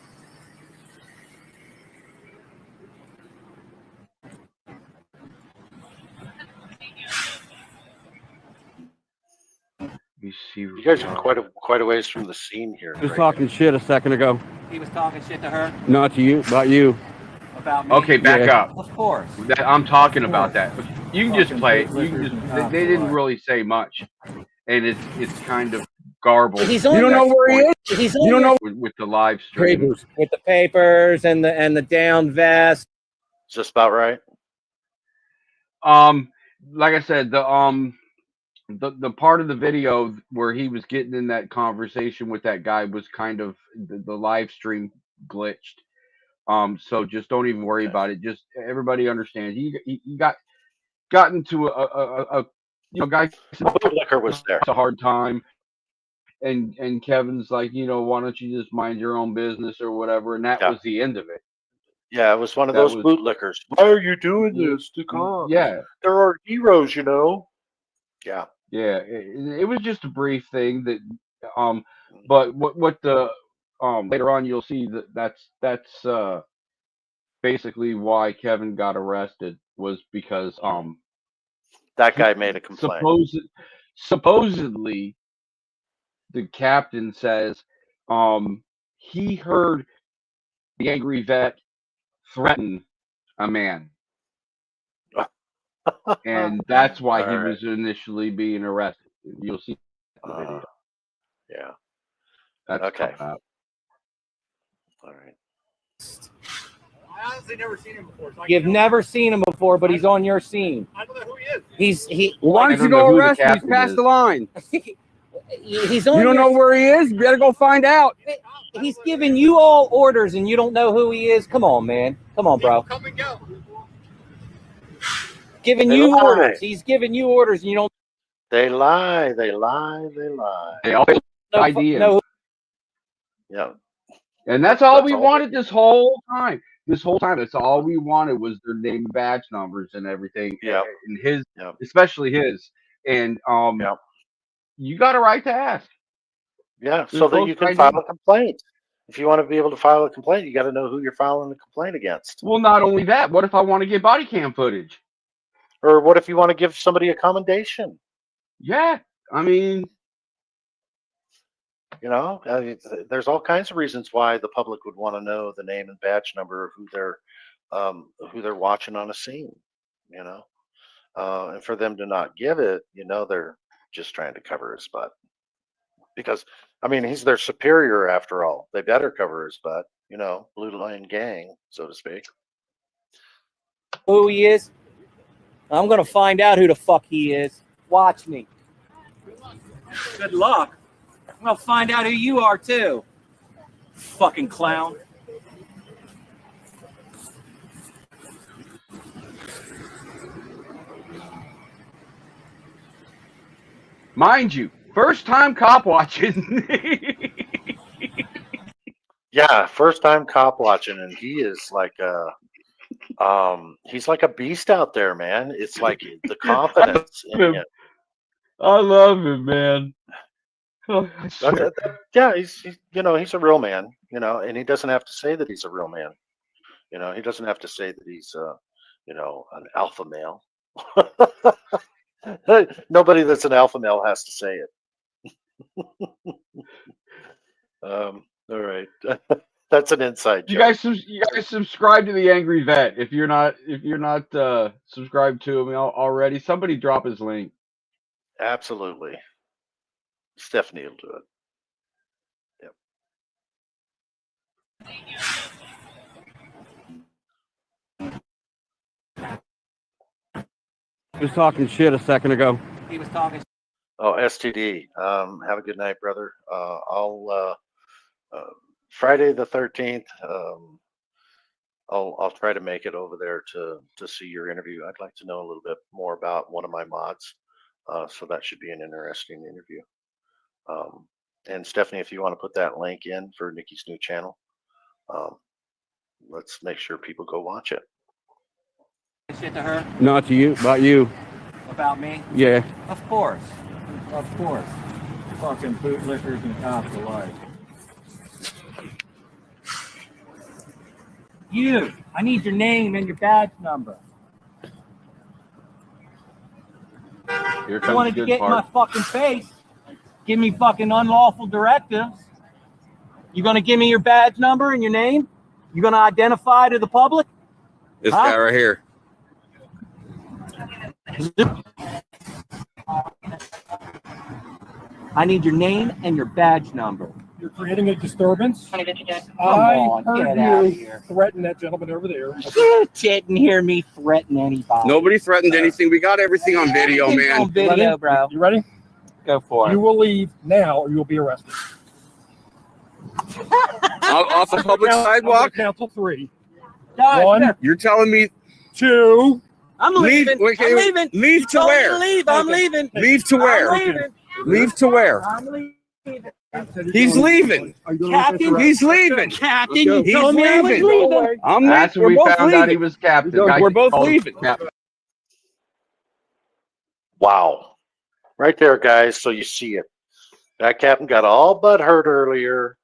You see, you guys are quite a ways from the scene here. He was talking shit a second ago. He was talking shit to her Not to you, about you. about me. Okay, back Yeah. up. Of course. I'm talking about that. You can just play it. You can just. They didn't really say much, and it's kind of garbled. He's on. You don't know where he is. He's on. You don't know with the live stream. papers with the papers and the down vest. Is this about right? Like I said, the part of the video where he was getting in that conversation with that guy was kind of the live stream glitched. So just don't even worry about it. Just everybody understands. He got into a guy. Liquor was there. It's a hard time. And Kevin's like, why don't you just mind your own business or whatever? And that was the end of it. Yeah, it was one of those bootlickers. Why are you doing this to cops? Yeah. There are heroes, Yeah. Yeah. It was just a brief thing that, but what the, later on you'll see that's basically why Kevin got arrested was because, that guy made a complaint. Supposedly, the captain says he heard the angry vet threaten a man. And that's why he was initially being arrested. You'll see the video. Yeah. That's okay. All right. I honestly never seen him before. So You've never seen him before, but he's on your scene. I don't know who he is. He. Why don't you go arrest him? He's past the line. He's on. You don't know where he is? You better go find out. He's giving you all orders, and you don't know who he is. Come on, man. Come on, bro. Come and go. Giving They you lie. orders. He's giving you orders, and you don't. They lie. They lie. They lie. They all idea. No. Yeah. And that's all we wanted this whole time. This whole time, that's all we wanted was their name, badge numbers, and everything. Yeah. And his, especially his. And you got a right to ask. Yeah, so that you can file a complaint. If you want to be able to file a complaint, you got to know who you're filing a complaint against. Well, not only that, what if I want to get body cam footage? Or what if you want to give somebody a commendation? Yeah, I mean, there's all kinds of reasons why the public would want to know the name and badge number of who they're watching on a scene. And for them to not give it, they're just trying to cover his butt. Because he's their superior after all. They better cover his butt. Blue line gang, so to speak. Who he is? I'm gonna find out who the fuck he is. Watch me. Good luck. I'm gonna find out who you are too. Fucking clown. Mind you, first time cop watching. Yeah, first time cop watching, and he is like he's like a beast out there, man. It's like the confidence in him. I love him, man. Oh, Yeah, he's he's a real man, and he doesn't have to say that he's a real man. He doesn't have to say that he's an alpha male. Nobody that's an alpha male has to say it. All right. That's an inside joke. You guys subscribe to the Angry Vet if you're not subscribed to him already. Somebody drop his link. Absolutely. Stephanie will do it. He was talking shit a second ago. He was talking. Oh, STD. Have a good night, brother. I'll Friday the 13th. I'll try to make it over there to see your interview. I'd like to know a little bit more about one of my mods. So that should be an interesting interview. And Stephanie, if you want to put that link in for Nikki's new channel, let's make sure people go watch it. Shit to her Not to you, about you. about me? Yeah. Of course. Of course. Fucking bootlickers and cops alike. You, I need your name and your badge number. Here You comes wanted the to good get in my part. fucking face, give me fucking unlawful directives. You gonna give me your badge number and your name? You gonna identify to the public? This guy right here. I need your name and your badge number. You're creating a disturbance. Come I on, heard get out of you here. threaten that gentleman over there. You didn't hear me threaten anybody. Nobody threatened anything. We got everything on video, Everything's man. on video, bro. You ready? Go for it. You will leave now or you'll be arrested. Off the public I'm sidewalk? gonna count till 3. Guys, 1, You're telling me 2. I'm leave? leaving. Wait, I'm leaving. Leave to Told me where? Leave. I'm leaving. Leave to I'm where? leaving. Leave to where? I'm leaving. He's leaving. Captain. He's leaving. Captain, you He's told me I was leaving. leaving. I'm That's leaving. when We're we both found out he leaving. was captain. We're both Called him leaving. captain. Wow. Right there, guys. So you see it. That captain got all but hurt earlier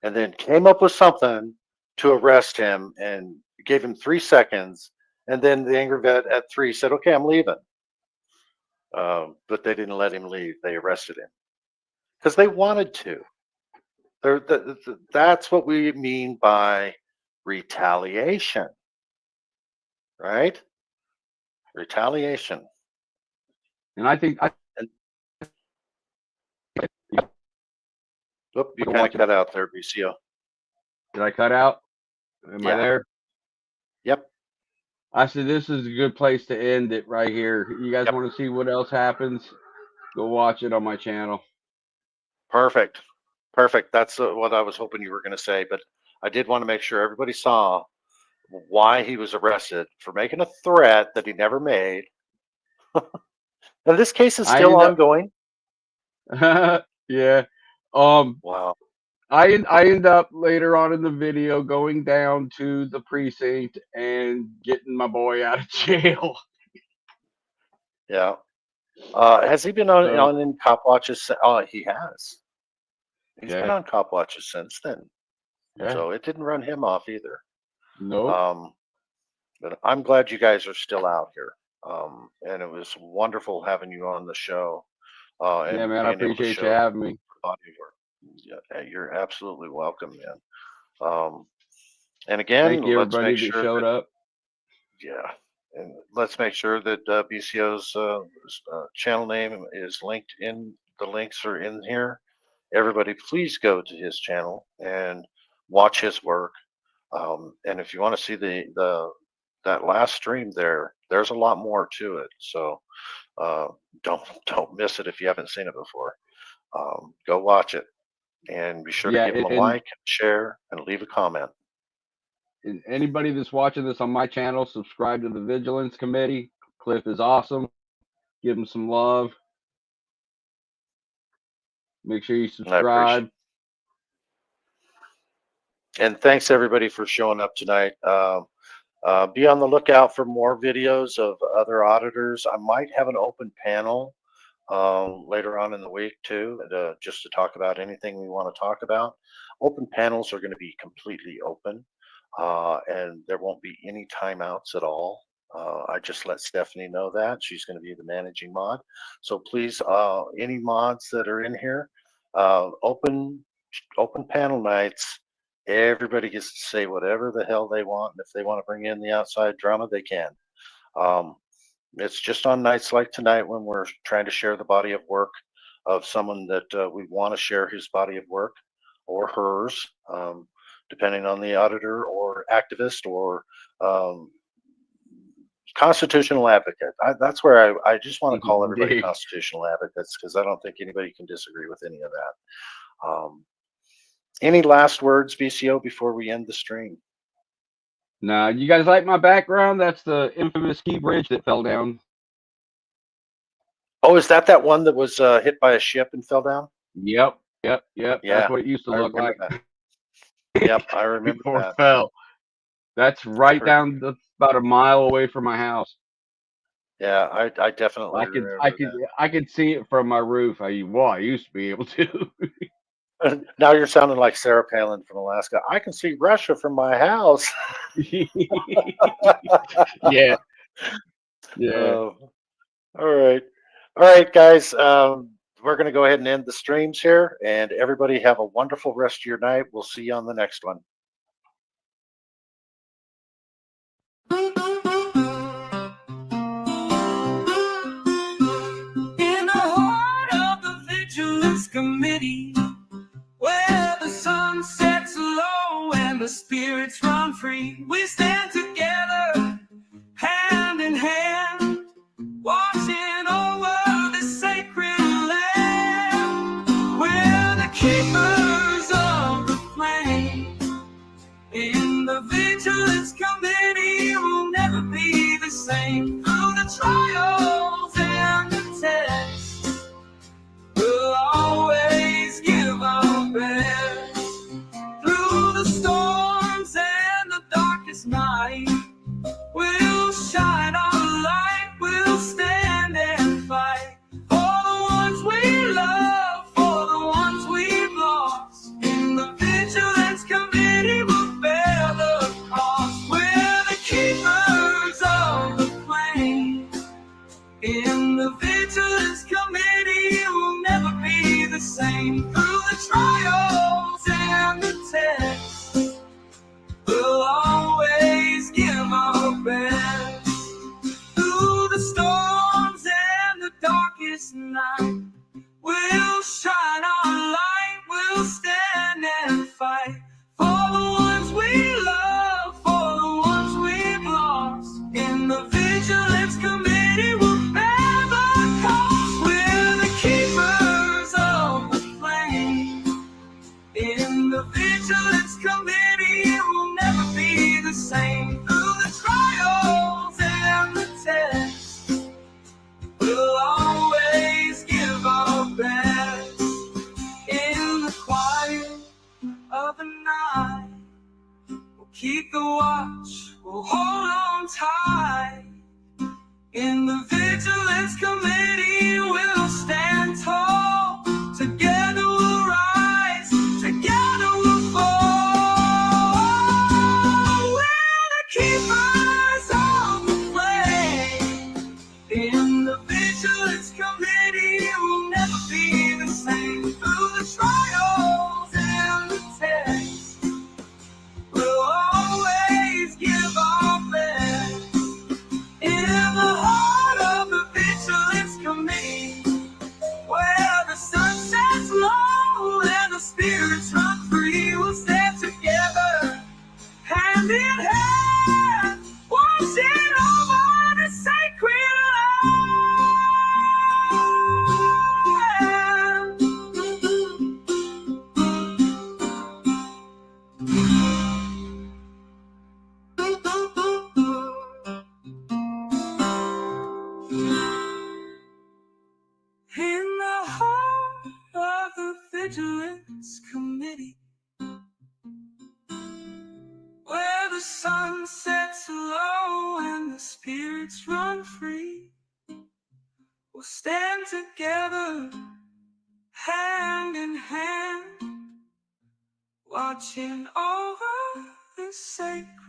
and then came up with something to arrest him and gave him 3 seconds. And then the Angry Vet at 3 said, okay, I'm leaving. But they didn't let him leave. They arrested him because they wanted to. That's what we mean by retaliation, right? Retaliation. And I think Oop, you kind of cut out there, BCO. Did I cut out? Am I there? Yep. I said this is a good place to end it right here. You guys want to see what else happens? Go watch it on my channel. Perfect. Perfect. That's what I was hoping you were going to say, but I did want to make sure everybody saw why he was arrested for making a threat that he never made. Now, this case is still ongoing. Yeah. Wow. I end up later on in the video going down to the precinct and getting my boy out of jail. Yeah. Has he been on in Copwatcher? Oh, he has. He's been on Copwatcher since then. Yeah. So it didn't run him off either. No. But I'm glad you guys are still out here. And it was wonderful having you on the show. And yeah, man, I being able to appreciate you show having me. body work. Yeah, you're absolutely welcome, man. And again, Thank you, let's everybody make that sure showed up. Yeah, and let's make sure that BCO's channel name is linked in. The links are in here. Everybody, please go to his channel and watch his work. And if you want to see the that last stream there's a lot more to it. So don't miss it if you haven't seen it before. Go watch it, and be sure to give them a like, share, and leave a comment. And anybody that's watching this on my channel, subscribe to the Vigilance Committee. Cliff is awesome. Give him some love. Make sure you subscribe. And thanks everybody for showing up tonight. Be on the lookout for more videos of other auditors. I might have an open panel later on in the week too, just to talk about anything we want to talk about. Open panels are going to be completely open, and there won't be any timeouts at all. I just let Stephanie know that. She's going to be the managing mod. So please, any mods that are in here, open panel nights, everybody gets to say whatever the hell they want. And if they want to bring in the outside drama, they can. It's just on nights like tonight when we're trying to share the body of work of someone that we want to share his body of work or hers, depending on the auditor or activist or constitutional advocate. That's where I just want to call everybody constitutional advocates, because I don't think anybody can disagree with any of that. Any last words, BCO, before we end the stream? Nah, you guys like my background? That's the infamous key bridge that fell down. Oh, is that one that was hit by a ship and fell down? Yep. Yeah. That's what it used to look like. Yep, I remember before that. It fell. That's right down about a mile away from my house. Yeah, I definitely remember I could see it from my roof. I used to be able to. Now you're sounding like Sarah Palin from Alaska. I can see Russia from my house. Yeah. All right, guys. We're going to go ahead and end the streams here, and everybody have a wonderful rest of your night. We'll see you on the next one. In the heart of the Vigilance Committee, where the sun sets low and the spirits run free, we stand together, hand in hand, watching over the sacred land. We're the keepers of the flame. In the Vigilance Committee, we'll never be the same. Through the trials and the tests, we'll always give our best. Through the storms and the darkest night, we'll shine our light, we'll stand and fight. For the ones we love, for the ones we've lost. In the Vigilance Committee, we'll bear the cost. We're the keepers of the flame. In the Vigilance Committee, we'll never be the same. Through the trials and the tests, we'll always give our best. Through the storms and the darkest night, we'll shine our light, we'll stand and fight. For the ones we love, for the ones we've lost. In the Vigilance Committee, we'll bear the cost. We're the keepers of the flame. In the Vigilance Committee, we'll never be the same. Through the trials and the tests, we'll always give our best. In the quiet of the night, we'll keep the watch, we'll hold on tight. run free. We'll stand together, hand in hand, watching over the sacred